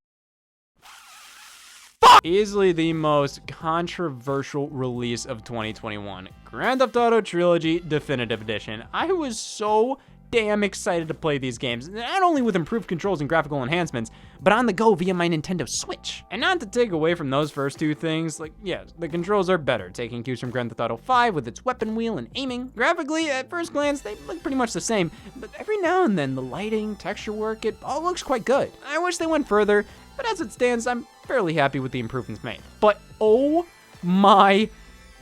Easily the most controversial release of 2021. Grand Theft Auto Trilogy Definitive Edition. I was so damn excited to play these games, not only with improved controls and graphical enhancements, but on the go via my Nintendo Switch. And not to take away from those first two things, like, yes, the controls are better, taking cues from Grand Theft Auto 5 with its weapon wheel and aiming. Graphically, at first glance, they look pretty much the same, but every now and then, the lighting, texture work, it all looks quite good. I wish they went further, but as it stands, I'm fairly happy with the improvements made. But oh my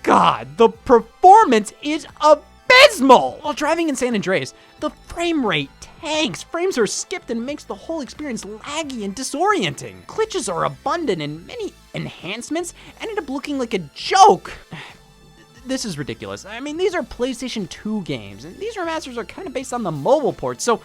God, the performance is abysmal! While driving in San Andreas, the frame rate tanks. Frames are skipped and makes the whole experience laggy and disorienting. Glitches are abundant and many enhancements ended up looking like a joke. This is ridiculous. I mean, these are PlayStation 2 games, and these remasters are kind of based on the mobile ports, so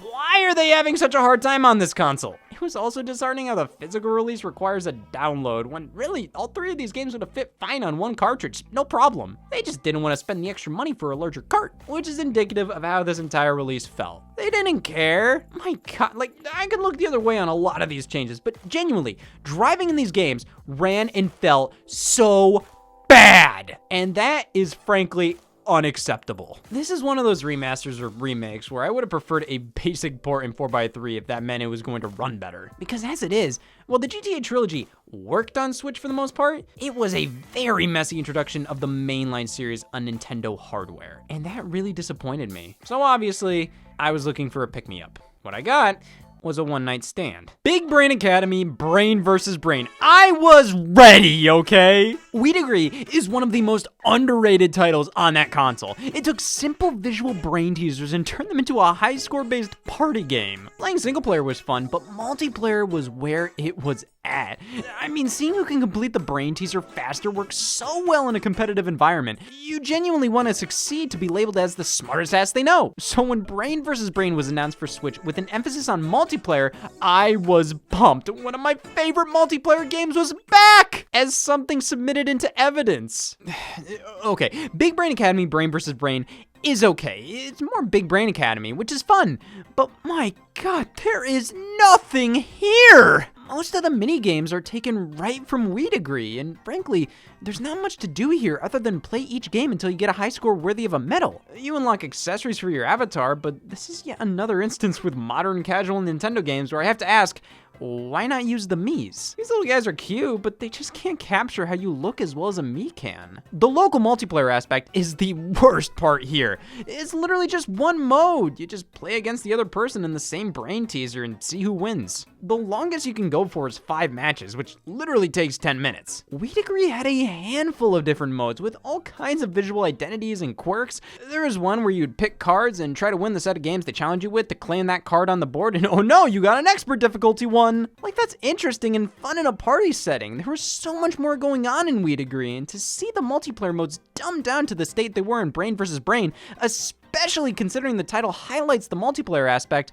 why are they having such a hard time on this console? It was also disheartening how the physical release requires a download, when really, all three of these games would have fit fine on one cartridge, no problem. They just didn't want to spend the extra money for a larger cart, which is indicative of how this entire release felt. They didn't care. My God, like, I could look the other way on a lot of these changes, but genuinely, driving in these games ran and felt so bad. And that is frankly unacceptable. This is one of those remasters or remakes where I would have preferred a basic port in 4x3 if that meant it was going to run better. Because as it is, while the GTA trilogy worked on Switch for the most part, it was a very messy introduction of the mainline series on Nintendo hardware. And that really disappointed me. So obviously, I was looking for a pick-me-up. What I got was a one-night stand. Big Brain Academy, Brain versus Brain. I was ready, okay? Wii Degree is one of the most underrated titles on that console. It took simple visual brain teasers and turned them into a high score-based party game. Playing single player was fun, but multiplayer was where it was at. I mean, seeing who can complete the brain teaser faster works so well in a competitive environment. You genuinely want to succeed to be labeled as the smartest ass they know. So when Brain vs. Brain was announced for Switch with an emphasis on multiplayer, I was pumped. One of my favorite multiplayer games was back as something submitted into evidence. Okay, Big Brain Academy, Brain vs. Brain is okay. It's more Big Brain Academy, which is fun. But my God, there is nothing here. Most of the mini games are taken right from Wii Degree, and frankly, there's not much to do here other than play each game until you get a high score worthy of a medal. You unlock accessories for your avatar, but this is yet another instance with modern casual Nintendo games where I have to ask, why not use the Miis? These little guys are cute, but they just can't capture how you look as well as a Mii can. The local multiplayer aspect is the worst part here. It's literally just one mode. You just play against the other person in the same brain teaser and see who wins. The longest you can go for is 5 matches, which literally takes 10 minutes. Wii Degree had a handful of different modes with all kinds of visual identities and quirks. There was one where you'd pick cards and try to win the set of games they challenge you with to claim that card on the board, and oh no, you got an expert difficulty one. Like, that's interesting and fun in a party setting. There was so much more going on in Wii Degree, and to see the multiplayer modes dumbed down to the state they were in Brain vs. Brain, especially considering the title highlights the multiplayer aspect,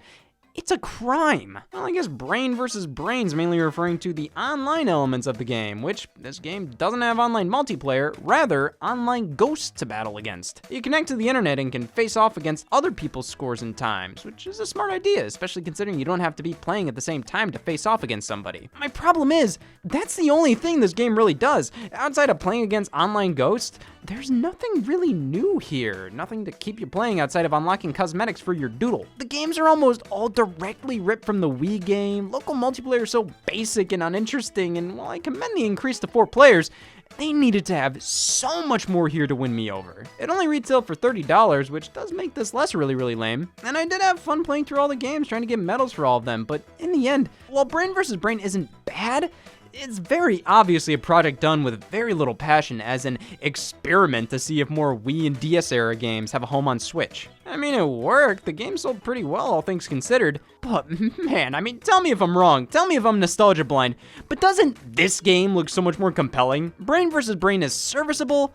It's a crime. Well, I guess Brain versus Brain's mainly referring to the online elements of the game, which this game doesn't have online multiplayer, rather online ghosts to battle against. You connect to the internet and can face off against other people's scores and times, which is a smart idea, especially considering you don't have to be playing at the same time to face off against somebody. My problem is, that's the only thing this game really does. Outside of playing against online ghosts, there's nothing really new here. Nothing to keep you playing outside of unlocking cosmetics for your doodle. The games are almost all directly ripped from the Wii game. Local multiplayer is so basic and uninteresting, and while I commend the increase to 4 players, they needed to have so much more here to win me over. It only retailed for $30, which does make this less really lame. And I did have fun playing through all the games, trying to get medals for all of them, but in the end, while Brain vs. Brain isn't bad, it's very obviously a project done with very little passion as an experiment to see if more Wii and DS era games have a home on Switch. I mean, it worked. The game sold pretty well, all things considered. But man, I mean, tell me if I'm wrong. Tell me if I'm nostalgia blind. But doesn't this game look so much more compelling? Brain vs. Brain is serviceable,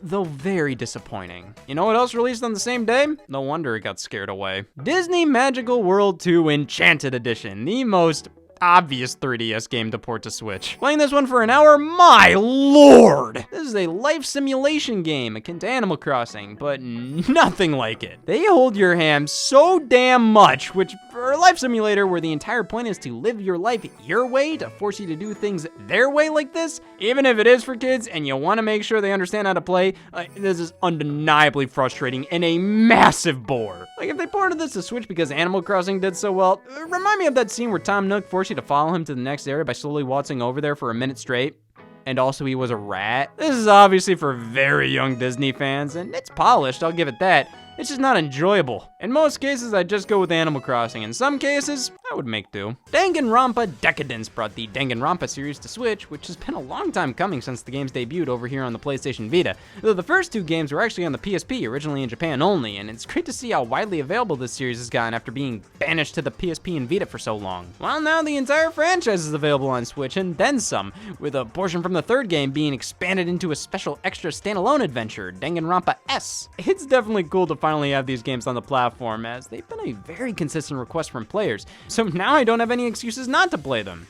though very disappointing. You know what else released on the same day? No wonder it got scared away. Disney Magical World 2 Enchanted Edition, the most obvious 3DS game to port to Switch. Playing this one for an hour, my lord! This is a life simulation game akin to Animal Crossing, but nothing like it. They hold your hand so damn much, which for a life simulator where the entire point is to live your life your way, to force you to do things their way like this, even if it is for kids and you want to make sure they understand how to play, this is undeniably frustrating and a massive bore. Like, if they ported this to Switch because Animal Crossing did so well, remind me of that scene where Tom Nook forced you to follow him to the next area by slowly waltzing over there for a minute straight. And also he was a rat. This is obviously for very young Disney fans, and it's polished, I'll give it that. It's just not enjoyable. In most cases, I'd just go with Animal Crossing. In some cases, I would make do. Danganronpa Decadence brought the Danganronpa series to Switch, which has been a long time coming since the games debuted over here on the PlayStation Vita. Though the first 2 games were actually on the PSP, originally in Japan only, and it's great to see how widely available this series has gotten after being banished to the PSP and Vita for so long. Well, now the entire franchise is available on Switch, and then some, with a portion from the 3rd game being expanded into a special extra standalone adventure, Danganronpa S. It's definitely cool to finally have these games on the platform, as they've been a very consistent request from players, so now I don't have any excuses not to play them.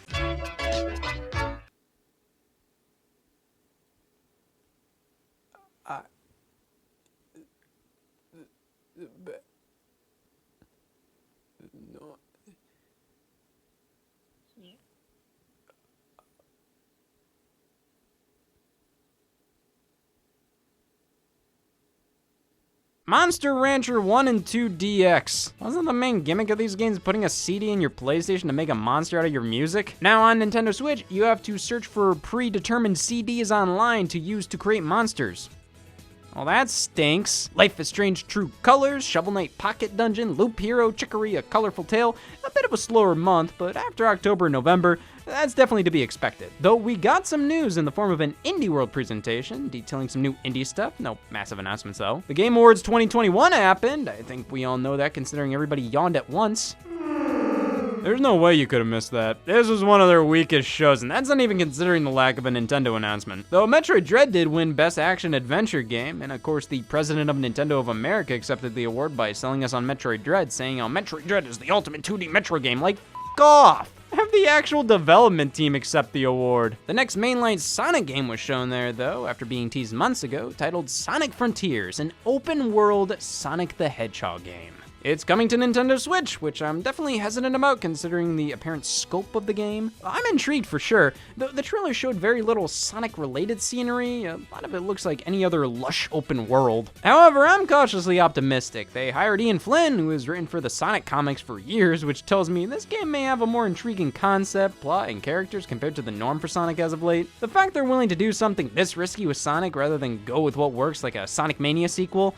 Monster Rancher 1 and 2 DX. Wasn't the main gimmick of these games putting a CD in your PlayStation to make a monster out of your music? Now on Nintendo Switch, you have to search for predetermined CDs online to use to create monsters. Well, that stinks. Life is Strange True Colors, Shovel Knight Pocket Dungeon, Loop Hero, Chicory, A Colorful Tale. A bit of a slower month, but after October and November, that's definitely to be expected. Though we got some news in the form of an Indie World presentation detailing some new indie stuff. No massive announcements though. The Game Awards 2021 happened. I think we all know that considering everybody yawned at once. There's no way you could have missed that. This was one of their weakest shows, and that's not even considering the lack of a Nintendo announcement. Though Metroid Dread did win Best Action Adventure Game, and of course the president of Nintendo of America accepted the award by selling us on Metroid Dread, saying how Metroid Dread is the ultimate 2D Metro game. Like, f*** off! Have the actual development team accept the award. The next mainline Sonic game was shown there, though, after being teased months ago, titled Sonic Frontiers, an open-world Sonic the Hedgehog game. It's coming to Nintendo Switch, which I'm definitely hesitant about considering the apparent scope of the game. I'm intrigued for sure, though the trailer showed very little Sonic-related scenery. A lot of it looks like any other lush open world. However, I'm cautiously optimistic. They hired Ian Flynn, who has written for the Sonic comics for years, which tells me this game may have a more intriguing concept, plot, and characters compared to the norm for Sonic as of late. The fact they're willing to do something this risky with Sonic rather than go with what works like a Sonic Mania sequel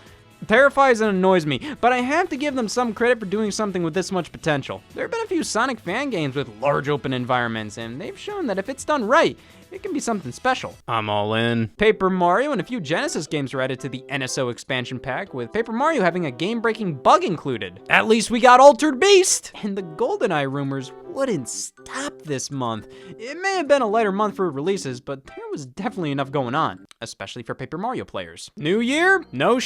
terrifies and annoys me, but I have to give them some credit for doing something with this much potential. There have been a few Sonic fan games with large open environments, and they've shown that if it's done right, it can be something special. I'm all in. Paper Mario and a few Genesis games were added to the NSO expansion pack, with Paper Mario having a game-breaking bug included. At least we got Altered Beast! And the GoldenEye rumors wouldn't stop this month. It may have been a lighter month for releases, but there was definitely enough going on, especially for Paper Mario players. New year? No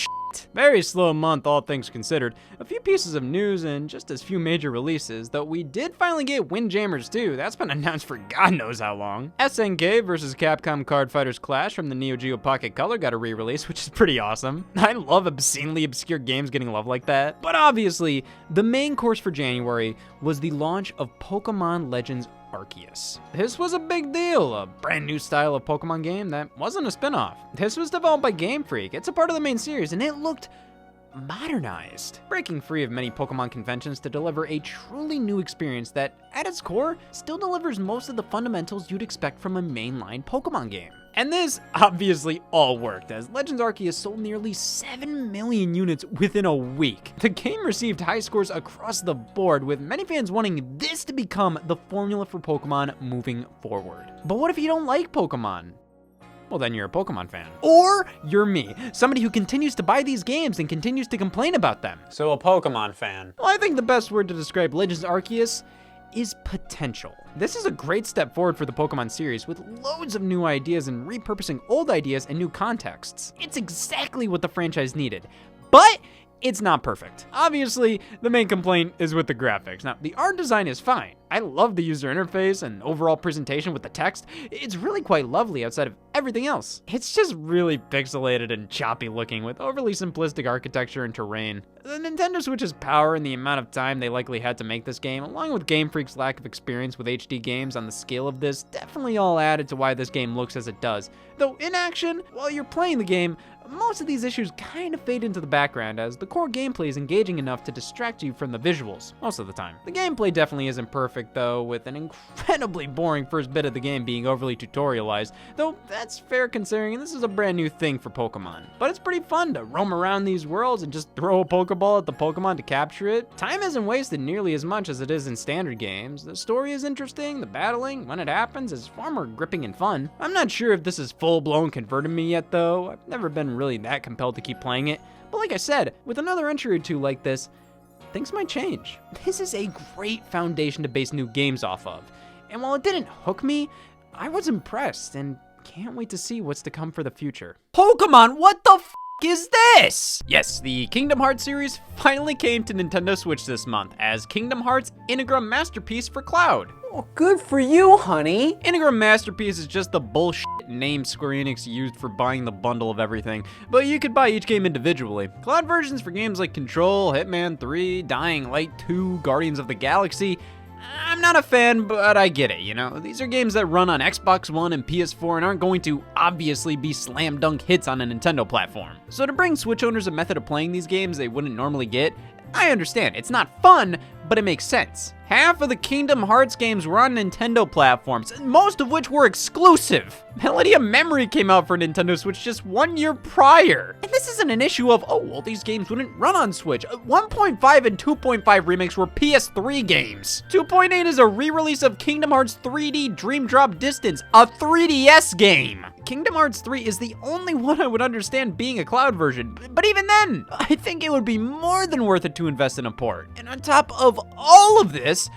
Very slow month, all things considered. A few pieces of news and just as few major releases, though we did finally get Windjammers 2. That's been announced for God knows how long. SNK vs. Capcom Card Fighters Clash from the Neo Geo Pocket Color got a re-release, which is pretty awesome. I love obscenely obscure games getting love like that. But obviously, the main course for January was the launch of Pokemon Legends Arceus. This was a big deal, a brand new style of Pokemon game that wasn't a spin-off. This was developed by Game Freak. It's a part of the main series, and it looked modernized, breaking free of many Pokemon conventions to deliver a truly new experience that, at its core, still delivers most of the fundamentals you'd expect from a mainline Pokemon game. And this obviously all worked, as Legends Arceus sold nearly 7 million units within a week. The game received high scores across the board, with many fans wanting this to become the formula for Pokemon moving forward. But what if you don't like Pokemon? Well, then you're a Pokemon fan. Or you're me, somebody who continues to buy these games and continues to complain about them. So a Pokemon fan. Well, I think the best word to describe Legends Arceus is potential. This is a great step forward for the Pokemon series, with loads of new ideas and repurposing old ideas in new contexts. It's exactly what the franchise needed, but it's not perfect. Obviously, the main complaint is with the graphics. Now, the art design is fine. I love the user interface and overall presentation with the text. It's really quite lovely outside of everything else. It's just really pixelated and choppy looking with overly simplistic architecture and terrain. The Nintendo Switch's power and the amount of time they likely had to make this game, along with Game Freak's lack of experience with HD games on the scale of this, definitely all added to why this game looks as it does. Though in action, while you're playing the game, most of these issues kind of fade into the background, as the core gameplay is engaging enough to distract you from the visuals most of the time. The gameplay definitely isn't perfect though, with an incredibly boring first bit of the game being overly tutorialized, though that's fair considering this is a brand new thing for Pokemon. But it's pretty fun to roam around these worlds and just throw a Pokeball at the Pokemon to capture it. Time isn't wasted nearly as much as it is in standard games. The story is interesting, the battling, when it happens, is far more gripping and fun. I'm not sure if this is full-blown converted me yet though. I've never been really that compelled to keep playing it, but like I said, with another entry or two like this, things might change. This is a great foundation to base new games off of, and while it didn't hook me, I was impressed and can't wait to see what's to come for the future. Pokemon, what the f is this? Yes, the Kingdom Hearts series finally came to Nintendo Switch this month as Kingdom Hearts Integra Masterpiece for Cloud. Well, good for you, honey. Integra Masterpiece is just the bullshit name Square Enix used for buying the bundle of everything, but you could buy each game individually. Cloud versions for games like Control, Hitman 3, Dying Light 2, Guardians of the Galaxy. I'm not a fan, but I get it, you know? These are games that run on Xbox One and PS4 and aren't going to obviously be slam dunk hits on a Nintendo platform. So to bring Switch owners a method of playing these games they wouldn't normally get, I understand. It's not fun, but it makes sense. Half of the Kingdom Hearts games were on Nintendo platforms, most of which were exclusive. Melody of Memory came out for Nintendo Switch just 1 year prior. And this isn't an issue of, oh, well, these games wouldn't run on Switch. 1.5 and 2.5 remakes were PS3 games. 2.8 is a re-release of Kingdom Hearts 3D Dream Drop Distance, a 3DS game. Kingdom Hearts 3 is the only one I would understand being a cloud version, but even then, I think it would be more than worth it to invest in a port. And on top of all of this,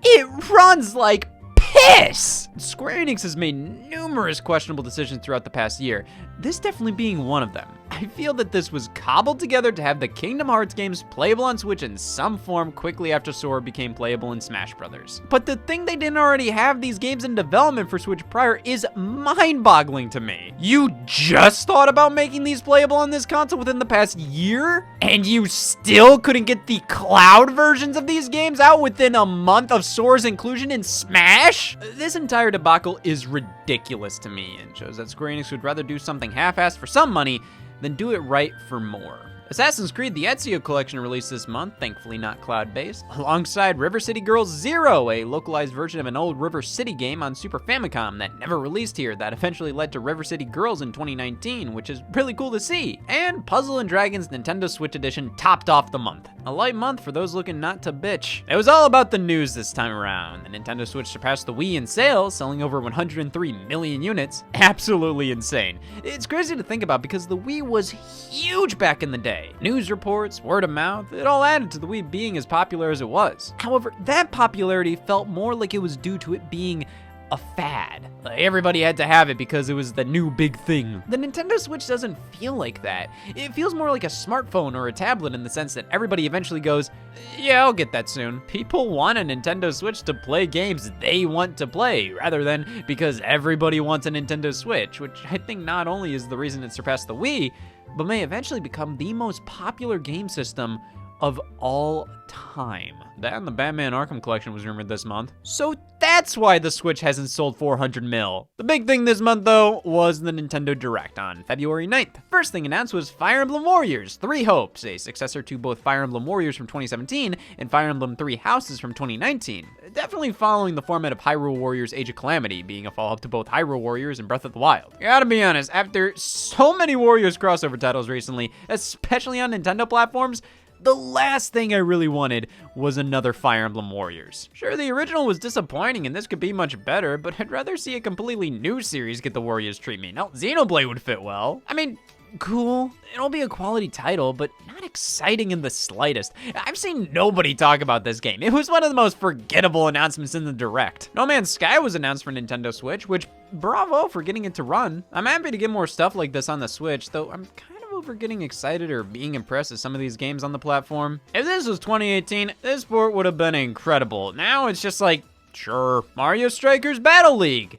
it runs like piss! Square Enix has made numerous questionable decisions throughout the past year, this definitely being one of them. I feel that this was cobbled together to have the Kingdom Hearts games playable on Switch in some form quickly after Sora became playable in Smash Bros. But to think they didn't already have these games in development for Switch prior is mind-boggling to me. You just thought about making these playable on this console within the past year? And you still couldn't get the cloud versions of these games out within a month of Sora's inclusion in Smash? This entire debacle is ridiculous to me and shows that Square Enix would rather do something half-assed for some money then do it right for more. Assassin's Creed the Ezio Collection released this month, thankfully not cloud-based, alongside River City Girls Zero, a localized version of an old River City game on Super Famicom that never released here that eventually led to River City Girls in 2019, which is really cool to see. And Puzzle & Dragons Nintendo Switch Edition topped off the month. A light month for those looking not to bitch. It was all about the news this time around. The Nintendo Switch surpassed the Wii in sales, selling over 103 million units. Absolutely insane. It's crazy to think about because the Wii was huge back in the day. News reports, word of mouth, it all added to the Wii being as popular as it was. However, that popularity felt more like it was due to it being a fad. Like, everybody had to have it because it was the new big thing. The Nintendo Switch doesn't feel like that. It feels more like a smartphone or a tablet in the sense that everybody eventually goes, yeah, I'll get that soon. People want a Nintendo Switch to play games they want to play, rather than because everybody wants a Nintendo Switch, which I think not only is the reason it surpassed the Wii, but may eventually become the most popular game system of all time. That and the Batman Arkham Collection was rumored this month. So that's why the Switch hasn't sold 400 mil. The big thing this month, though, was the Nintendo Direct on February 9th. First thing announced was Fire Emblem Warriors 3 Hopes, a successor to both Fire Emblem Warriors from 2017 and Fire Emblem 3 Houses from 2019. Definitely following the format of Hyrule Warriors Age of Calamity, being a follow-up to both Hyrule Warriors and Breath of the Wild. Gotta be honest, after so many Warriors crossover titles recently, especially on Nintendo platforms, the last thing I really wanted was another Fire Emblem Warriors. Sure, the original was disappointing and this could be much better, but I'd rather see a completely new series get the Warriors treatment. Now, Xenoblade would fit well. I mean, cool, it'll be a quality title, but not exciting in the slightest. I've seen nobody talk about this game. It was one of the most forgettable announcements in the Direct. No Man's Sky was announced for Nintendo Switch, which, bravo for getting it to run. I'm happy to get more stuff like this on the Switch, though I'm kind of over getting excited or being impressed with some of these games on the platform. If this was 2018, this port would have been incredible. Now it's just like, sure, Mario Strikers Battle League.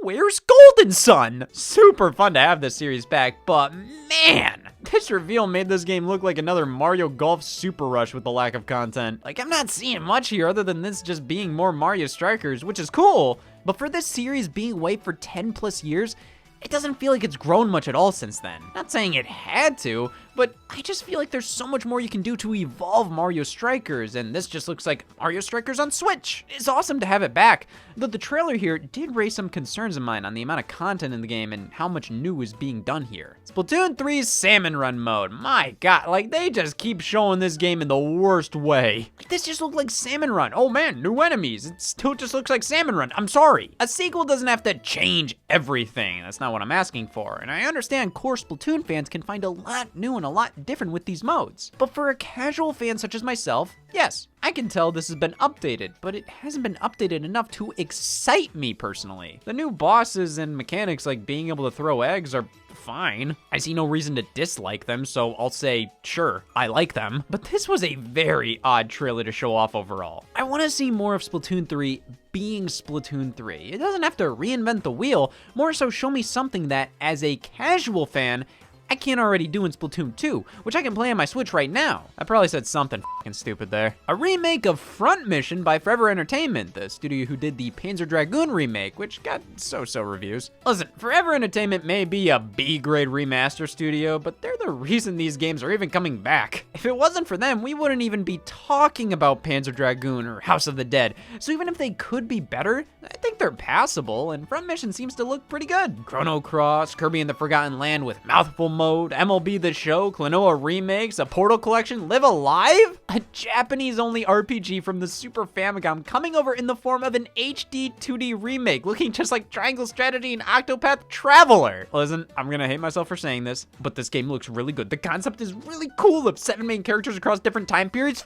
Where's Golden Sun? Super fun to have this series back, but man, this reveal made this game look like another Mario Golf Super Rush with the lack of content. Like, I'm not seeing much here other than this just being more Mario Strikers, which is cool, but for this series being away for 10 plus years, it doesn't feel like it's grown much at all since then. Not saying it had to, but I just feel like there's so much more you can do to evolve Mario Strikers, and this just looks like Mario Strikers on Switch. It's awesome to have it back, though the trailer here did raise some concerns of mine on the amount of content in the game and how much new is being done here. Splatoon 3's Salmon Run mode, my god, like they just keep showing this game in the worst way. Like, this just looked like Salmon Run. Oh man, new enemies. It still just looks like Salmon Run. I'm sorry. A sequel doesn't have to change everything. That's not what I'm asking for, and I understand core Splatoon fans can find a lot new and a lot different with these modes. But for a casual fan such as myself, yes, I can tell this has been updated, but it hasn't been updated enough to excite me personally. The new bosses and mechanics like being able to throw eggs are fine. I see no reason to dislike them, so I'll say, sure, I like them. But this was a very odd trailer to show off overall. I want to see more of Splatoon 3 being Splatoon 3. It doesn't have to reinvent the wheel, more so show me something that, as a casual fan, I can't already do in Splatoon 2, which I can play on my Switch right now. I probably said something fucking stupid there. A remake of Front Mission by Forever Entertainment, the studio who did the Panzer Dragoon remake, which got so-so reviews. Listen, Forever Entertainment may be a B-grade remaster studio, but they're the reason these games are even coming back. If it wasn't for them, we wouldn't even be talking about Panzer Dragoon or House of the Dead. So even if they could be better, I think they're passable, and Front Mission seems to look pretty good. Chrono Cross, Kirby and the Forgotten Land with mouthful mode, MLB The Show, Klonoa remakes, a Portal collection, Live Alive? A Japanese-only RPG from the Super Famicom coming over in the form of an HD 2D remake, looking just like Triangle Strategy and Octopath Traveler. Listen, I'm gonna hate myself for saying this, but this game looks really good. The concept is really cool of 7 main characters across different time periods.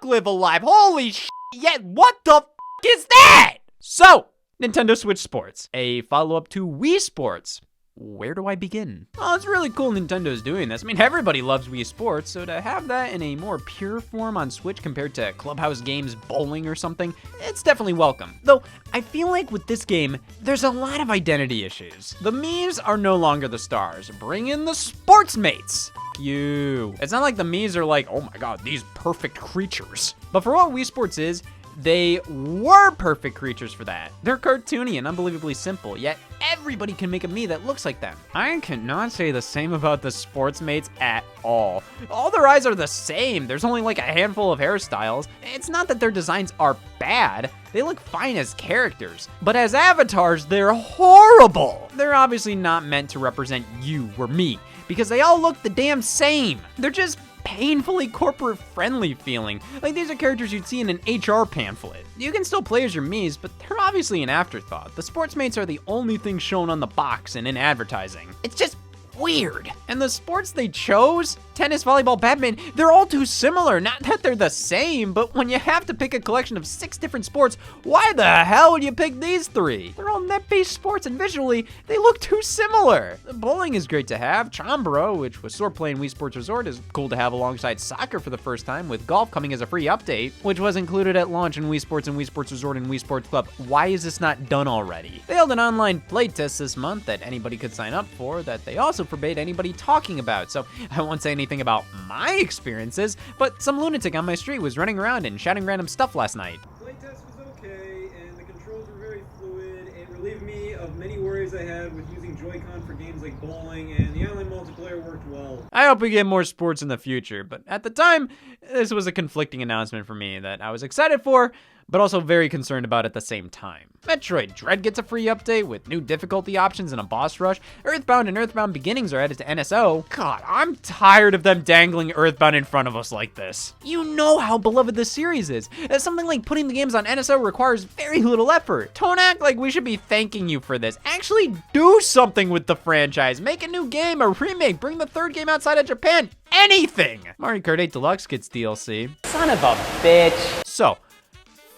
Live Alive, holy shit, yeah, what the is that? So, Nintendo Switch Sports, a follow-up to Wii Sports. Where do I begin? Oh, it's really cool Nintendo's doing this. I mean, everybody loves Wii Sports, so to have that in a more pure form on Switch compared to Clubhouse Games Bowling or something, it's definitely welcome. Though, I feel like with this game, there's a lot of identity issues. The Miis are no longer the stars. Bring in the sports mates. You. It's not like the Miis are like, oh my god, these perfect creatures. But for what Wii Sports is, they were perfect creatures for that. They're cartoony and unbelievably simple, yet everybody can make a Mii that looks like them. I cannot say the same about the sports mates at all. All their eyes are the same. There's only like a handful of hairstyles. It's not that their designs are bad. They look fine as characters, but as avatars, they're horrible. They're obviously not meant to represent you or me, because they all look the damn same. They're just painfully corporate friendly feeling. Like these are characters you'd see in an HR pamphlet. You can still play as your Miis, but they're obviously an afterthought. The sports mates are the only thing shown on the box and in advertising. It's just weird. And the sports they chose tennis, volleyball, badminton, they're all too similar. Not that they're the same, but when you have to pick a collection of 6 different sports, why the hell would you pick these 3? They're all net-based sports, and visually, they look too similar. Bowling is great to have. Chombro, which was swordplay in Wii Sports Resort, is cool to have alongside soccer for the first time, with golf coming as a free update, which was included at launch in Wii Sports and Wii Sports Resort and Wii Sports Club. Why is this not done already? They held an online playtest this month that anybody could sign up for that they also forbade anybody talking about, so I won't say anything about my experiences, but some lunatic on my street was running around and shouting random stuff last night. Playtest was okay, and the controls were very fluid. It relieved me of many worries I had with using Joy-Con for games like bowling, and the online multiplayer worked well. I hope we get more sports in the future, but at the time, this was a conflicting announcement for me that I was excited for, but also very concerned about at the same time. Metroid Dread gets a free update with new difficulty options and a boss rush. Earthbound and Earthbound Beginnings are added to NSO. God, I'm tired of them dangling Earthbound in front of us like this. You know how beloved this series is. Something like putting the games on NSO requires very little effort. Don't act like we should be thanking you for this. Actually do something with the franchise. Make a new game, a remake, bring the 3rd game outside of Japan. Anything! Mario Kart 8 Deluxe gets DLC. Son of a bitch. So,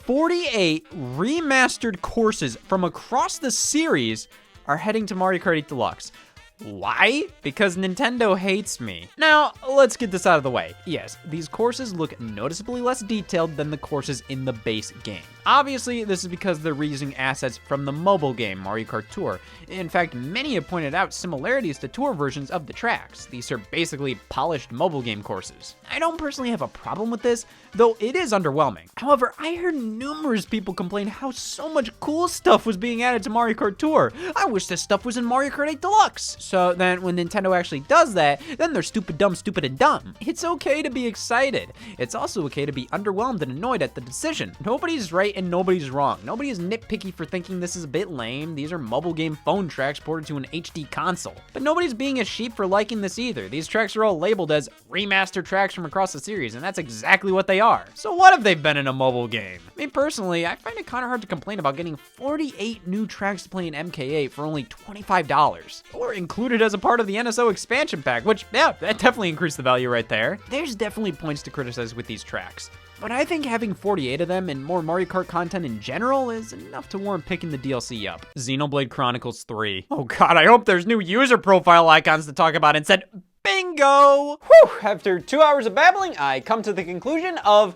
48 remastered courses from across the series are heading to Mario Kart 8 Deluxe. Why? Because Nintendo hates me. Now, let's get this out of the way. Yes, these courses look noticeably less detailed than the courses in the base game. Obviously, this is because they're reusing assets from the mobile game, Mario Kart Tour. In fact, many have pointed out similarities to tour versions of the tracks. These are basically polished mobile game courses. I don't personally have a problem with this, though it is underwhelming. However, I heard numerous people complain how so much cool stuff was being added to Mario Kart Tour. I wish this stuff was in Mario Kart 8 Deluxe. So then when Nintendo actually does that, then they're stupid, and dumb. It's okay to be excited. It's also okay to be underwhelmed and annoyed at the decision. Nobody's right and nobody's wrong. Nobody is nitpicky for thinking this is a bit lame. These are mobile game phone tracks ported to an HD console. But nobody's being a sheep for liking this either. These tracks are all labeled as remastered tracks from across the series, and that's exactly what they are. So what if they've been in a mobile game? Me personally, I find it kind of hard to complain about getting 48 new tracks to play in MK8 for only $25. Or included as a part of the NSO expansion pack, which, yeah, that definitely increased the value right there. There's definitely points to criticize with these tracks, but I think having 48 of them and more Mario Kart content in general is enough to warrant picking the DLC up. Xenoblade Chronicles 3. Oh god, I hope there's new user profile icons to talk about instead. Bingo! Whew, after 2 hours of babbling, I come to the conclusion of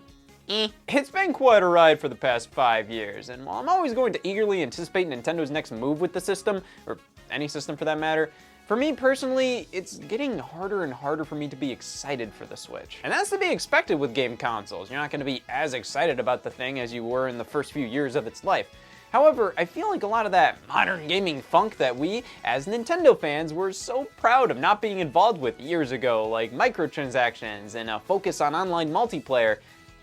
It's been quite a ride for the past 5 years, and while I'm always going to eagerly anticipate Nintendo's next move with the system, or any system for that matter, for me personally, it's getting harder and harder for me to be excited for the Switch. And that's to be expected with game consoles. You're not going to be as excited about the thing as you were in the first few years of its life. However, I feel like a lot of that modern gaming funk that we, as Nintendo fans, were so proud of not being involved with years ago, like microtransactions and a focus on online multiplayer,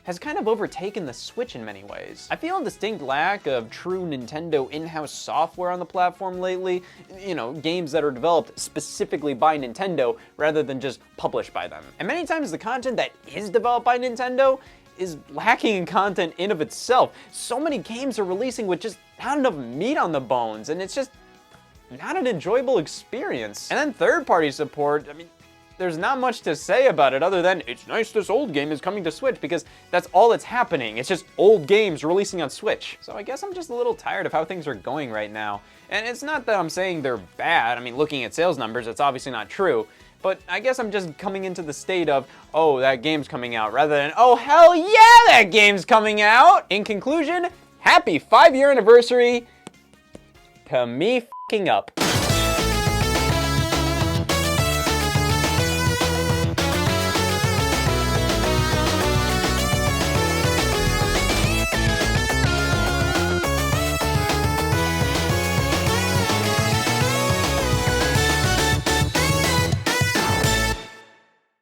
has kind of overtaken the Switch in many ways. I feel a distinct lack of true Nintendo in-house software on the platform lately, you know, games that are developed specifically by Nintendo rather than just published by them. And many times the content that is developed by Nintendo is lacking in content in of itself. So many games are releasing with just not enough meat on the bones, and it's just not an enjoyable experience. And then third-party support, I mean, there's not much to say about it other than it's nice this old game is coming to Switch, because that's all that's happening. It's just old games releasing on Switch. So I guess I'm just a little tired of how things are going right now. And it's not that I'm saying they're bad. I mean, looking at sales numbers, it's obviously not true. But I guess I'm just coming into the state of, oh, that game's coming out, rather than, oh, hell yeah, that game's coming out! In conclusion, happy 5-year anniversary to me f***ing up.